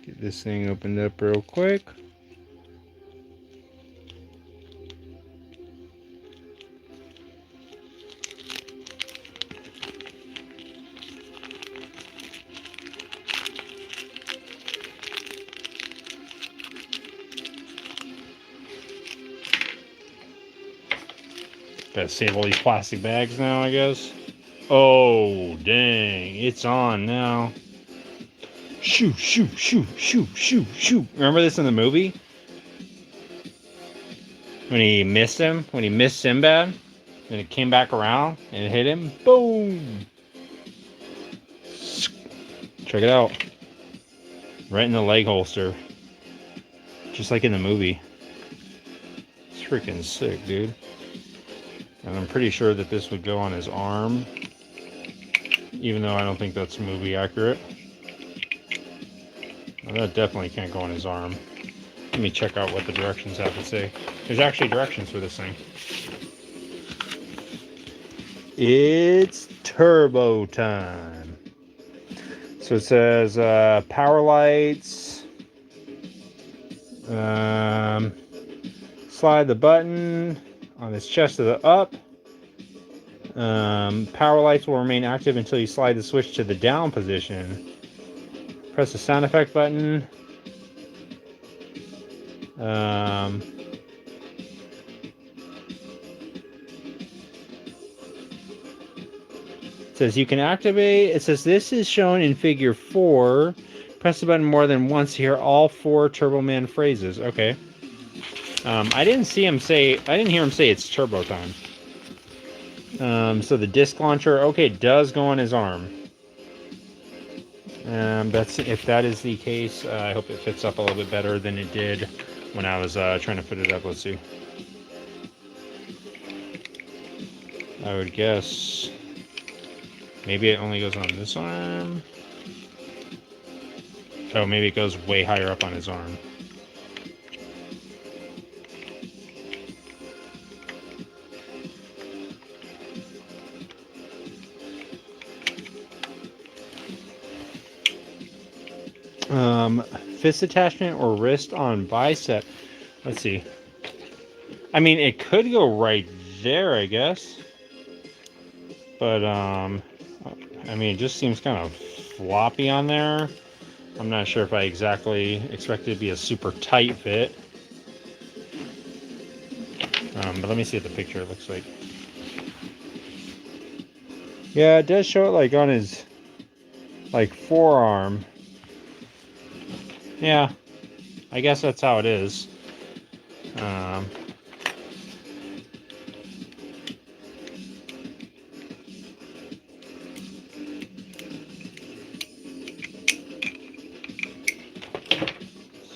Get this thing opened up real quick. Gotta save all these plastic bags now, I guess. Oh, dang. It's on now. Shoo, shoo, shoo, shoo, shoo, shoo. Remember this in the movie? When he missed him? When he missed Sinbad? And it came back around and it hit him? Boom! Check it out. Right in the leg holster. Just like in the movie. It's freaking sick, dude. And I'm pretty sure that this would go on his arm, even though I don't think that's movie accurate. Well, that definitely can't go on his arm. Let me check out what the directions have to say. There's actually directions for this thing. It's turbo time. So it says power lights. Slide the button on his chest to the up. Power lights will remain active until you slide the switch to the down position. Press the sound effect button. It says you can activate. It says this is shown in figure 4. Press the button more than once to hear all 4 Turbo Man phrases. Okay. I didn't hear him say it's turbo time. So the disc launcher, okay, does go on his arm. If that is the case, I hope it fits up a little bit better than it did when I was trying to fit it up. Let's see. I would guess maybe it only goes on this arm. Oh, maybe it goes way higher up on his arm. fist attachment or wrist on bicep. Let's see. I mean, it could go right there, I guess. But, I mean, it just seems kind of floppy on there. I'm not sure if I exactly expect it to be a super tight fit. But let me see what the picture looks like. Yeah, it does show it like on his like forearm. Yeah, I guess that's how it is.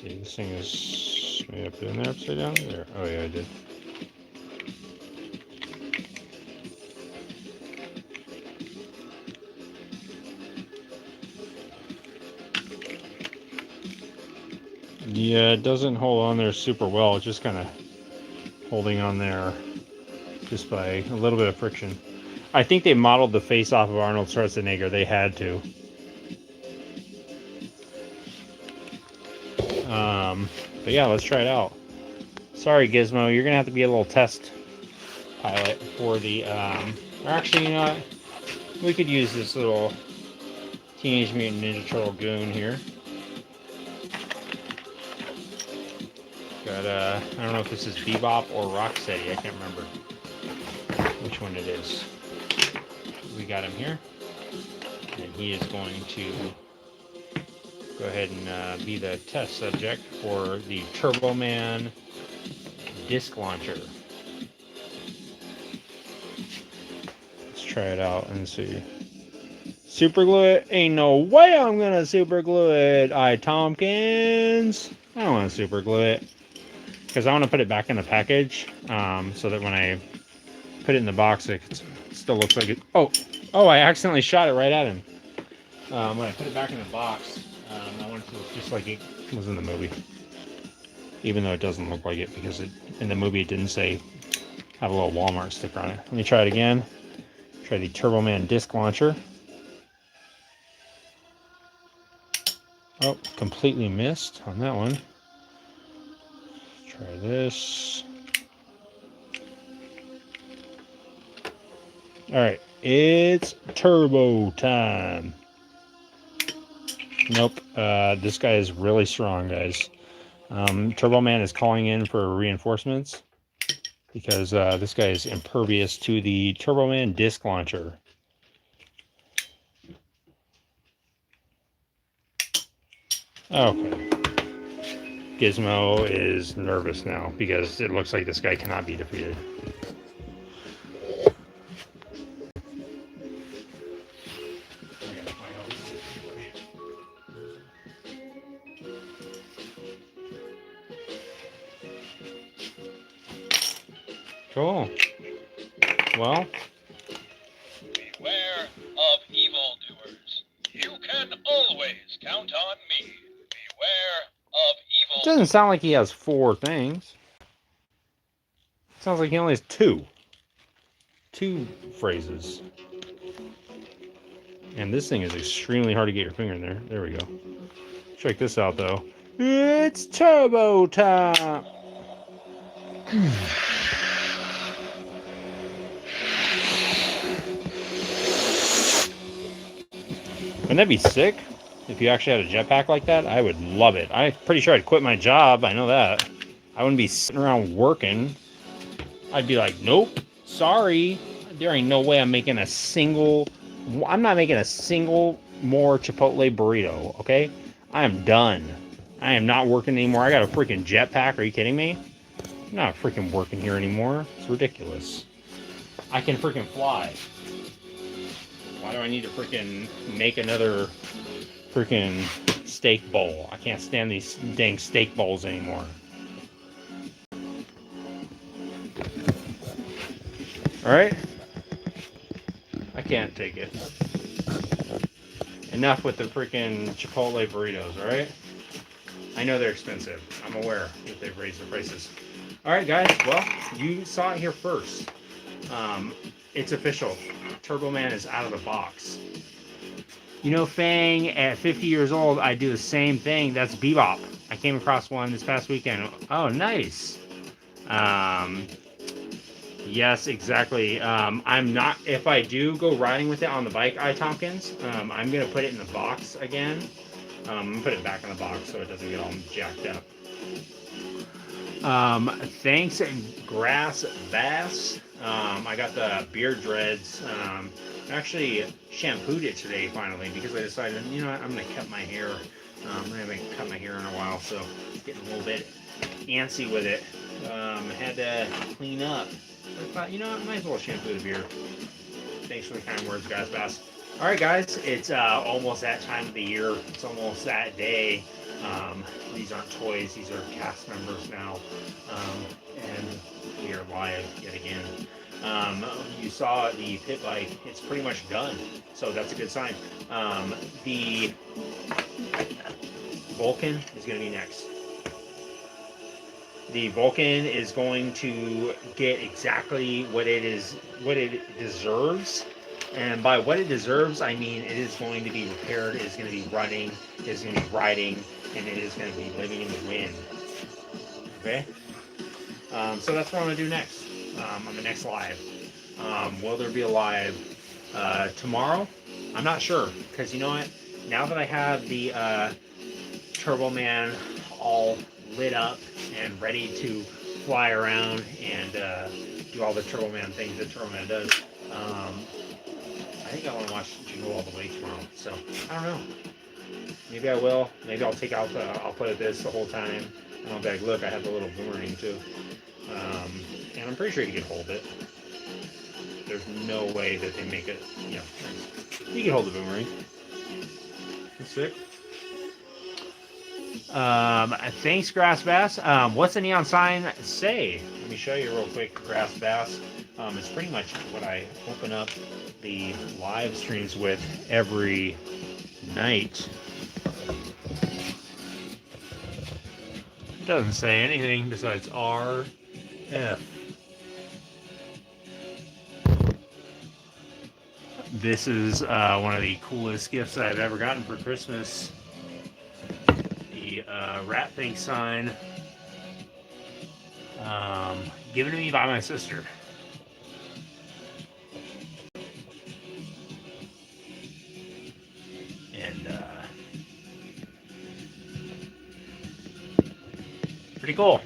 See, this thing is, maybe I put it in there upside down? There. Oh yeah, I did. Yeah, it doesn't hold on there super well. It's just kind of holding on there just by a little bit of friction. I think they modeled the face off of Arnold Schwarzenegger. They had to. But yeah, let's try it out. Sorry, Gizmo, you're gonna have to be a little test pilot for the. Or actually, you know what? We could use this little Teenage Mutant Ninja Turtle goon here. Got I don't know if this is Bebop or Rocksteady. I can't remember which one it is. We got him here, and he is going to go ahead and be the test subject for the Turbo Man disc launcher. Let's try it out and see. Super glue it? Ain't no way I'm gonna super glue it. Tompkins. I don't want to super glue it because I want to put it back in the package so that when I put it in the box, it still looks like it. Oh! I accidentally shot it right at him. When I put it back in the box, I want it to look just like it was in the movie. Even though it doesn't look like it because in the movie it didn't say have a little Walmart sticker on it. Let me try it again. Try the Turbo Man disc launcher. Oh, completely missed on that one. Try this. Alright, it's turbo time. Nope, this guy is really strong, guys. Turbo Man is calling in for reinforcements because this guy is impervious to the Turbo Man disc launcher. Okay. Gizmo is nervous now because it looks like this guy cannot be defeated. Cool. Well, Beware of evildoers. You can always count on me. Beware of it evil. doesn't sound like he has 4 things. It sounds like he only has 2. 2 phrases. And this thing is extremely hard to get your finger in there. There we go. Check this out, though. It's turbo time! Wouldn't that be sick? If you actually had a jetpack like that, I would love it. I'm pretty sure I'd quit my job. I know that. I wouldn't be sitting around working. I'd be like, nope, sorry. There ain't no way I'm making a single... I'm not making a single more Chipotle burrito, okay? I am done. I am not working anymore. I got a freaking jetpack. Are you kidding me? I'm not freaking working here anymore. It's ridiculous. I can freaking fly. Why do I need to freaking make another freaking steak bowl? I can't stand these dang steak bowls anymore. Alright? I can't take it. Enough with the freaking Chipotle burritos, alright? I know they're expensive. I'm aware that they've raised the prices. Alright guys, well, you saw it here first. It's official. Turbo Man is out of the box. You know, Fang, at 50 years old, I do the same thing. That's Bebop. I came across one this past weekend. Oh, nice. Yes, exactly. I'm not, if I do go riding with it on the bike, Tompkins, I'm going to put it in the box again. I'm going to put it back in the box so it doesn't get all jacked up. Thanks, Grass Bass. I got the beard dreads. I actually shampooed it today finally because I decided, you know what, I'm going to cut my hair. I haven't cut my hair in a while, so getting a little bit antsy with it. Had to clean up. I thought, you know what, I might as well shampoo the beard. Thanks for the kind words, Grass Bass. All right, guys, it's almost that time of the year. It's almost that day. These aren't toys, these are cast members now, and we are live yet again. You saw the pit bike, it's pretty much done, so that's a good sign. The Vulcan is going to be next. The Vulcan is going to get exactly what it deserves. And by what it deserves, I mean it is going to be repaired, it is going to be running, it is going to be riding, and it is going to be living in the wind. Okay? So that's what I'm going to do next. On the next live. Will there be a live tomorrow? I'm not sure. Because you know what? Now that I have the Turbo Man all lit up and ready to fly around and do all the Turbo Man things that Turbo Man does, I think I want to watch Jingle All the Way tomorrow. So, I don't know. Maybe I will. Maybe I'll take out I'll play with this the whole time. And I'll be like, look, I have the little boomerang too. And I'm pretty sure you can hold it. There's no way that they make it, you know, you can hold the boomerang. That's sick. Thanks, Grass Bass. What's the neon sign say? Let me show you real quick, Grass Bass. It's pretty much what I open up the live streams with every night. It doesn't say anything besides RF. This is one of the coolest gifts I've ever gotten for Christmas. The Rat Thing sign, given to me by my sister. And pretty cool.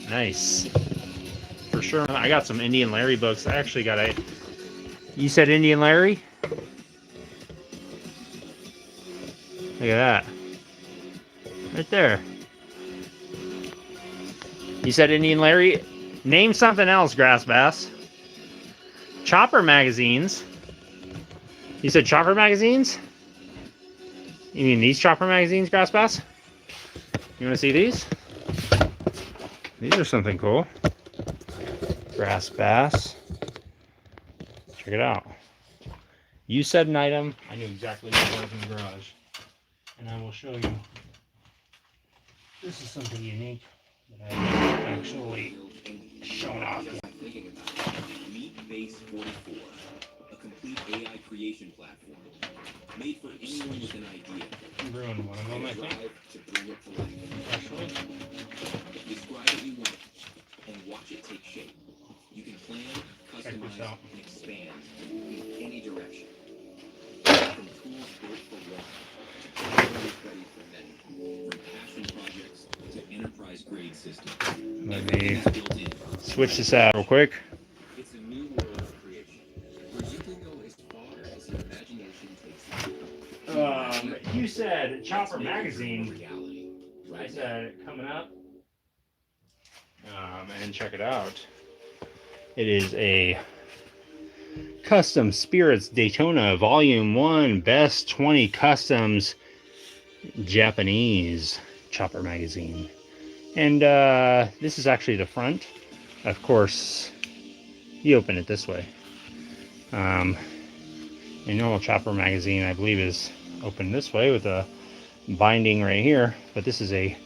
Nice. For sure. I got some Indian Larry books. I actually got a... You said Indian Larry? Look at that. Right there. You said Indian Larry? Name something else, Grass Bass. Chopper magazines. You said Chopper magazines? You mean these Chopper magazines, Grass Bass? You want to see these? These are something cool. Grass Bass. Check it out. You said an item. I knew exactly what was in the garage. And I will show you. This is something unique that I haven't actually shown off yet. Meet Base 44, a complete AI creation platform made for anyone with an idea. You ruined one of them, I think. To bring it to life. Actually. Describe what you want and watch it take shape. You can plan, customize, and expand in any direction. From tools built for one to tools ready for many. From passion projects to enterprise-grade systems. Let me switch this out real quick. It's a new world of creation where you can go as far as your imagination takes you. You said Chopper magazine. Reality. I said coming up. And check it out. It is a Custom Spirits Daytona Volume 1 Best 20 Customs Japanese Chopper magazine. And this is actually the front. Of course, you open it this way. A normal Chopper magazine, I believe, is opened this way with a binding right here. But this is a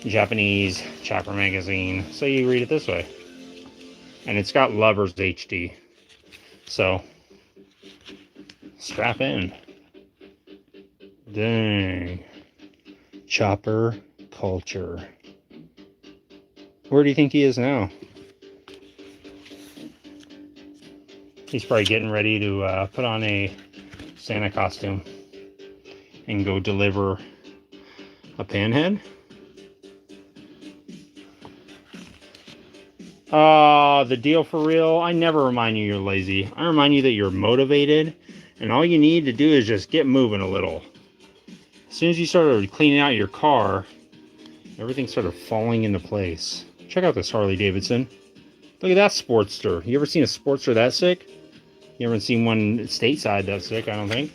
Japanese Chopper magazine, so you read it this way. And it's got Lovers HD. So, Strap in. Dang. Chopper culture. Where do you think he is now? He's probably getting ready to put on a Santa costume and go deliver a panhead. The deal for real. I never remind you you're lazy. I remind you that you're motivated, and all you need to do is just get moving a little. As soon as you started cleaning out your car, everything started falling into place. Check out this Harley Davidson. Look at that Sportster. You ever seen a Sportster that sick? You haven't seen one stateside that sick, I don't think.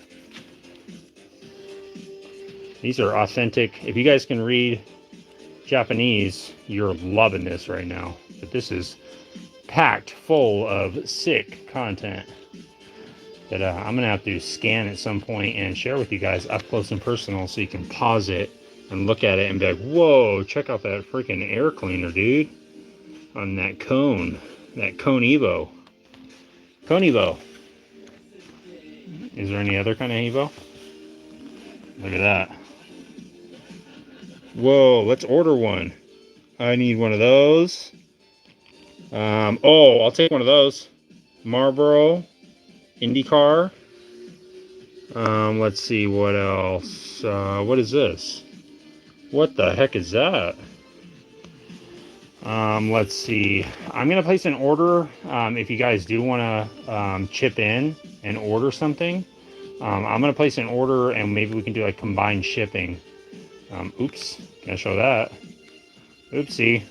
These are authentic. If you guys can read Japanese, you're loving this right now. But this is packed full of sick content that I'm going to have to scan at some point and share with you guys up close and personal so you can pause it and look at it and be like, whoa, check out that freaking air cleaner, dude. On that cone Evo. Cone Evo. Is there any other kind of Evo? Look at that. Whoa, let's order one. I need one of those. Oh, I'll take one of those. Marlboro, IndyCar. Let's see what else. What is this? What the heck is that? Let's see. I'm gonna place an order. If you guys do want to chip in and order something, I'm gonna place an order and maybe we can do like combined shipping. Oops, can't show that. Oopsie.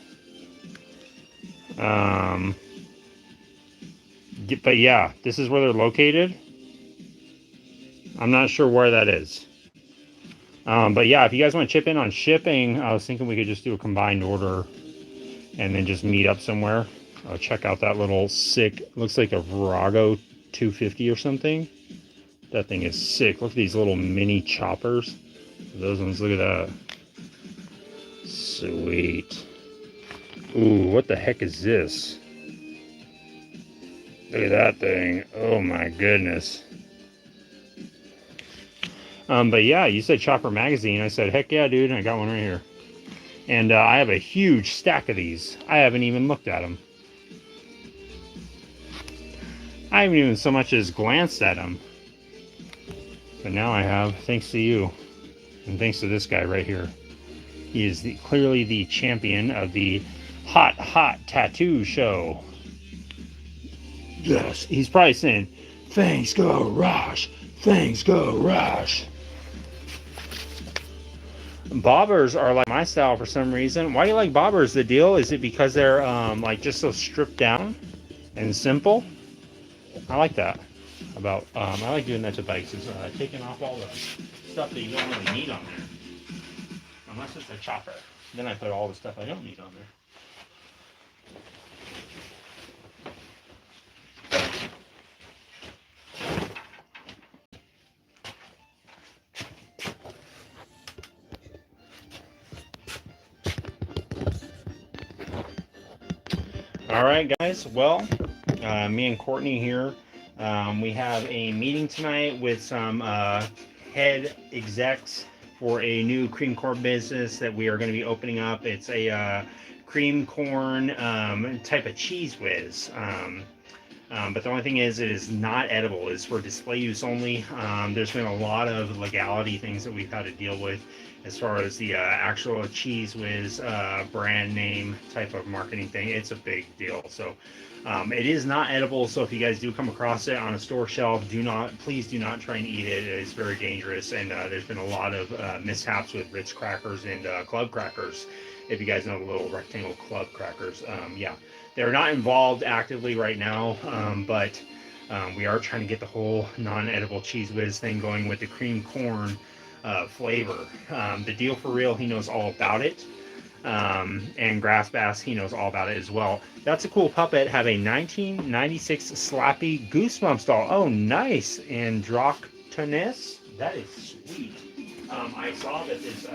But yeah, this is where they're located. I'm not sure where that is. But yeah, if you guys want to chip in on shipping, I was thinking we could just do a combined order and then just meet up somewhere. Check out that little sick, looks like a Virago 250 or something. That thing is sick. Look at these little mini choppers. Those ones, look at that. Sweet. Ooh, what the heck is this? Look at that thing. Oh my goodness. But yeah, you said Chopper Magazine. I said, heck yeah, dude. I got one right here. And I have a huge stack of these. I haven't even looked at them. I haven't even so much as glanced at them. But now I have, thanks to you. And thanks to this guy right here. He is clearly the champion of the hot tattoo show. Yes, he's probably saying, Fangs go Rush, Fangs go Rush. Bobbers are like my style for some reason. Why do you like bobbers? The deal is it because they're like just so stripped down and simple? I like that. I like doing that to bikes, is taking off all the stuff that you don't really need on there, unless it's a chopper. Then I put all the stuff I don't need on there. All right, guys. Well, me and Courtney here, we have a meeting tonight with some head execs for a new cream corn business that we are going to be opening up. It's a cream corn type of cheese whiz. But the only thing is, it is not edible. It's for display use only. There's been a lot of legality things that we've had to deal with as far as the actual cheese whiz brand name type of marketing thing. It's a big deal. So it is not edible. So if you guys do come across it on a store shelf, please do not try and eat it. It's very dangerous. And there's been a lot of mishaps with Ritz crackers and club crackers. If you guys know the little rectangle club crackers, yeah. They're not involved actively right now, but we are trying to get the whole non-edible cheese whiz thing going with the cream corn flavor. The deal for real, he knows all about it. And Grass Bass, he knows all about it as well. That's a cool puppet. Have a 1996 Slappy Goosebumps doll. Oh, nice. Androctonus. That is sweet. I saw that this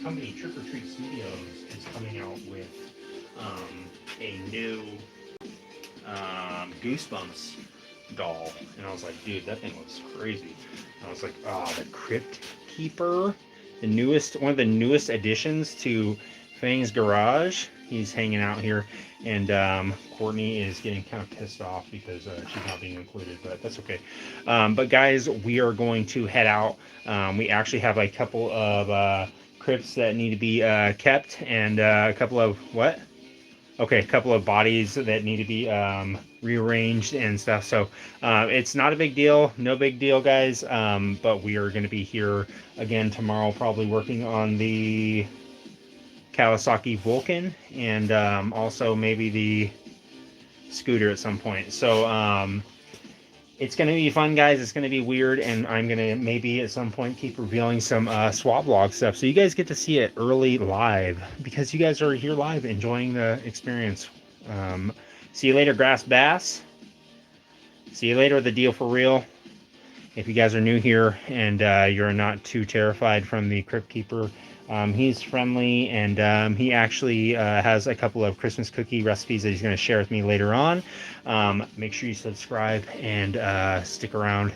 company, Trick or Treat Studios, is coming out with a new Goosebumps doll, and I was like, dude, that thing looks crazy. I was like, oh, the Crypt Keeper, one of the newest additions to Fang's garage. He's hanging out here, and Courtney is getting kind of pissed off because she's not being included, but that's okay. But guys, we are going to head out. We actually have a couple of crypts that need to be kept, and a couple of what? Okay, a couple of bodies that need to be rearranged and stuff. So it's not a big deal, no big deal, guys. But we are going to be here again tomorrow, probably working on the Kawasaki Vulcan, and also maybe the scooter at some point. So it's going to be fun, guys. It's going to be weird, and I'm going to maybe at some point keep revealing some swap log stuff, so you guys get to see it early live, because you guys are here live enjoying the experience. See you later, Grass Bass. See you later, The Deal for Real. If you guys are new here and you're not too terrified from the Crypt Keeper, he's friendly, and he actually has a couple of Christmas cookie recipes that he's going to share with me later on. Make sure you subscribe and stick around.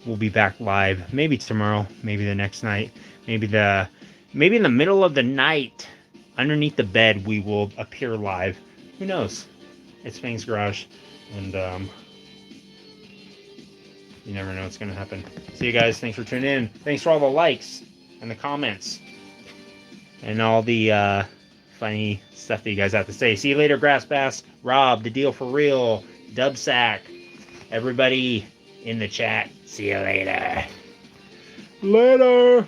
We'll be back live maybe tomorrow, maybe the next night, maybe in the middle of the night underneath the bed we will appear live. Who knows? It's Fang's Garage, and you never know what's going to happen. See you guys. Thanks for tuning in. Thanks for all the likes and the comments and all the funny stuff that you guys have to say. See you later, Grass Bass, Rob, The Deal for Real, Dubsack, everybody in the chat. See you later. Later.